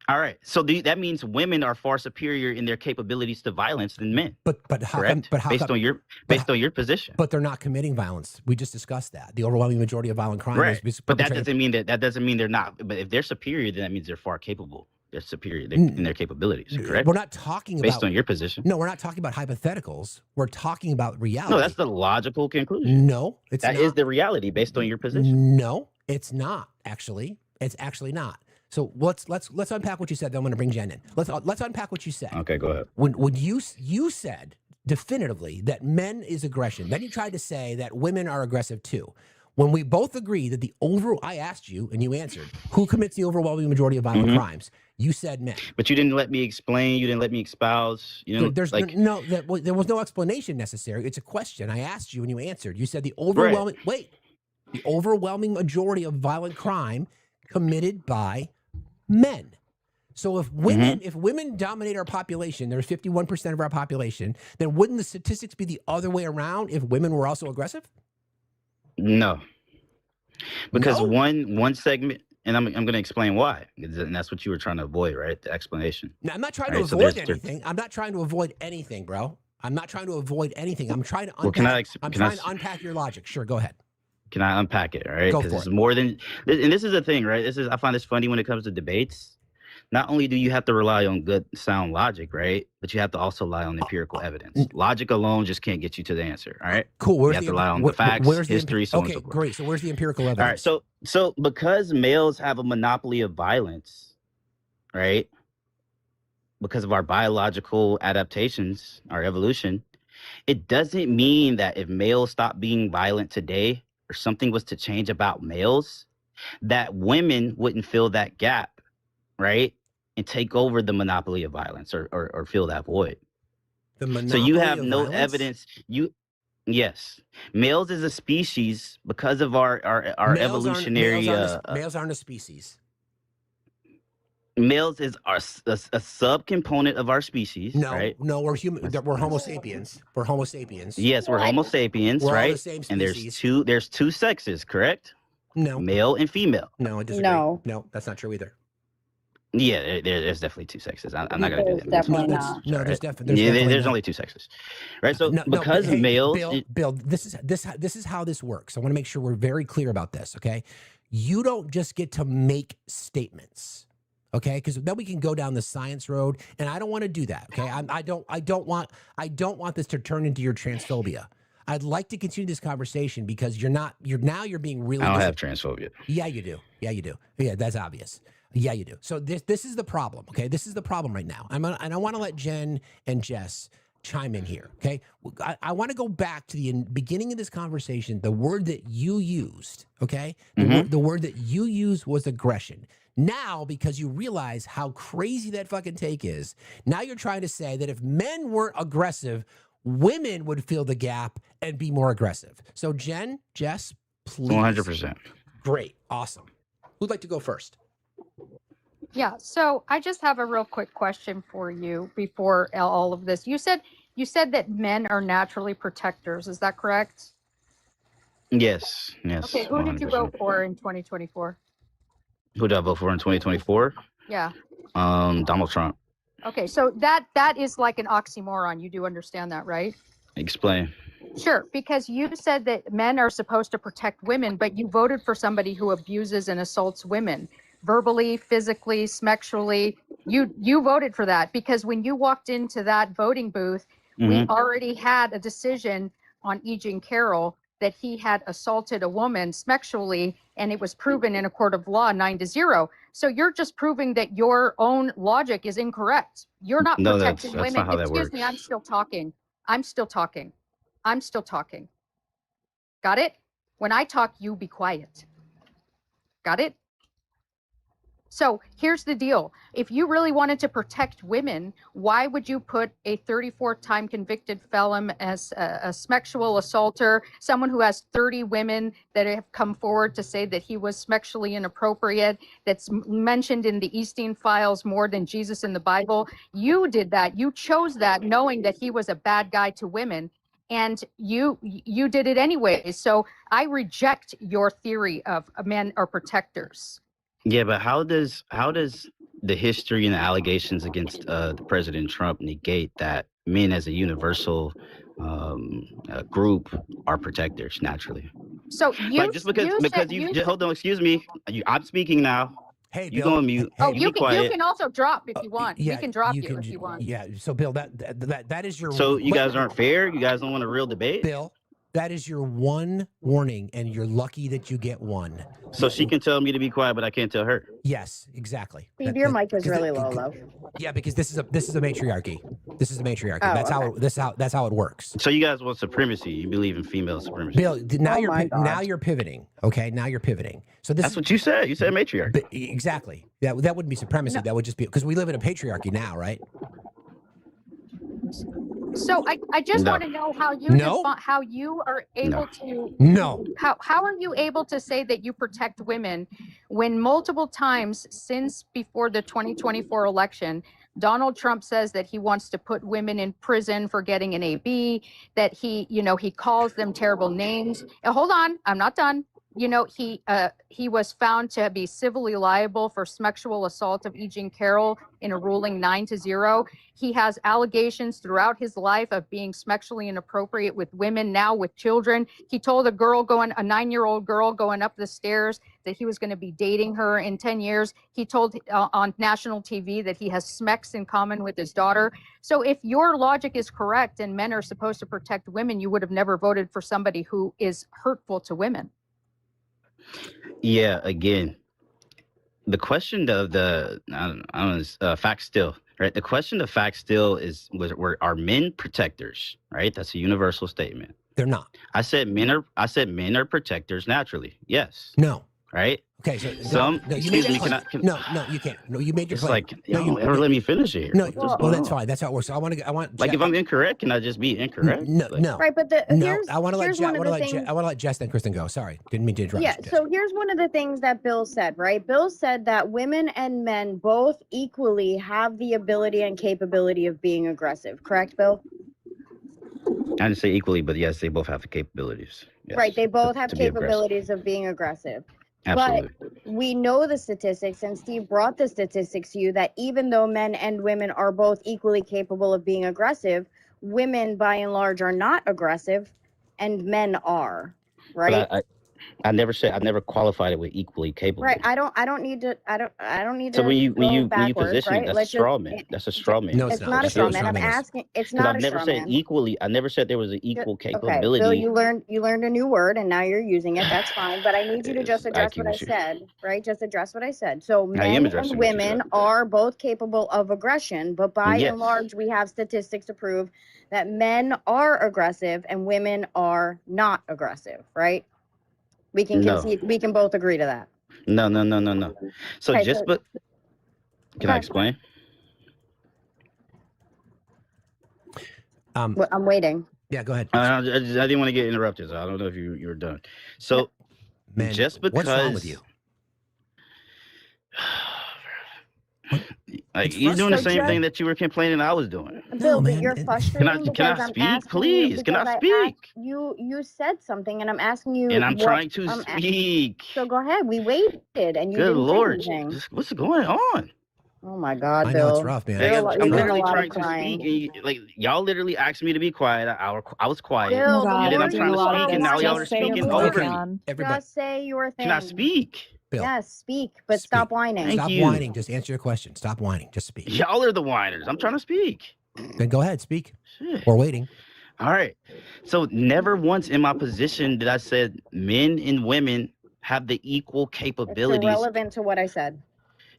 All right. So that means women are far superior in their capabilities to violence than men. But how correct? come? But how based come, on your position. But they're not committing violence. We just discussed that. The overwhelming majority of violent crime is But that doesn't mean that doesn't mean they're not. But if they're superior, then that means they're far capable. They're superior in their capabilities. Correct. We're not talking about based on your position. No, we're not talking about hypotheticals. We're talking about reality. No, that's the logical conclusion. No, it's that not. is the reality based on your position. No, it's not. Actually, it's actually not. So let's unpack what you said. Then I'm going to bring Jen in. Let's unpack what you said. Okay, go ahead. When you said definitively that men is aggression, then you tried to say that women are aggressive too. When we both agree that I asked you and you answered, who commits the overwhelming majority of violent crimes? You said men. But you didn't let me explain. You didn't let me espouse. You know, there was no explanation necessary. It's a question. I asked you and you answered. You said the overwhelming the overwhelming majority of violent crime committed by men. So if women dominate our population, there's 51% of our population, then wouldn't the statistics be the other way around if women were also aggressive? No. Because one segment, and I'm going to explain why, and that's what you were trying to avoid, right? The explanation. No, I'm not trying to avoid anything. I'm not trying to avoid anything, bro. I'm not trying to avoid anything. I'm trying to unpack. I'm trying to unpack your logic. Sure, go ahead. Can I unpack it? All right, because it's more than. And this is the thing, right? I find this funny when it comes to debates. Not only do you have to rely on good, sound logic, right? But you have to also rely on empirical evidence. Logic alone just can't get you to the answer. All right. Cool. You have to rely on the facts, history, so on and so forth. Great. So where's the empirical evidence? All right. So because males have a monopoly of violence, right? Because of our biological adaptations, our evolution, it doesn't mean that if males stop being violent today or something was to change about males, that women wouldn't fill that gap, right? And take over the monopoly of violence or fill that void. So you have no evidence. Yes, males as a species, because of our evolutionary. Males aren't a species. Males is a subcomponent of our species. No, right? No, we're human. We're Homo sapiens. We're Homo sapiens. Yes, we're Homo sapiens, we're right? All the same species. And there's two sexes, correct? No, male and female. No, I disagree. No, that's not true either. Yeah, there's definitely two sexes. I'm not going to do that. Definitely not. No, there's definitely. There's only two sexes, right? So because males, Bill, this is how this works. I want to make sure we're very clear about this. Okay, you don't just get to make statements. Okay, because then we can go down the science road, and I don't want to do that. Okay, I don't want this to turn into your transphobia. I'd like to continue this conversation because you're being really. I don't have transphobia. Yeah, you do. Yeah, that's obvious. Yeah, you do. So this is the problem. Okay, this is the problem right now. And I want to let Jen and Jess chime in here. Okay, I want to go back to the beginning of this conversation. The word that you used. Okay, the word that you used was aggression. Now, because you realize how crazy that fucking take is, now you're trying to say that if men weren't aggressive, women would fill the gap and be more aggressive. So Jen, Jess, please. 100%. Great. Awesome. Who'd like to go first? Yeah, so I just have a real quick question for you before all of this. You said that men are naturally protectors. Is that correct? Yes. Okay, who 100%. Did you vote for in 2024? Who did I vote for in 2024? Yeah. Donald Trump. Okay, so that is like an oxymoron. You do understand that, right? Explain. Sure, because you said that men are supposed to protect women, but you voted for somebody who abuses and assaults women. Verbally, physically, sexually, you voted for that because when you walked into that voting booth, we already had a decision on E. Jean Carroll that he had assaulted a woman sexually, and it was proven in a court of law 9-0. So you're just proving that your own logic is incorrect. You're not protecting women. Not how that Excuse works. me, I'm still talking. Got it? When I talk, you be quiet. Got it? So here's the deal. If you really wanted to protect women, why would you put a 34-time convicted felon as a sexual assaulter, someone who has 30 women that have come forward to say that he was sexually inappropriate, that's mentioned in the Epstein files more than Jesus in the Bible? You did that. You chose that knowing that he was a bad guy to women. and you did it anyway. So I reject your theory of men are protectors. Yeah, but how does the history and the allegations against President Trump negate that men as a universal group are protectors naturally? So you Like just because hold on, excuse me, I'm speaking now. Hey, you Bill. go on mute. Hey, you be quiet. You can also drop if you want. Yeah, we can drop you can, if you want. Yeah. So, Bill, that is your. So you guys aren't fair. You guys don't want a real debate. Bill, that is your one warning, and you're lucky that you get one. So she can tell me to be quiet, but I can't tell her. Yes, exactly. Steve, your mic is really low, love. Yeah, because this is a matriarchy. This is a matriarchy. Oh, That's how it works. So you guys want supremacy? You believe in female supremacy? Bill, now you're pivoting. Okay, now you're pivoting. So that's what you said. You said matriarchy. Exactly. That wouldn't be supremacy. No. That would just be because we live in a patriarchy now, right? So I just want to know how you how you are able to how are you able to say that you protect women when multiple times since before the 2024 election Donald Trump says that he wants to put women in prison for getting an AB, that he calls them terrible names. Hold on, I'm not done. He was found to be civilly liable for sexual assault of E. Jean Carroll in a ruling 9-0. He has allegations throughout his life of being sexually inappropriate with women, now with children. He told a 9-year-old girl going up the stairs that he was going to be dating her in 10 years. He told on national TV that he has smex in common with his daughter. So if your logic is correct and men are supposed to protect women, you would have never voted for somebody who is hurtful to women. Yeah, again, the question of the fact still, right? The question of fact still are men protectors, right? That's a universal statement. They're not. I said men are protectors naturally. Yes. No. Right? Okay, so excuse me, no, you can't. No, you made your it's claim. like you don't ever let me finish it here. No, well, that's fine. That's how it works. So I want like if I'm incorrect, can I just be incorrect? No. Right, but I want to let Jess and Kristen go. Sorry, didn't mean to interrupt. Yeah, so here's one of the things that Bill said, right? Bill said that women and men both equally have the ability and capability of being aggressive. Correct, Bill? I didn't say equally, but yes, they both have the capabilities. Yes, right, they both have capabilities of being aggressive. Absolutely. But we know the statistics, and Steve brought the statistics to you, that even though men and women are both equally capable of being aggressive, women by and large are not aggressive, and men are, right? But I never qualified it with equally capable. Right. I don't need to. So when you position right? it, that's a straw man. That's a straw man. No, it's not a straw man. I'm asking. It's not a straw man. I've never said equally. I never said there was an equal capability. Okay, Bill, you learned a new word, and now you're using it. That's fine. But I need you to just address what I said, right? Just address what I said. So men and women are both capable of aggression, but by and large, we have statistics to prove that men are aggressive and women are not aggressive, right? We can concede, we can both agree to that. No. So Okay, can I explain? I'm waiting. Yeah, go ahead. I didn't want to get interrupted. So I don't know if you were done. So man, just because what's wrong with you? Like you're doing the same thing that you were complaining I was doing. Bill, but you're frustrated. Can I speak, please? Can I speak? You said something, and I'm asking you. And I'm trying to speak. So go ahead. We waited, and you Good didn't Lord, say anything. what's going on? Oh my God, I Bill. know it's rough, man. Bill, I'm literally trying to speak. And y'all literally asked me to be quiet. I was quiet. Bill, and then I'm trying to speak, and now y'all are speaking over me. Just say your thing. Can I speak? Bill. Yes, speak, but stop whining. Thank Stop whining. Just answer your question. Stop whining. Just speak. Y'all are the whiners. I'm trying to speak. Then go ahead, speak. Shit. We're waiting. All right. So never once in my position did I said men and women have the equal capabilities. It's irrelevant to what I said.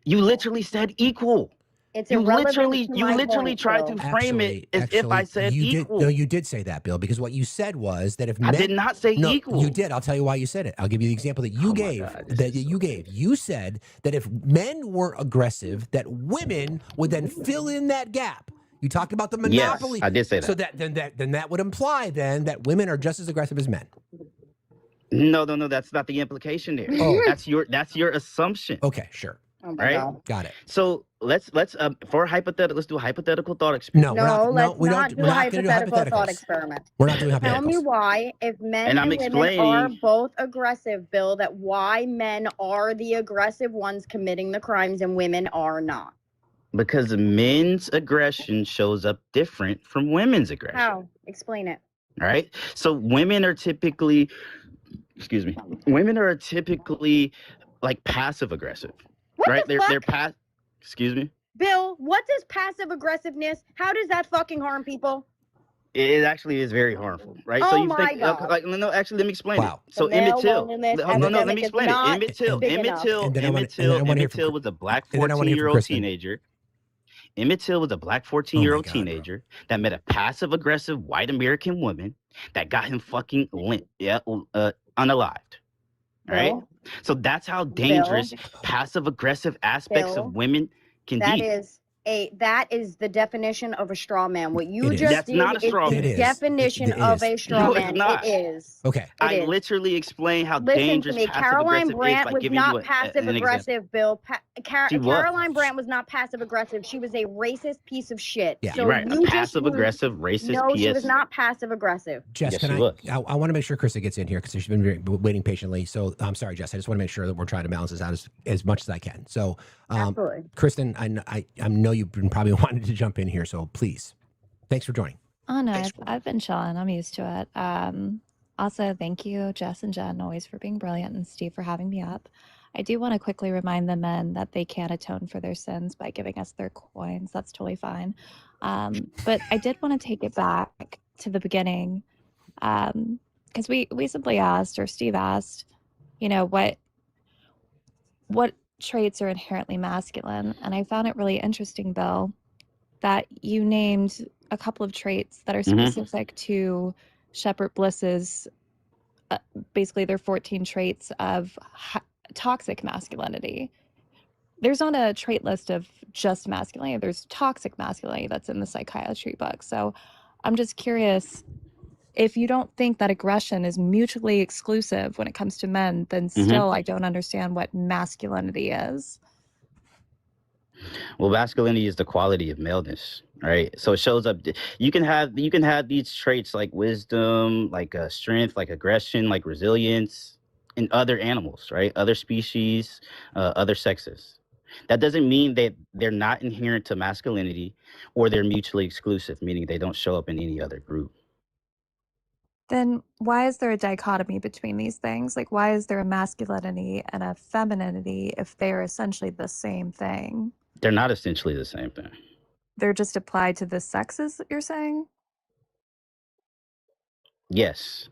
You literally said equal. It's you irrelevant literally tried to frame it as if I said equal. No, you did say that, Bill, because what you said was that if men, I did not say equal. You did. I'll tell you why you said it. I'll give you the example that you gave. You said that if men were aggressive, that women would then fill in that gap. You talked about the monopoly. Yes, I did say that. So then that would imply then that women are just as aggressive as men. No, that's not the implication there. Oh. That's your assumption. Okay, sure. Oh my right? God. Got it. So let's for hypothetical. Let's do a hypothetical thought experiment. No, let's we not don't. do We're a not going to do hypothetical thought hypotheticals. experiment. We're not doing Tell me hypotheticals. why, if men And I'm and women are explaining- both aggressive, Bill, that why men are the aggressive ones committing the crimes and women are not. Because men's aggression shows up different from women's aggression. How? Explain it. All right. So women are typically, like passive aggressive. What right? the fuck? They're excuse me. Bill, what does passive aggressiveness? How does that fucking harm people? It actually is very harmful, right? Oh so you my think, God. like, no, actually, let me explain Wow. it. So The male Emmett Till, loneliness let me epidemic explain is it. not Emmett Till, big enough. And then I wanna hear from- Emmett was a black and then I wanna hear from 14-year-old Kristen. teenager. Emmett Till was a black 14-year-old teenager that met a passive aggressive white American woman that got him fucking unalived. Right? Bill? So that's how dangerous passive aggressive aspects Bill? of women can That be. that is the definition of a straw man. What you It is. just That's did not a straw is man. the It is. definition It of is. a straw No, man. it's not. It is. Okay. I is. literally explain how Listen to dangerous me. passive Caroline aggressive is Brandt by was giving you not an passive example. aggressive, Bill. She was. Caroline Brandt was not passive aggressive. She was a racist piece of shit. Yeah, so you're right. you A just passive used- aggressive racist No, she PS. was not passive aggressive. Jess, Yes, can she I? was. I want to make sure Krista gets in here because she's been waiting patiently. So I'm sorry, Jess. I just want to make sure that we're trying to balance this out as much as I can. So, Absolutely. Kristen, I know you've been probably wanting to jump in here, so please, thanks for joining. Oh no, I've been chilling. I'm used to it. Also, thank you, Jess and Jen, always for being brilliant, and Steve for having me up. I do want to quickly remind the men that they can atone for their sins by giving us their coins. That's totally fine. But I did want to take it back to the beginning, because we simply asked, or Steve asked, what traits are inherently masculine, and I found it really interesting, Bill, that you named a couple of traits that are specific to Shepard Bliss's, basically their 14 traits of toxic masculinity. There's not a trait list of just masculinity. There's toxic masculinity that's in the psychiatry book. So I'm just curious, if you don't think that aggression is mutually exclusive when it comes to men, then still I don't understand what masculinity is. Well, masculinity is the quality of maleness, right? So it shows up. You can have these traits like wisdom, like strength, like aggression, like resilience in other animals, right? Other species, other sexes. That doesn't mean that they're not inherent to masculinity or they're mutually exclusive, meaning they don't show up in any other group. Then why is there a dichotomy between these things? Like, why is there a masculinity and a femininity if they are essentially the same thing? They're not essentially the same thing. They're just applied to the sexes, you're saying? Yes.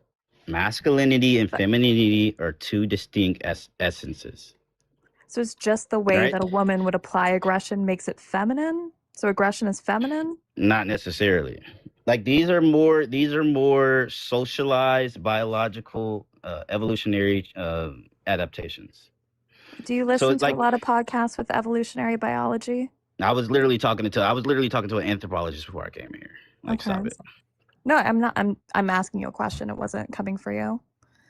Masculinity and femininity are two distinct essences. So it's just the way Right. that a woman would apply aggression makes it feminine? So aggression is feminine? Not necessarily. Like these are more socialized, biological, evolutionary adaptations. Do you listen it's to like- a lot of podcasts with evolutionary biology? I was literally talking to an anthropologist before I came here. Like, stop it. No, I'm not. I'm asking you a question. It wasn't coming for you.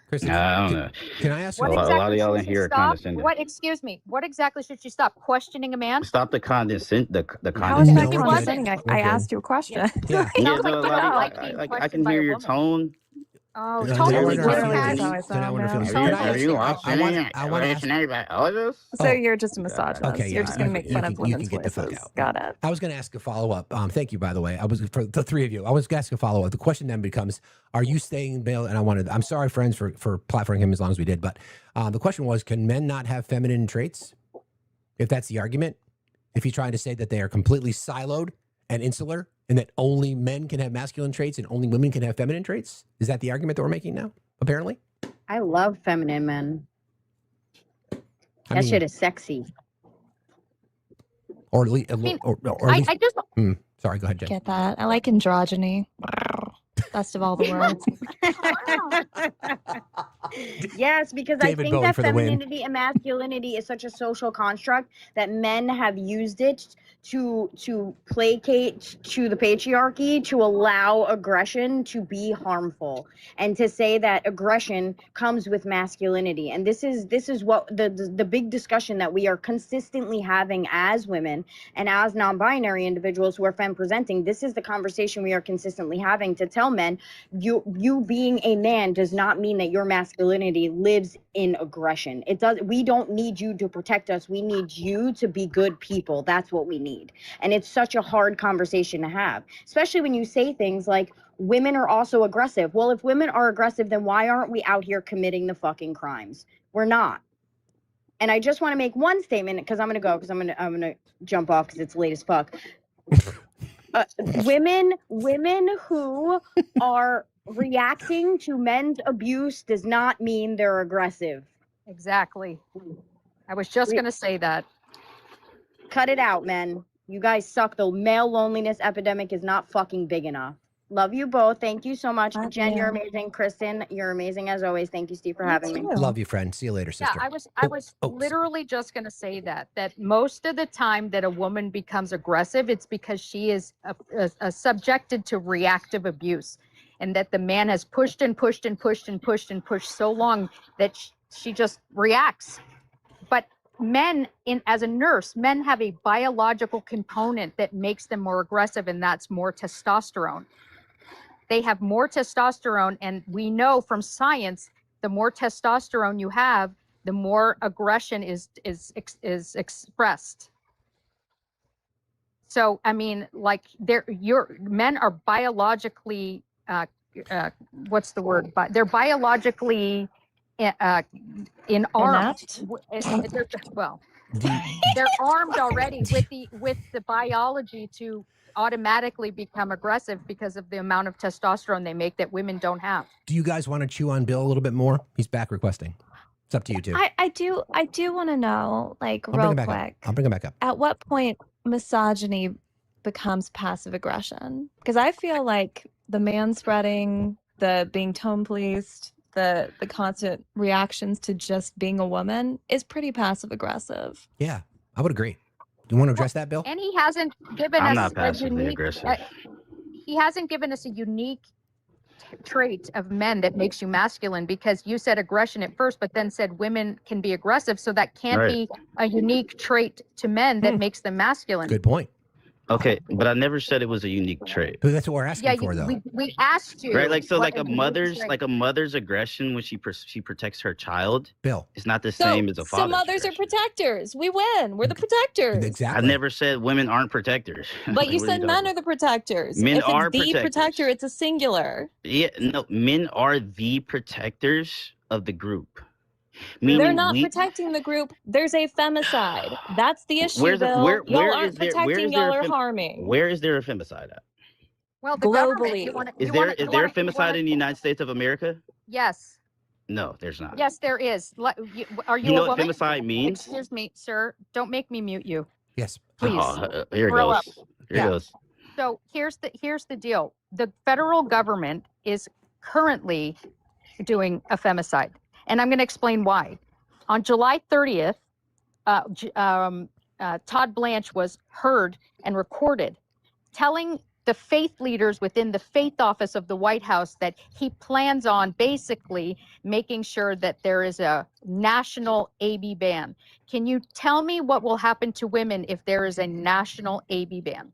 Kristen, I don't know. Can I ask a you? lot of y'all in should she here are stop? condescending. Excuse me. What exactly should she stop? Questioning a man? Stop the condescend. The How is that condescension. condescending? I asked you a question. Yeah. Yeah, Sounds like no, you a lot don't of- like being I questioned can by hear a your woman. tone. Oh, Yeah, totally. literally Literally, feelings. that's how I sound, Then I want to man. feel. Are you, Can I are ask you you? watching I want to ask. evolutionary biologists? So you're just a misogynist. Okay, You're just going to make fun of you women's can get the fuck voices. out. Got it. I was going to ask a follow up. Thank you, by the way. I was for the three of you. I was going to ask a follow up. The question then becomes: are you staying, Bill? And I'm sorry, friends, for platforming him as long as we did. But the question was: can men not have feminine traits? If that's the argument, if he's trying to say that they are completely siloed and insular, and that only men can have masculine traits and only women can have feminine traits, is that the argument that we're making now? Apparently, I love feminine men. That shit is sexy. or at least, or at least. I just Sorry, go ahead, Jen. Get that? I like androgyny. Best of all the worlds. Yes, because David I think Bowie that for the win. femininity and masculinity is such a social construct that men have used it to placate to the patriarchy, to allow aggression to be harmful, and to say that aggression comes with masculinity. And this is what the big discussion that we are consistently having as women and as non-binary individuals who are femme presenting. This is the conversation we are consistently having, to tell men, you being a man does not mean that your masculinity lives in aggression. It does. We don't need you to protect us. We need you to be good people. That's what we need. And it's such a hard conversation to have, especially when you say things like women are also aggressive. Well, if women are aggressive, then why aren't we out here committing the fucking crimes? We're not. And I just want to make one statement, because I'm gonna jump off because it's late as fuck. Women who are reacting to men's abuse does not mean they're aggressive. Exactly. I was just going to say that. Cut it out, men. You guys suck. The male loneliness epidemic is not fucking big enough. Love you both. Thank you so much. Jen, you're amazing. Kristen, you're amazing as always. Thank you, Steve, for having me. Love you, friend. See you later, sister. Yeah, I was literally just going to say that most of the time that a woman becomes aggressive, it's because she is subjected to reactive abuse, and that the man has pushed and pushed and pushed and pushed and pushed so long that she just reacts. But men, as a nurse, men have a biological component that makes them more aggressive, and that's more testosterone. They have more testosterone, and we know from science, the more testosterone you have, the more aggression is expressed. So, I mean, like, your men are biologically, what's the word? But they're biologically in armed. Well, they're armed already with the biology to automatically become aggressive because of the amount of testosterone they make that women don't have. Do you guys want to chew on Bill a little bit more? He's back requesting. It's up to you two. I do want to know, like, I'll bring real him back up. quick, I'll bring him back up. at what point misogyny becomes passive aggression? Because I feel like the manspreading, the being tone policed, the constant reactions to just being a woman is pretty passive aggressive. Yeah, I would agree. Do you want to address that, Bill? And he hasn't given I'm us not a passively unique. aggressive. He hasn't given us a unique trait of men that makes you masculine, because you said aggression at first, but then said women can be aggressive. So that can't Right. be a unique trait to men that makes them masculine. Good point. Okay, but I never said it was a unique trait. But that's what we're asking for, though. We asked you. Right, like, so, like, what a unique trait- mother's aggression when she protects her child, Bill, is not the same as a So father's. mothers are protectors. We win. We're the protectors. I never said women aren't protectors. But you said men are the protectors. Men if it's are the protectors. protector, it's a singular. Yeah, no, men are the protectors of the group. They're Meaning not protecting the group. There's a femicide. That's the issue, Where's the- Bill. where- Y'all where aren't is there- protecting, where is there y'all a are fem- harming. Where is there a femicide at? Well, the Globally. government, you wanna- Is you there wanna- is you there a wanna- you femicide wanna- in the United States of America? Yes. No, there's not. Yes, there is. Are you You know a what woman? femicide means? Excuse me, sir. Don't make me mute you. Yes. Please. Here it Grow goes. up. Here Yeah. it goes. So here's the deal. The federal government is currently doing a femicide, and I'm going to explain why. On July 30th, Todd Blanche was heard and recorded telling the faith leaders within the faith office of the White House that he plans on basically making sure that there is a national AB ban. Can you tell me what will happen to women if there is a national AB ban?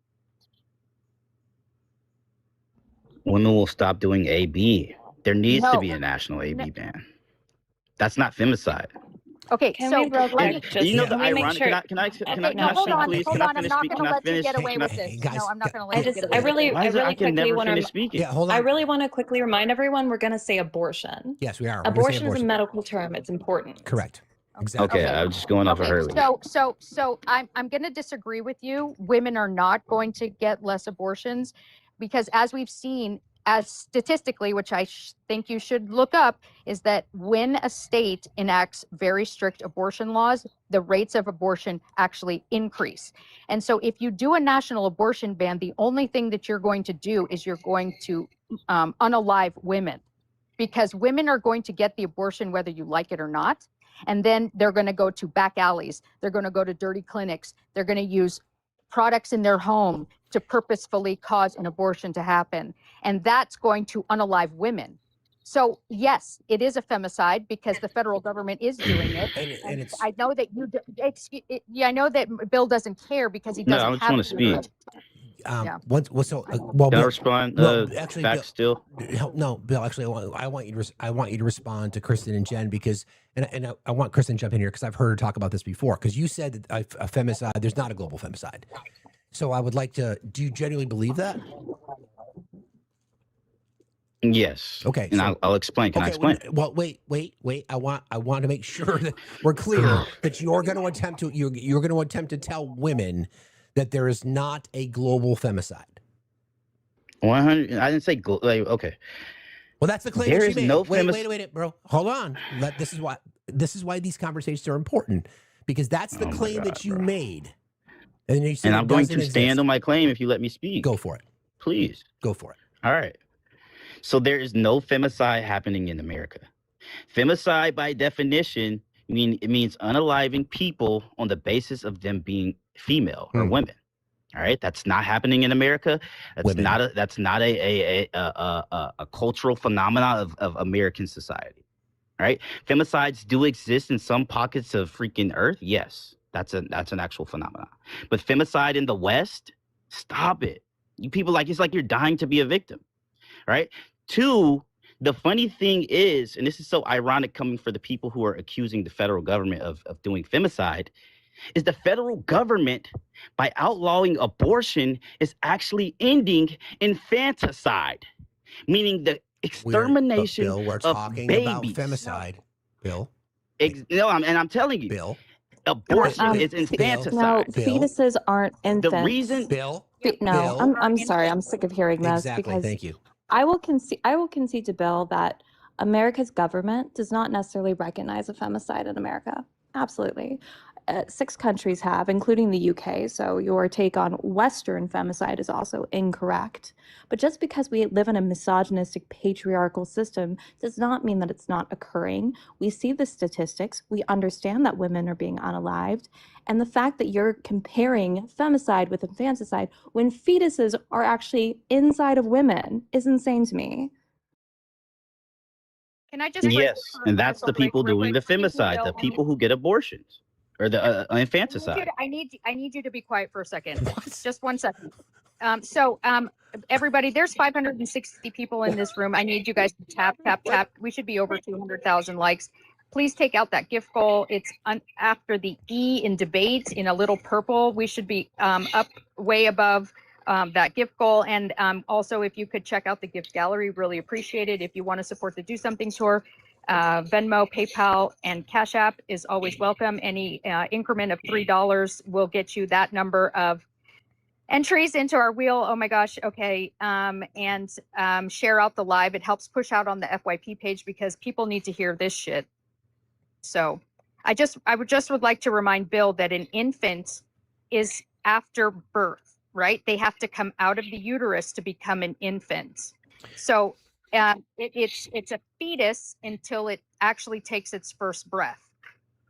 Women will stop doing AB. There needs to No. be a national AB ban. That's not femicide. Okay, Can so we real quick And just you know the let me make ironic. sure- Can I Okay, speak, hold please? on. Can I I'm finish not speaking? going Can to I let you finish? get away Can I- with this. guys, No, I'm not going to let you get away I with really this. Why is it I can quickly never want finish to. speaking? Yeah, hold on. I really want to quickly remind everyone we're going to say abortion. Yes, we are. We're gonna say Abortion is a medical term. It's important. Correct. Exactly. Okay, I'm just going off of her. So I'm going to disagree with you. Women are not going to get less abortions, because as we've seen, as statistically, which I think you should look up, is that when a state enacts very strict abortion laws, the rates of abortion actually increase. And so if you do a national abortion ban, the only thing that you're going to do is you're going to unalive women. because women are going to get the abortion whether you like it or not. And then they're going to go to back alleys. They're going to go to dirty clinics. They're going to use products in their home to purposefully cause an abortion to happen. And that's going to unalive women. So yes, it is a femicide because the federal government is doing it. And it's I know that I know that Bill doesn't care because he No, doesn't I just have want to speak. Yeah. Well, Can I Bill, respond? actually, Facts Bill, still. no, Bill. Actually, I want you to respond to Kristen and Jen because, and I want Kristen to jump in here because I've heard her talk about this before. Because you said that a femicide, there's not a global femicide. So I would like to. Do you genuinely believe that? Yes. Okay. And So, I'll explain. Can I explain? Well, wait. I want to make sure that we're clear that you're going to attempt to tell women that there is not a global femicide. 100. I didn't say okay. Well, that's the claim There that she is made. no Wait, bro. Hold on. This is why these conversations are important because that's the claim that you made. And you said I'm going to stand on my claim if you let me speak. Go for it. Please. Go for it. All right. So there is no femicide happening in America. Femicide, by definition, it means unaliving people on the basis of them being female or women. All right, that's not happening in America. That's not a cultural phenomenon of American society. All right, femicides do exist in some pockets of freaking Earth. Yes, that's an actual phenomenon. But femicide in the West, stop it. You people it's like you're dying to be a victim. Right? Two, the funny thing is, and this is so ironic coming for the people who are accusing the federal government of doing femicide, is the federal government, by outlawing abortion, is actually ending infanticide, meaning the extermination Bill, we're of talking babies. about femicide. Bill. I'm telling you, Bill. Abortion is infanticide. No, fetuses aren't infants. The reason, Bill. No, I'm sorry. I'm sick of hearing this because Thank you. I will concede to Bill that America's government does not necessarily recognize a femicide in America. Absolutely. 6 countries have, including the UK. So your take on Western femicide is also incorrect. But just because we live in a misogynistic patriarchal system does not mean that it's not occurring. We see the statistics. We understand that women are being unalived. And the fact that you're comparing femicide with infanticide when fetuses are actually inside of women is insane to me. Can I just yes, and that's the people doing the femicide, the people who get abortions or the infanticide. I need you to be quiet for a second. Just 1 second. Everybody, there's 560 people in this room. I need you guys to tap. We should be over 200,000 likes. Please take out that gift goal. It's after the E in debate in a little purple. We should be up way above that gift goal. And also, if you could check out the gift gallery, really appreciate it. If you want to support the Do Something tour, Venmo, PayPal, and Cash App is always welcome. Any increment of $3 will get you that number of entries into our wheel. Oh my gosh. Okay. And share out the live. It helps push out on the FYP page because people need to hear this shit. So I would like to remind Bill that an infant is after birth, right? They have to come out of the uterus to become an infant. So it's a fetus until it actually takes its first breath.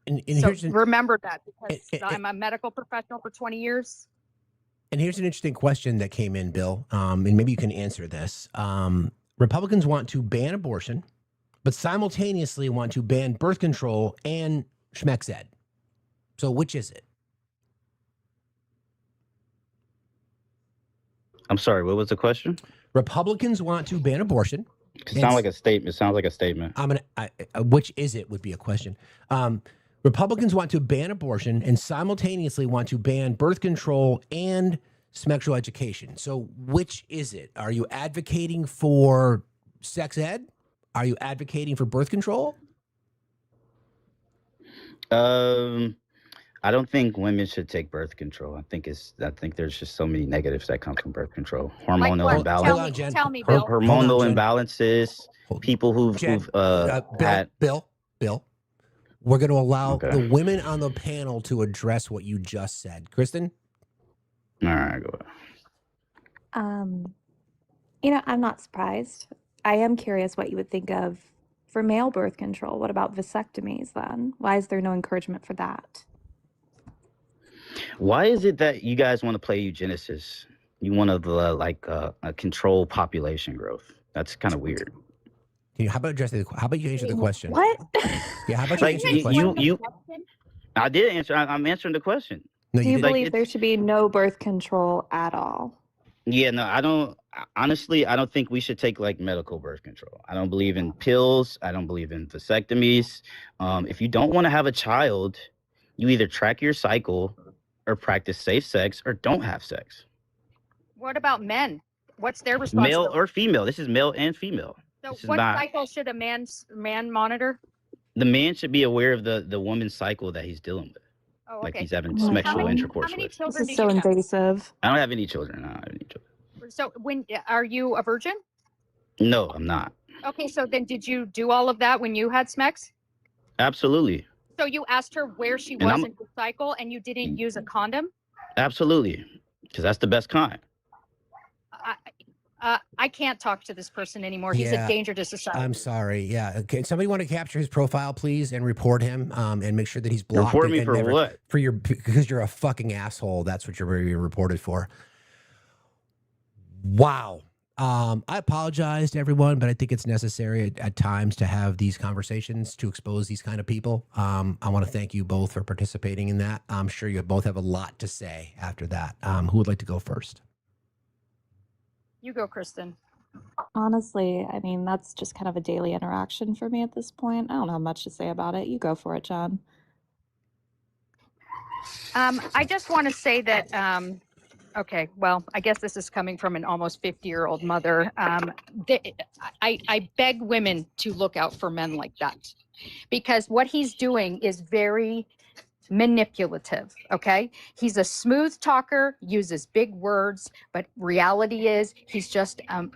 So remember that because I'm a medical professional for 20 years. And here's an interesting question that came in, Bill, and maybe you can answer this. Republicans want to ban abortion, but simultaneously want to ban birth control and schmex ed. So which is it? I'm sorry, what was the question? Republicans want to ban abortion. It sounds like a statement. It sounds like a statement. Which is it would be a question. Republicans want to ban abortion and simultaneously want to ban birth control and sexual education. So which is it? Are you advocating for sex ed? Are you advocating for birth control? I don't think women should take birth control. I think there's just so many negatives that come from birth control. Hormonal imbalance. Tell me, Bill. Hormonal imbalances. People who've had Bill. We're going to allow the women on the panel to address what you just said. Kristen? All right, go ahead. I'm not surprised. I am curious what you would think of for male birth control. What about vasectomies then? Why is there no encouragement for that? Why is it that you guys want to play eugenicists? You want to control population growth. That's kind of weird. How about you answer the question? What? Yeah, how about you answer the question? I did answer. I'm answering the question. No, Do you didn't. believe there should be no birth control at all? Yeah, no, I don't. Honestly, I don't think we should take like medical birth control. I don't believe in pills. I don't believe in vasectomies. If you don't want to have a child, you either track your cycle or practice safe sex or don't have sex. What about men? What's their responsibility? Male or female. This is male and female. So This is what not- cycle should a man monitor? The man should be aware of the woman's cycle that he's dealing with. Oh, Like okay. he's having Oh my sexual God. intercourse How many with. children This do is so you have? invasive. I don't have any children. I don't have any children. So are you a virgin? No, I'm not. Okay, so then did you do all of that when you had Smex? Absolutely. So you asked her where she And was I'm- in the cycle and you didn't use a condom? Absolutely. Because that's the best kind. I can't talk to this person anymore. He's a danger to society. I'm sorry. Yeah. Okay. Somebody want to capture his profile, please, and report him, and make sure that he's blocked. Report me and for never- what? Because you're a fucking asshole. That's what you're being reported for. Wow. I apologize to everyone, but I think it's necessary at times to have these conversations to expose these kind of people. I want to thank you both for participating in that. I'm sure you both have a lot to say after that. Who would like to go first? You go, Kristen. Honestly, I mean, that's just kind of a daily interaction for me at this point. I don't have much to say about it. You go for it, John. I just want to say that, okay, well, I guess this is coming from an almost 50-year-old mother. I beg women to look out for men like that, because what he's doing is very manipulative. Okay, he's a smooth talker, uses big words, but reality is he's just a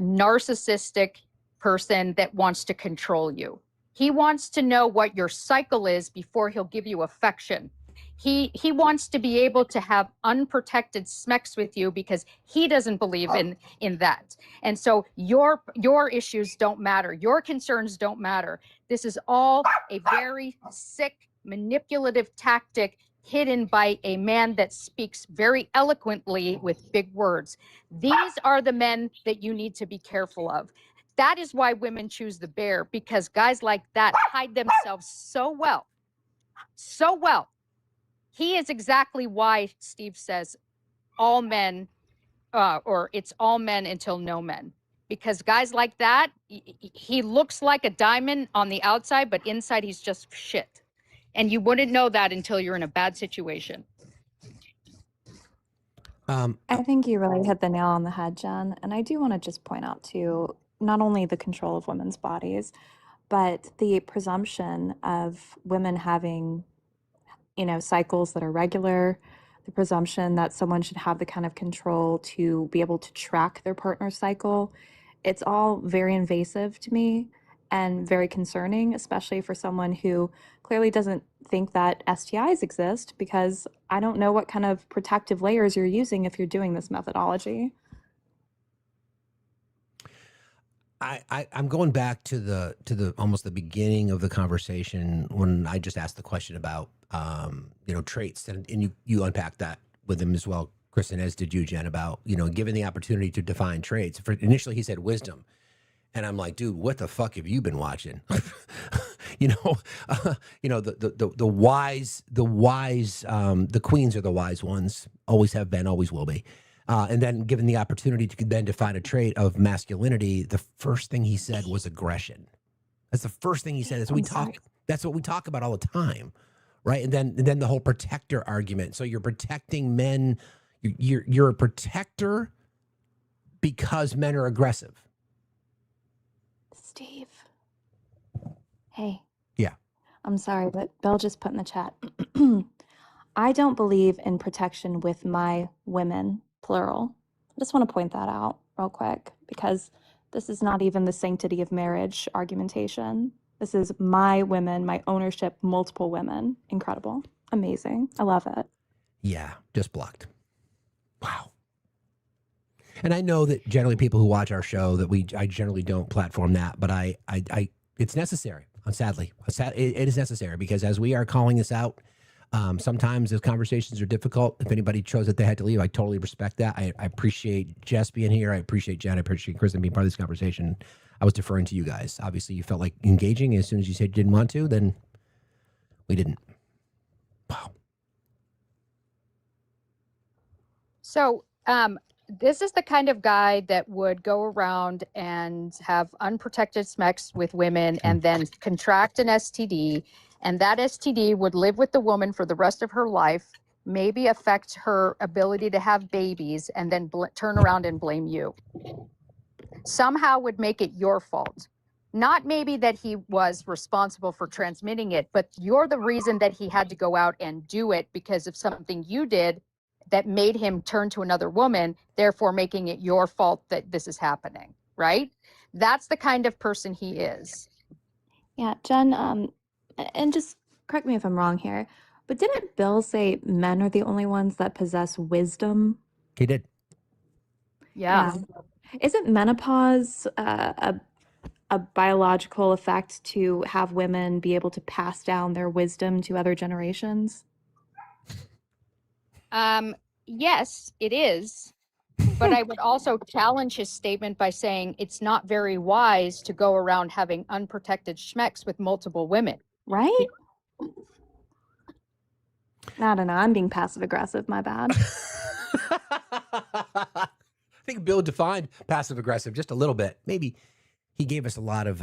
narcissistic person that wants to control you. He wants to know what your cycle is before he'll give you affection. He wants to be able to have unprotected sex with you because he doesn't believe in that. And so your issues don't matter. Your concerns don't matter. This is all a very sick, manipulative tactic hidden by a man that speaks very eloquently with big words. These are the men that you need to be careful of. That is why women choose the bear, because guys like that hide themselves so well. So well. He is exactly why Steve says all men, or it's all men until no men. Because guys like that, he looks like a diamond on the outside, but inside he's just shit. And you wouldn't know that until you're in a bad situation. I think you really hit the nail on the head, Jen. And I do want to just point out, too, not only the control of women's bodies, but the presumption of women having, cycles that are regular, the presumption that someone should have the kind of control to be able to track their partner's cycle. It's all very invasive to me and very concerning, especially for someone who clearly doesn't think that STIs exist, because I don't know what kind of protective layers you're using if you're doing this methodology. I'm going back to the almost the beginning of the conversation when I just asked the question about traits, and you unpacked that with him as well, Kristen, as did you, Jen, about given the opportunity to define traits. Initially he said wisdom, and I'm like, dude, what the fuck have you been watching? The wise, the queens are the wise ones, always have been, always will be. And then given the opportunity to then define a trait of masculinity, the first thing he said was aggression. That's the first thing he said. That's what we talk about all the time, right? And then the whole protector argument. So you're protecting men. You're a protector because men are aggressive. Steve. Hey. Yeah. I'm sorry, but Bill just put in the chat. I don't believe in protection with my women, plural. I just want to point that out real quick, because this is not even the sanctity of marriage argumentation. This is my women, my ownership, multiple women. Incredible. Amazing. I love it. Yeah, just blocked. Wow. And I know that generally people who watch our show I generally don't platform that, but I it's necessary. Sadly, it is necessary because as we are calling this out, sometimes those conversations are difficult. If anybody chose that they had to leave, I totally respect that. I appreciate Jess being here. I appreciate Jen. I appreciate Kristen being part of this conversation. I was deferring to you guys. Obviously, you felt like engaging. As soon as you said you didn't want to, then we didn't. Wow. So, this is the kind of guy that would go around and have unprotected sex with women and then contract an STD, and that STD would live with the woman for the rest of her life, maybe affect her ability to have babies, and then turn around and blame you. Somehow would make it your fault. Not maybe that he was responsible for transmitting it, but you're the reason that he had to go out and do it because of something you did that made him turn to another woman, therefore making it your fault that this is happening, right? That's the kind of person he is. Yeah, Jen, and just correct me if I'm wrong here, but didn't Bill say men are the only ones that possess wisdom? He did. Yeah. Isn't menopause a biological effect to have women be able to pass down their wisdom to other generations? Yes, it is. But I would also challenge his statement by saying it's not very wise to go around having unprotected schmecks with multiple women. Right? I don't know. I'm being passive aggressive. My bad. I think Bill defined passive aggressive just a little bit. Maybe he gave us a lot of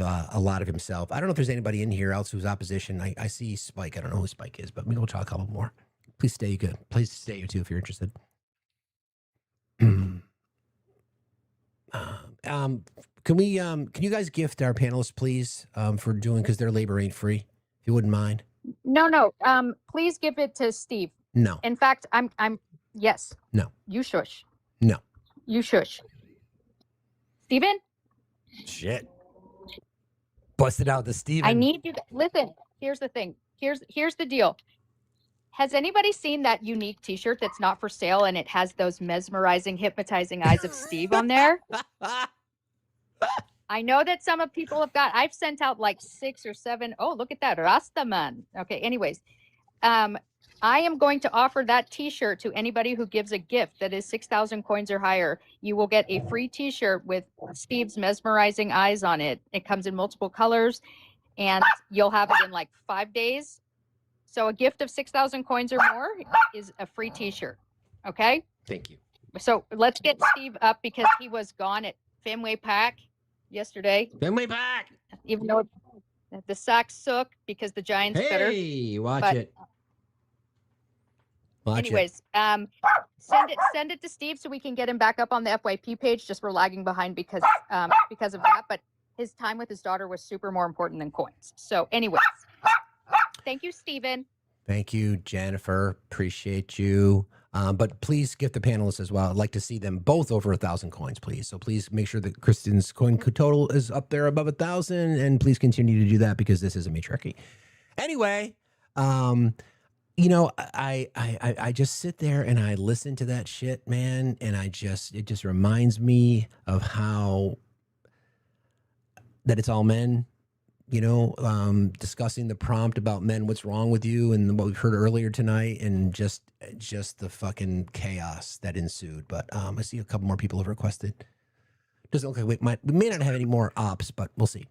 himself. I don't know if there's anybody in here else who's opposition. I see Spike. I don't know who Spike is, but maybe we'll talk a couple more. Please stay. You good. Please stay you too if you're interested. Can you guys gift our panelists, please, for doing, because their labor ain't free, if you wouldn't mind? No. Please give it to Steve. No. In fact, yes. No. You shush. No. You shush. Steven? Shit. Busted out the Steven. I need you to listen. Here's the thing. Here's the deal. Has anybody seen that unique t-shirt that's not for sale and it has those mesmerizing, hypnotizing eyes of Steve on there? I know that some of people have got, I've sent out like 6 or 7. Oh, look at that. Rastaman. Okay. Anyways, I am going to offer that t-shirt to anybody who gives a gift that is 6,000 coins or higher. You will get a free t-shirt with Steve's mesmerizing eyes on it. It comes in multiple colors and you'll have it in like 5 days. So a gift of 6,000 coins or more is a free t-shirt. Okay? Thank you. So let's get Steve up because he was gone at Fenway Park yesterday. Fenway Park! Even though the Sox suck because the Giants better. Hey, watch it. Anyways, send it to Steve so we can get him back up on the FYP page. Just we're lagging behind because of that. But his time with his daughter was super more important than coins. So anyways. Thank you, Stephen. Thank you, Jennifer. Appreciate you. But please gift the panelists as well. I'd like to see them both over 1,000 coins, please. So please make sure that Kristen's coin total is up there above 1,000, and please continue to do that because this is a matriarchy. Anyway, you know, I just sit there and I listen to that shit, man, and it just reminds me of how that it's all men. You know, discussing the prompt about men, what's wrong with you, and what we've heard earlier tonight, and just the fucking chaos that ensued. But I see a couple more people have requested. Doesn't look like we may not have any more ops, but we'll see.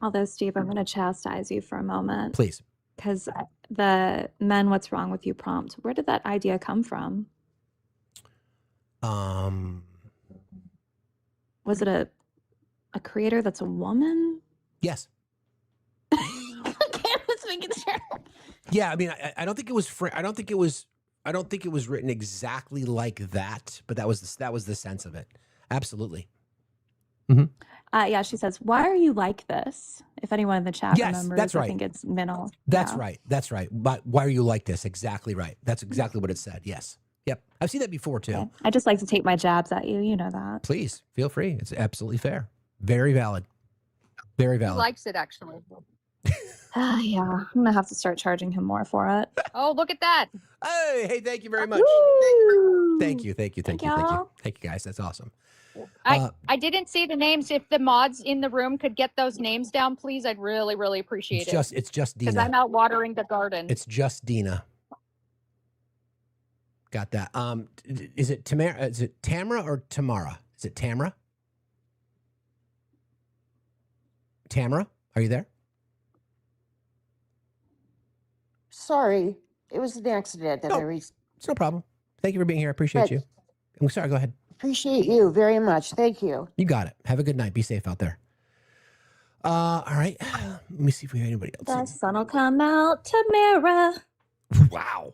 Although, Steve, I'm going to chastise you for a moment. Please. Because the men, what's wrong with you prompt, where did that idea come from? Was it a creator that's a woman? Yes. Okay, let's make it sure. Yeah, I mean, I don't think it was. I don't think it was written exactly like that, but that was the sense of it. Absolutely. Mm-hmm. Yeah, she says, "Why are you like this?" If anyone in the chat remembers, that's right. I think it's Minnow. That's right. That's right. But why are you like this? Exactly right. That's exactly what it said. Yes. Yep. I've seen that before too. Okay. I just like to take my jabs at you. You know that. Please feel free. It's absolutely fair. Very valid. Very valid. He likes it, actually. Yeah, I'm going to have to start charging him more for it. Oh, look at that. Hey, thank you very much. Woo! Thank you. Thank you, guys. That's awesome. I didn't see the names. If the mods in the room could get those names down, please, I'd really, really appreciate it. It's just Because Dina. I'm out watering the garden. It's just Dina. Got that. Is it Tamara? Is it Tamara or Tamara? Is it Tamara? Tamara, are you there? Sorry, it was an accident that I reached. It's no problem. Thank you for being here. I appreciate you. I'm sorry. Go ahead. Appreciate you very much. Thank you. You got it. Have a good night. Be safe out there. All right. Let me see if we have anybody else. The sun will come out, Tamara. Wow.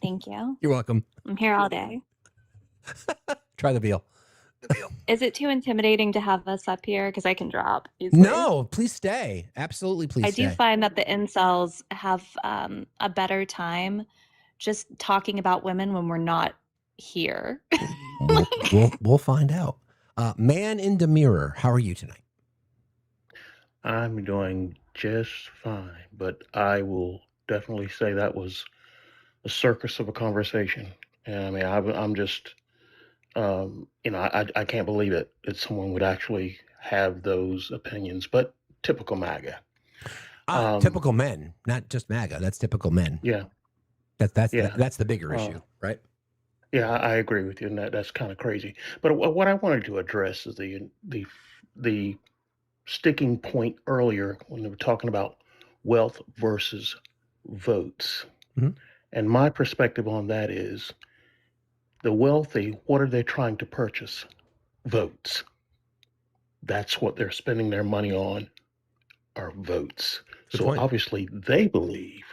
Thank you. You're welcome. I'm here all day. Try the veal. Is it too intimidating to have us up here? Because I can drop easily. No, please stay. Absolutely, please I stay. do find that the incels have a better time just talking about women when we're not here. We'll find out. Man in the mirror, how are you tonight? I'm doing just fine, but I will definitely say that was a circus of a conversation. And I mean, I'm just, I can't believe it that someone would actually have those opinions, but typical MAGA. Typical men, not just MAGA. That's typical men. Yeah. That's the bigger issue, right? Yeah, I agree with you, and that's kind of crazy. But what I wanted to address is the sticking point earlier when they were talking about wealth versus votes. Mm-hmm. And my perspective on that is the wealthy, what are they trying to purchase? Votes. That's what they're spending their money on, are votes. Good So point. obviously they believe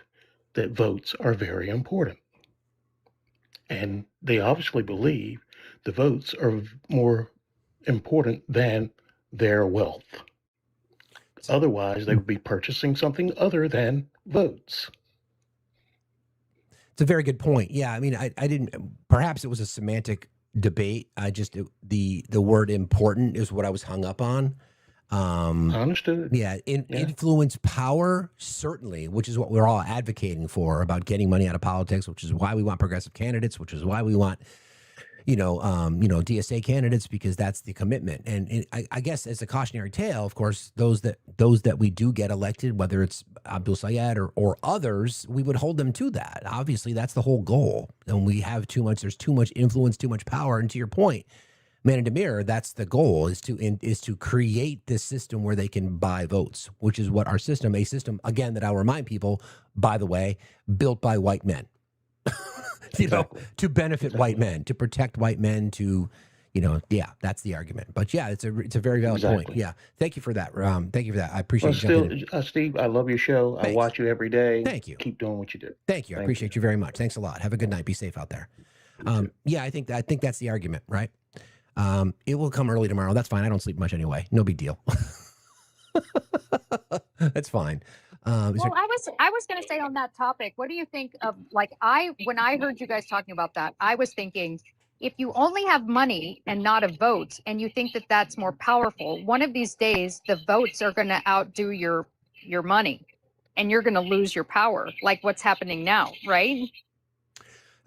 that votes are very important. And they obviously believe the votes are more important than their wealth. Otherwise, they would be purchasing something other than votes. It's a very good point. Yeah, I mean, I didn't. Perhaps it was a semantic debate. I just the word important is what I was hung up on. I understood. Yeah, influence, power, certainly, which is what we're all advocating for, about getting money out of politics, which is why we want progressive candidates, which is why we want, DSA candidates, because that's the commitment. And I guess as a cautionary tale, of course, those that we do get elected, whether it's Abdul Sayed or others, we would hold them to that. Obviously, that's the whole goal. And there's too much influence, too much power. And to your point, Man in the Mirror, that's the goal, is to create this system where they can buy votes, which is what our system, a system, again, that I'll remind people, by the way, built by white men, to benefit white men, to protect white men, that's the argument. But yeah, it's a very valid point. Yeah. Thank you for that. Thank you for that. I appreciate you. Steve, I love your show. Thanks. I watch you every day. Thank you. Keep doing what you do. Thank you. I appreciate you very much. Thanks a lot. Have a good night. Be safe out there. I think that's the argument, right? It will come early tomorrow. That's fine. I don't sleep much anyway. No big deal. That's fine. I was going to say on that topic, what do you think of, when I heard you guys talking about that, I was thinking, if you only have money and not a vote, and you think that that's more powerful, one of these days, the votes are going to outdo your money, and you're going to lose your power, like what's happening now, right?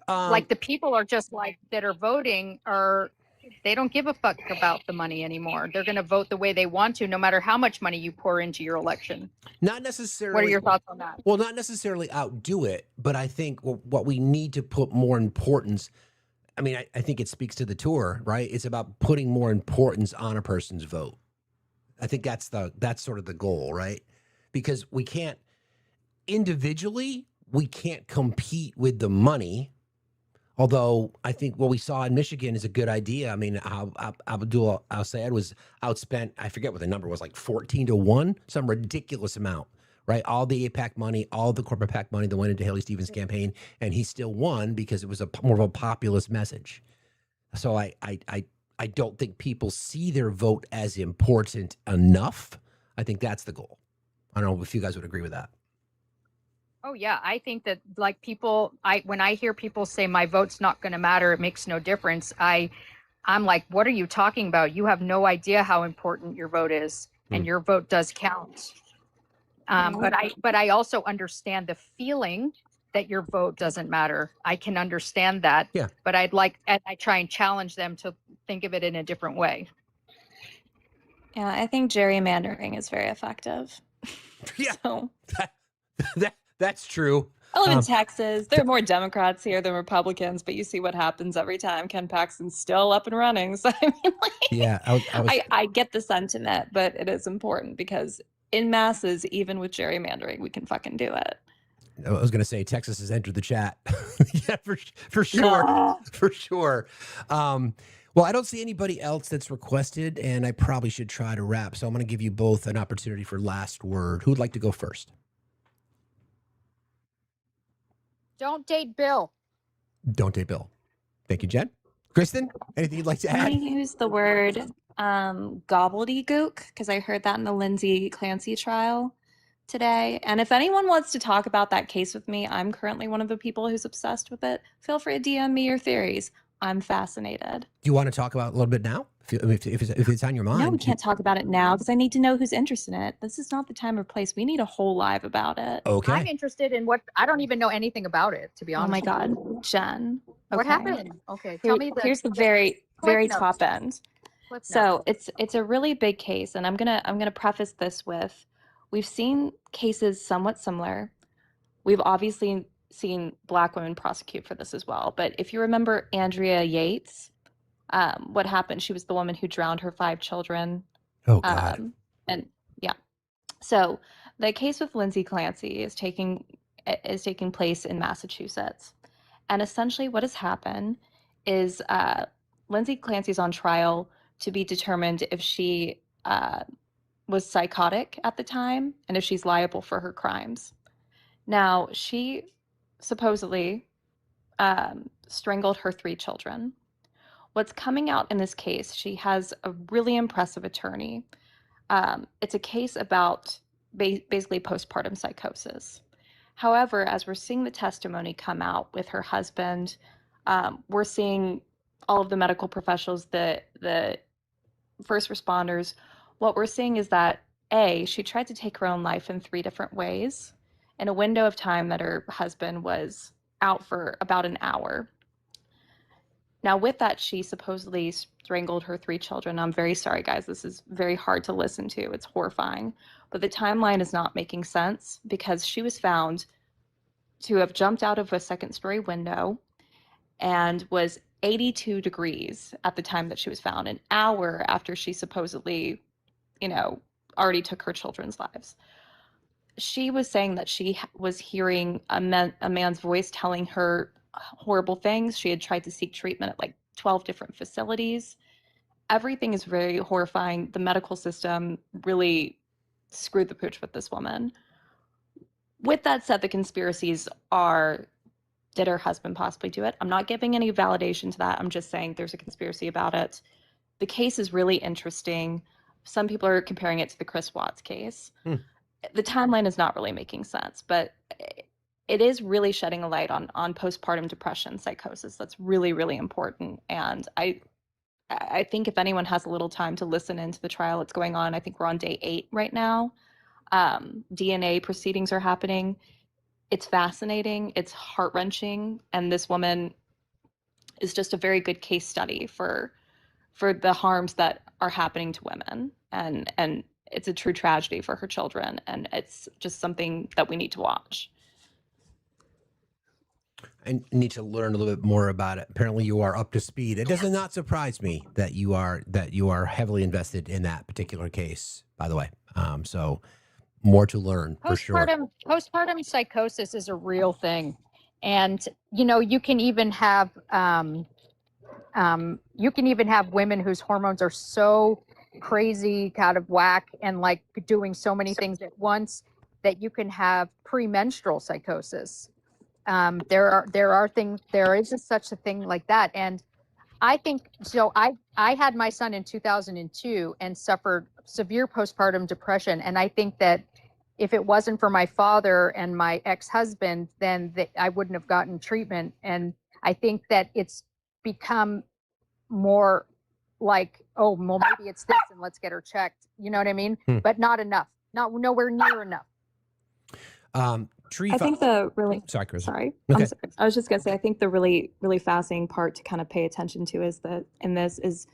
Like the people are just that are voting they don't give a fuck about the money anymore. They're going to vote the way they want to, no matter how much money you pour into your election. Not necessarily. What are your thoughts on that? Well, not necessarily outdo it, but I think what we need to put more importance. I mean, I think it speaks to the tour, right? It's about putting more importance on a person's vote. I think that's sort of the goal, right? Because we can't compete with the money. Although I think what we saw in Michigan is a good idea. I mean, Abdul Sayed was outspent, I forget what the number was, like 14-1, some ridiculous amount, right? All the AIPAC money, all the corporate PAC money that went into Haley Stevens' campaign, and he still won because it was more of a populist message. So I don't think people see their vote as important enough. I think that's the goal. I don't know if you guys would agree with that. Oh yeah, I think that when I hear people say my vote's not going to matter, it makes no difference. I'm like, what are you talking about? You have no idea how important your vote is, and your vote does count. But I also understand the feeling that your vote doesn't matter. I can understand that. Yeah. But I try and challenge them to think of it in a different way. Yeah, I think gerrymandering is very effective. Yeah. So. That's true. I live in Texas. There are more Democrats here than Republicans, but you see what happens every time. Ken Paxton's still up and running. So I mean, Yeah, I get the sentiment, but it is important because in masses, even with gerrymandering, we can fucking do it. I was going to say Texas has entered the chat. Yeah, for sure. For sure. Well, I don't see anybody else that's requested, and I probably should try to wrap. So I'm going to give you both an opportunity for last word. Who'd like to go first? Don't date Bill. Don't date Bill. Thank you, Jen. Kristen, anything you'd like to I'm add? going to use the word gobbledygook because I heard that in the Lindsay Clancy trial today. And if anyone wants to talk about that case with me, I'm currently one of the people who's obsessed with it. Feel free to DM me your theories. I'm fascinated. Do you want to talk about it a little bit now? If it's on your mind. No, we can't talk about it now because I need to know who's interested in it. This is not the time or place. We need a whole live about it. Okay. I'm interested in I don't even know anything about it, to be honest. Oh my God, Jen. What Okay. happened? Okay, tell me Here's the very Cliff notes. top end. Cliff So notes. it's a really big case, and I'm gonna preface this with, we've seen cases somewhat similar. We've obviously seen Black women prosecute for this as well. But if you remember Andrea Yates, what happened? She was the woman who drowned her 5 children. Oh God. And yeah. So the case with Lindsay Clancy is taking place in Massachusetts. And essentially what has happened is Lindsay Clancy's on trial to be determined if she was psychotic at the time and if she's liable for her crimes. Now, she supposedly strangled her 3 children. What's coming out in this case, she has a really impressive attorney. It's a case about basically postpartum psychosis. However, as we're seeing the testimony come out with her husband, we're seeing all of the medical professionals, the first responders. What we're seeing is that she tried to take her own life in 3 different ways in a window of time that her husband was out for about an hour. Now, with that, she supposedly strangled her 3 children. I'm very sorry, guys. This is very hard to listen to. It's horrifying. But the timeline is not making sense because she was found to have jumped out of a 2nd-story window and was 82 degrees at the time that she was found, an hour after she supposedly, already took her children's lives. She was saying that she was hearing a man's voice telling her horrible things. She had tried to seek treatment at like 12 different facilities. Everything is very horrifying. The medical system really screwed the pooch with this woman. With that said, the conspiracies are, did her husband possibly do it? I'm not giving any validation to that. I'm just saying there's a conspiracy about it. The case is really interesting. Some people are comparing it to the Chris Watts case. The timeline is not really making sense, but it is really shedding a light on postpartum depression, psychosis. That's really, really important. And I think if anyone has a little time to listen into the trial that's going on, I think we're on day 8 right now. DNA proceedings are happening. It's fascinating. It's heart-wrenching. And this woman is just a very good case study for the harms that are happening to women. And it's a true tragedy for her children. And it's just something that we need to watch. I need to learn a little bit more about it. Apparently, you are up to speed. It does not surprise me that you are heavily invested in that particular case. By the way, so more to learn for sure. Postpartum psychosis is a real thing, and you can even have women whose hormones are so crazy, out of whack, and like doing so many things at once that you can have premenstrual psychosis. There is such a thing like that. And I think, so I had my son in 2002 and suffered severe postpartum depression. And I think that if it wasn't for my father and my ex-husband, then I wouldn't have gotten treatment. And I think that it's become more like, oh, well, maybe it's this and let's get her checked. You know what I mean? But not enough, nowhere near enough. I think the really sorry, Chris. Sorry, Okay. I'm sorry. I was just gonna say I think the really fascinating part to kind of pay attention to is that in this is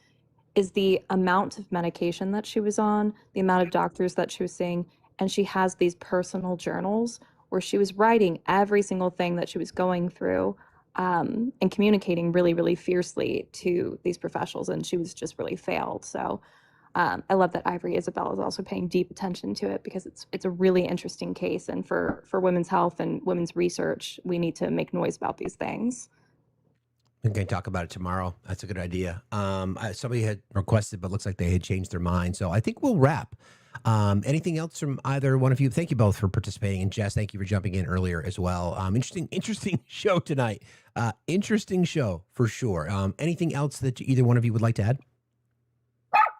the amount of medication that she was on, the amount of doctors that she was seeing, and she has these personal journals where she was writing every single thing that she was going through, and communicating really fiercely to these professionals, and she was just really failed. So I love that Ivory Isabel is also paying deep attention to it because it's a really interesting case, and for women's health and women's research, we need to make noise about these things. We can talk about it tomorrow. That's a good idea. Somebody had requested, but looks like they had changed their mind. So I think we'll wrap. Anything else from either one of you? Thank you both for participating. And Jess, thank you for jumping in earlier as well. Interesting show tonight. Interesting show for sure. Anything else that either one of you would like to add?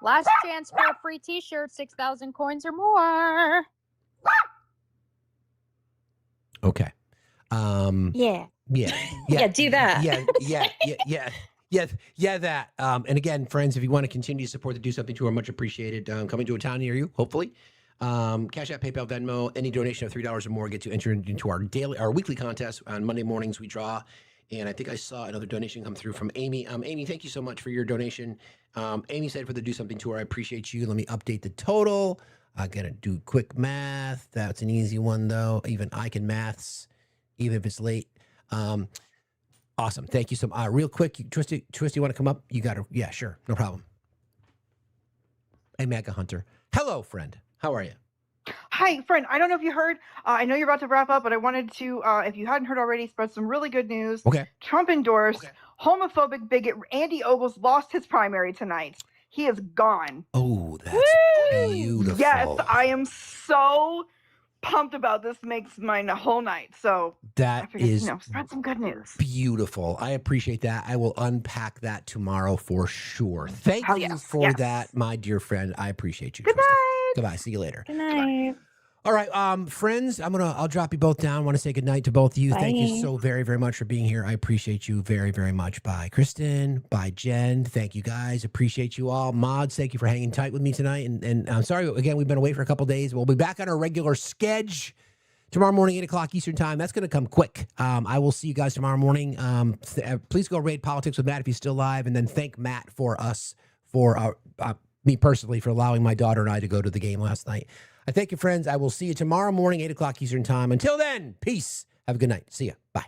Last chance for a free t-shirt, 6,000 coins or more. Okay. Yeah. Yeah, do that. Yeah, that. And again, friends, if you want to continue to support the Do Something Tour, much appreciated. Coming to a town near you, hopefully. Cash App, PayPal, Venmo. Any donation of $3 or more gets you entered into our weekly contest. On Monday mornings, we draw. And I think I saw another donation come through from Amy. Amy, thank you so much for your donation. Amy said for the Do Something Tour, I appreciate you. Let me update the total. I got to do quick math. That's an easy one, though. Even I can maths, even if it's late. Awesome. Thank you so much. Real quick, Twisty, you want to come up? You got to. Yeah, sure. No problem. Hey, Mega Hunter. Hello, friend. How are you? Hi, friend. I don't know if you heard. I know you're about to wrap up, but I wanted to, if you hadn't heard already, spread some really good news. Okay. Trump endorsed homophobic bigot Andy Ogles lost his primary tonight. He is gone. Oh, that's beautiful. Yes, I am so pumped about this. Makes my whole night. So That I figured, is spread some good news. beautiful. I appreciate that. I will unpack that tomorrow for sure. Thank Hell you yes, for yes. that, my dear friend. I appreciate you. Good Tristan. night. Goodbye. See you later. Good night. All right, friends, I'll drop you both down. I want to say goodnight to both of you. Thank you Bye. so very, very much for being here. I appreciate you very, very much. Bye, Kristen. Bye, Jen. Thank you guys. Appreciate you all. Mods, thank you for hanging tight with me tonight. And I'm sorry, again, we've been away for a couple days. We'll be back on our regular schedule tomorrow morning, 8 o'clock Eastern time. That's going to come quick. I will see you guys tomorrow morning. Please go raid Politics with Matt if he's still live. And then thank Matt for me personally, for allowing my daughter and I to go to the game last night. I thank you, friends. I will see you tomorrow morning, 8 o'clock Eastern time. Until then, peace. Have a good night. See ya. Bye.